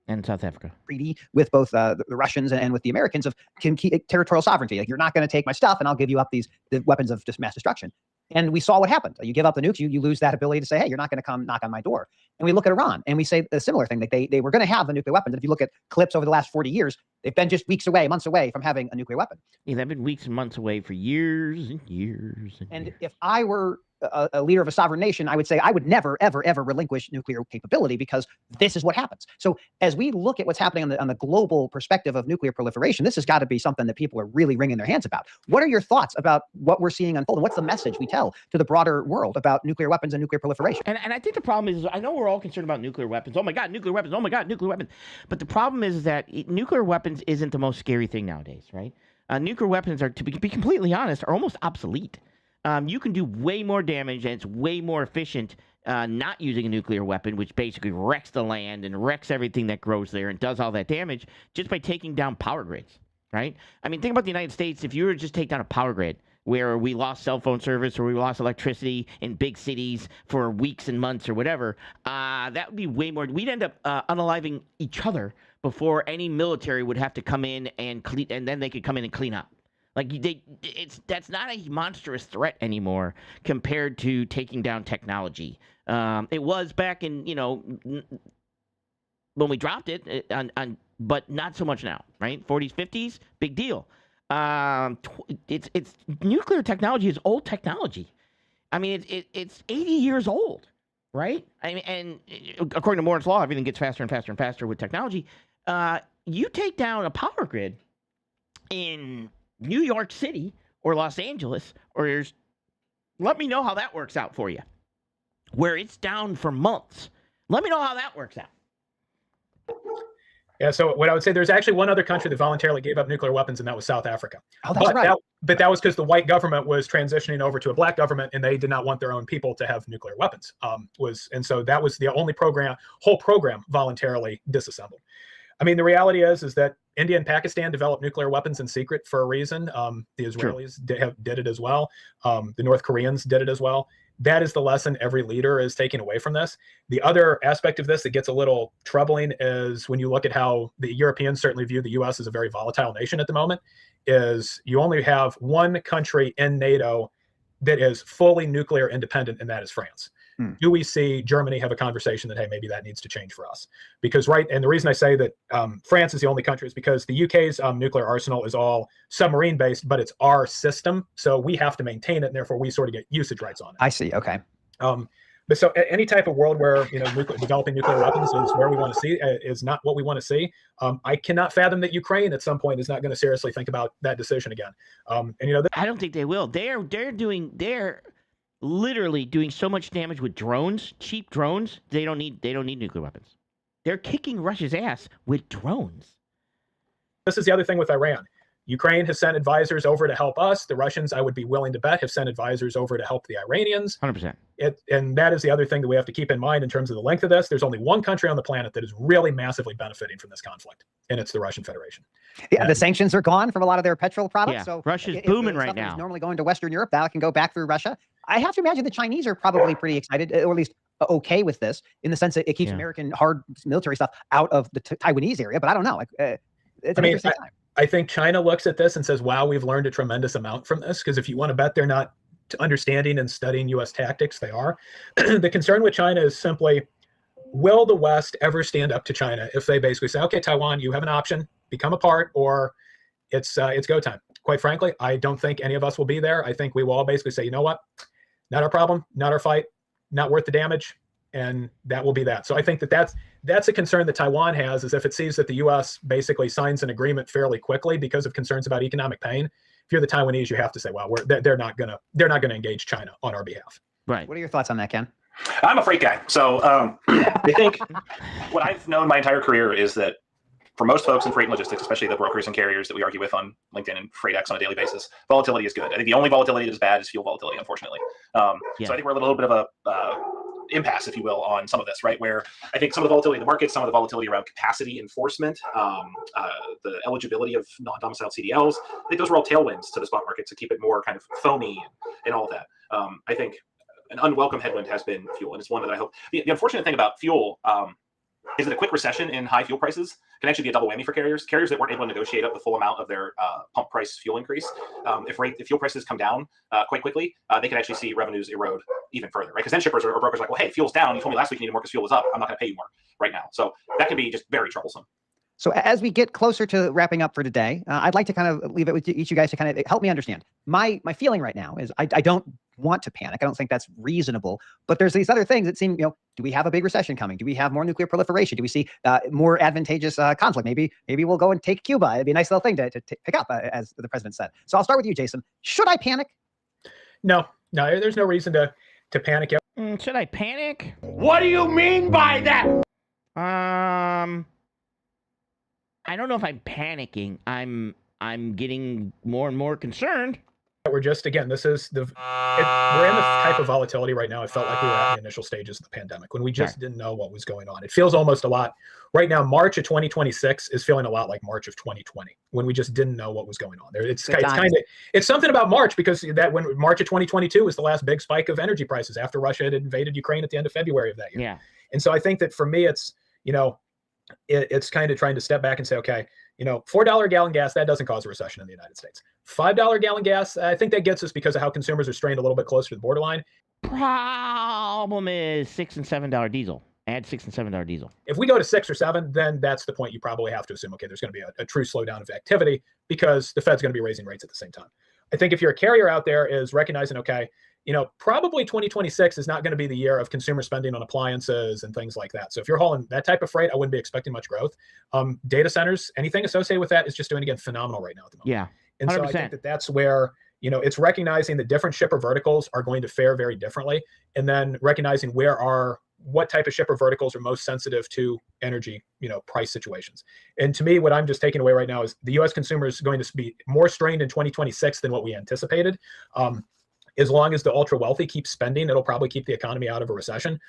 and South Africa treaty with both the Russians and with the Americans of territorial sovereignty. Like, you're not going to take my stuff, and I'll give you up the weapons of just mass destruction. And we saw what happened. You give up the nukes, you lose that ability to say, hey, you're not going to come knock on my door. And we look at Iran, and we say a similar thing, that they were going to have the nuclear weapons. And if you look at clips over the last 40 years, they've been just weeks away, months away from having a nuclear weapon. Yeah, they've been weeks and months away for years and years. And if I were a leader of a sovereign nation, I would say I would never, ever, ever relinquish nuclear capability because this is what happens. So as we look at what's happening on the global perspective of nuclear proliferation, this has got to be something that people are really wringing their hands about. What are your thoughts about what we're seeing unfold? And what's the message we tell to the broader world about nuclear weapons and nuclear proliferation? And I think the problem is, I know we're all concerned about nuclear weapons. Oh my God, nuclear weapons. Oh my God, nuclear weapons. But the problem is that nuclear weapons isn't the most scary thing nowadays, right? Nuclear weapons are, to be completely honest, are almost obsolete. You can do way more damage, and it's way more efficient not using a nuclear weapon, which basically wrecks the land and wrecks everything that grows there and does all that damage just by taking down power grids, right? I mean, think about the United States. If you were to just take down a power grid where we lost cell phone service or we lost electricity in big cities for weeks and months or whatever, that would be way more. We'd end up unaliving each other before any military would have to come in and then they could come in and clean up. Like, that's not a monstrous threat anymore compared to taking down technology It was back in, when we dropped it, but not so much now, right? 40s, 50s, big deal. It's nuclear technology is old technology. I mean, it's 80 years old, right? I mean, and according to Moore's law, everything gets faster and faster and faster with technology. You take down a power grid in New York City or Los Angeles, let me know how that works out for you. Where it's down for months. Let me know how that works out. Yeah, so what I would say, there's actually one other country that voluntarily gave up nuclear weapons, and that was South Africa. Oh, that's right. But that was because the white government was transitioning over to a black government, and they did not want their own people to have nuclear weapons. And so that was the only whole program voluntarily disassembled. I mean, the reality is that India and Pakistan developed nuclear weapons in secret for a reason. The Israelis did it as well. The North Koreans did it as well. That is the lesson every leader is taking away from this. The other aspect of this that gets a little troubling is when you look at how the Europeans certainly view the U.S. as a very volatile nation at the moment, is you only have one country in NATO that is fully nuclear independent, and that is France. Do we see Germany have a conversation that, hey, maybe that needs to change for us? Because, and the reason I say that France is the only country is because the UK's nuclear arsenal is all submarine based, but it's our system. So we have to maintain it, and therefore we sort of get usage rights on it. I see. Okay. But so any type of world where, developing nuclear weapons is where we want to see, is not what we want to see. I cannot fathom that Ukraine at some point is not going to seriously think about that decision again. I don't think they will. They're literally doing so much damage with drones, cheap drones. They don't need nuclear weapons. They're kicking Russia's ass with drones. This is the other thing with Iran. Ukraine has sent advisors over to help us. The Russians, I would be willing to bet, have sent advisors over to help the Iranians. 100%. And that is the other thing that we have to keep in mind in terms of the length of this. There's only one country on the planet that is really massively benefiting from this conflict, and it's the Russian Federation. Yeah, the sanctions are gone from a lot of their petrol products. Yeah, so Russia's booming right now. Normally going to Western Europe, that can go back through Russia. I have to imagine the Chinese are probably pretty excited, or at least okay with this, in the sense that it keeps American hard military stuff out of the Taiwanese area. But I don't know. It's an interesting time. I think China looks at this and says, wow, we've learned a tremendous amount from this. Because if you want to bet they're not understanding and studying U.S. tactics, they are. The concern with China is simply, will the West ever stand up to China if they basically say, okay, Taiwan, you have an option, become a part, or it's go time. Quite frankly, I don't think any of us will be there. I think we will all basically say, you know what, not our problem, not our fight, not worth the damage. And that will be that. So I think that's a concern that Taiwan has, is if it sees that the U.S. basically signs an agreement fairly quickly because of concerns about economic pain. If you're the Taiwanese, you have to say, well, they're not gonna engage China on our behalf. Right. What are your thoughts on that, Ken? I'm a freight guy. So I think what I've known my entire career is that for most folks in freight and logistics, especially the brokers and carriers that we argue with on LinkedIn and FreightX on a daily basis, volatility is good. I think the only volatility that is bad is fuel volatility, unfortunately. So I think we're a little bit of a impasse, if you will, on some of this, right? Where I think some of the volatility in the market, some of the volatility around capacity enforcement, the eligibility of non-domiciled CDLs, I think those were all tailwinds to the spot market to keep it more kind of foamy and all of that. I think an unwelcome headwind has been fuel, and it's one that I hope. The unfortunate thing about fuel is that a quick recession in high fuel prices can actually be a double whammy for carriers. Carriers that weren't able to negotiate up the full amount of their pump price fuel increase. If fuel prices come down quite quickly, they can actually see revenues erode even further, right? Because then shippers or brokers are like, well, hey, fuel's down. You told me last week you needed more because fuel was up. I'm not going to pay you more right now. So that can be just very troublesome. So as we get closer to wrapping up for today, I'd like to kind of leave it with each of you guys to kind of help me understand. My feeling right now is I don't want to panic. I don't think that's reasonable. But there's these other things that seem, do we have a big recession coming? Do we have more nuclear proliferation? Do we see more advantageous conflict? Maybe we'll go and take Cuba. It'd be a nice little thing to pick up, as the president said. So I'll start with you, Jason. Should I panic? No, there's no reason to panic. Should I panic? What do you mean by that? I don't know if I'm panicking. I'm getting more and more concerned. We're just, again, we're in the type of volatility right now. It felt like we were at the initial stages of the pandemic when we just didn't know what was going on. It feels almost a lot right now. March of 2026 is feeling a lot like March of 2020 when we just didn't know what was going on there. It's something about March, because when March of 2022 was the last big spike of energy prices after Russia had invaded Ukraine at the end of February of that year. Yeah. And so I think that for me, it's, it's kind of trying to step back and say, okay, $4 a gallon gas, that doesn't cause a recession in the United States. $5 a gallon gas, I think that gets us because of how consumers are strained a little bit closer to the borderline. Problem is $6 and $7 diesel. Add $6 and $7 diesel. If we go to 6 or 7, then that's the point you probably have to assume, okay, there's going to be a true slowdown of activity because the Fed's going to be raising rates at the same time. I think if you're a carrier out there is recognizing, okay, probably 2026 is not going to be the year of consumer spending on appliances and things like that. So if you're hauling that type of freight, I wouldn't be expecting much growth. Data centers, anything associated with that is just doing, again, phenomenal right now at the moment. Yeah, 100%. And so I think that's where, it's recognizing the different shipper verticals are going to fare very differently. And then recognizing what type of shipper verticals are most sensitive to energy, price situations. And to me, what I'm just taking away right now is the U.S. consumer is going to be more strained in 2026 than what we anticipated. As long as the ultra wealthy keep spending, it'll probably keep the economy out of a recession.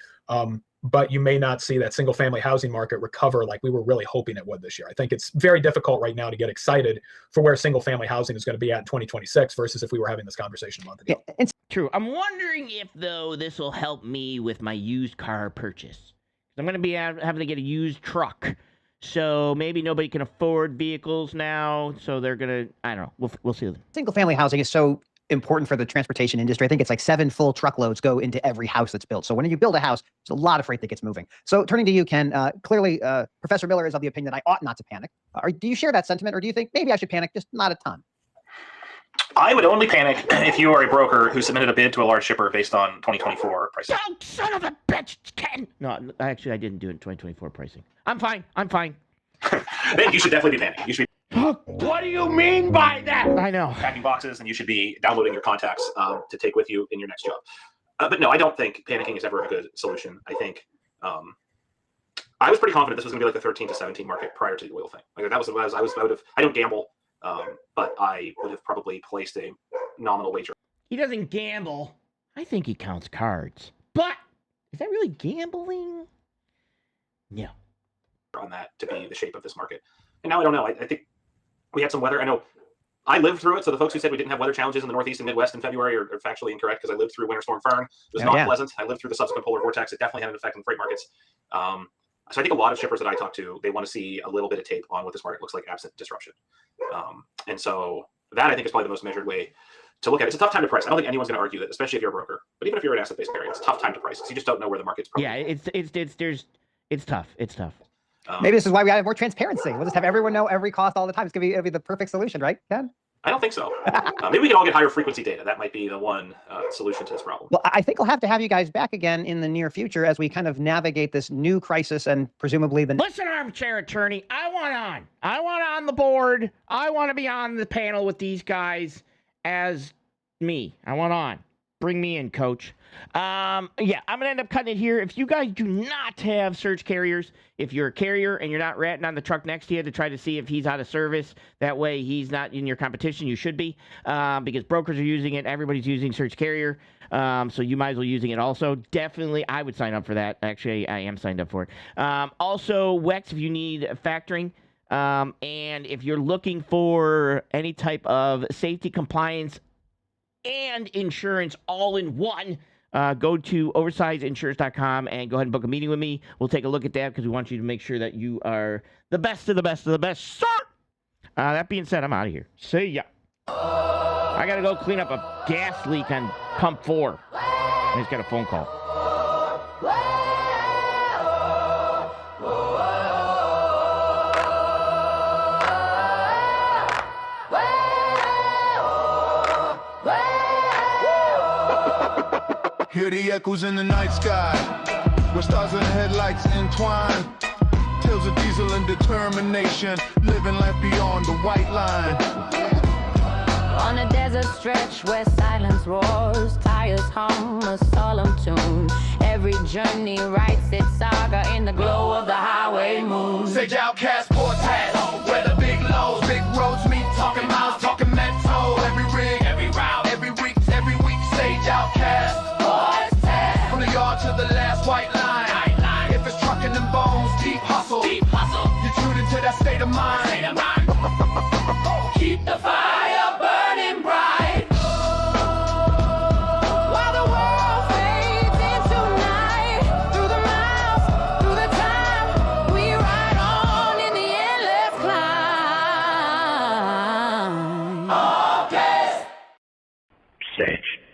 But you may not see that single family housing market recover like we were really hoping it would this year. I think it's very difficult right now to get excited for where single family housing is going to be at in 2026 versus if we were having this conversation a month ago. Yeah, it's true. I'm wondering if, though, this will help me with my used car purchase. I'm going to be having to get a used truck. So maybe nobody can afford vehicles now. So they're going to, I don't know. We'll see. Single family housing is so important for the transportation industry. I think it's like 7 full truckloads go into every house that's built. So when you build a house, there's a lot of freight that gets moving. So turning to you, Ken, clearly Professor Miller is of the opinion that I ought not to panic. Do you share that sentiment, or do you think maybe I should panic, just not a ton? I would only panic if you are a broker who submitted a bid to a large shipper based on 2024 pricing. Oh, son of a bitch, Ken! No, actually, I didn't do it in 2024 pricing. I'm fine. Then you should definitely be panicking. You should be. What do you mean by that? I know. Packing boxes, and you should be downloading your contacts to take with you in your next job. But no, I don't think panicking is ever a good solution. I think I was pretty confident this was going to be like the 13 to 17 market prior to the oil thing. Like that was what I don't gamble, but I would have probably placed a nominal wager. He doesn't gamble. I think he counts cards. But is that really gambling? No. On that to be the shape of this market. And now I don't know. I think we had some weather. I know I lived through it. So the folks who said we didn't have weather challenges in the Northeast and Midwest in February are factually incorrect because I lived through Winter Storm Fern. It was not pleasant. I lived through the subsequent polar vortex. It definitely had an effect on the freight markets. So I think a lot of shippers that I talk to, they want to see a little bit of tape on what this market looks like absent disruption. And so that I think is probably the most measured way to look at it. It's a tough time to price. I don't think anyone's going to argue that, especially if you're a broker. But even if you're an asset-based carrier, it's a tough time to price because you just don't know where the market's probably. Yeah, it's tough. It's tough. Maybe this is why we have more transparency. We'll just have everyone know every cost all the time. It's going to be the perfect solution, right, Ken? I don't think so. Maybe we can all get higher frequency data. That might be the one solution to this problem. Well, I think we'll have to have you guys back again in the near future as we kind of navigate this new crisis and presumably the... Listen, armchair attorney, I want on the board. I want to be on the panel with these guys as me. I want on. Bring me in, coach. I'm going to end up cutting it here. If you guys do not have surge carriers, if you're a carrier and you're not ratting on the truck next to you to try to see if he's out of service, that way he's not in your competition. You should be, because brokers are using it. Everybody's using surge carrier. So you might as well using it also. Definitely, I would sign up for that. Actually, I am signed up for it. Also, WEX, if you need factoring, and if you're looking for any type of safety compliance and insurance all in one, go to oversizeinsurance.com and go ahead and book a meeting with me. We'll take a look at that because we want you to make sure that you are the best of the best of the best, sir. That being said, I'm out of here. See ya. I got to go clean up a gas leak on pump 4. I just got a phone call. Hear the echoes in the night sky, where stars and headlights entwine. Tales of diesel and determination, living life beyond the white line. On a desert stretch where silence roars, tires hum a solemn tune. Every journey writes its saga in the glow of the highway moon. Sage outcast, port hat, where the big lows, big roads meet, talking miles, talking metro. Every rig, every route, every week, Sage outcast. From the yard to the last white line. If it's trucking them bones, deep hustle. You tune into that state of mind. Keep the fire burning bright. While the world fades into night. Through the miles, through the time, we ride on in the endless climb. bitch.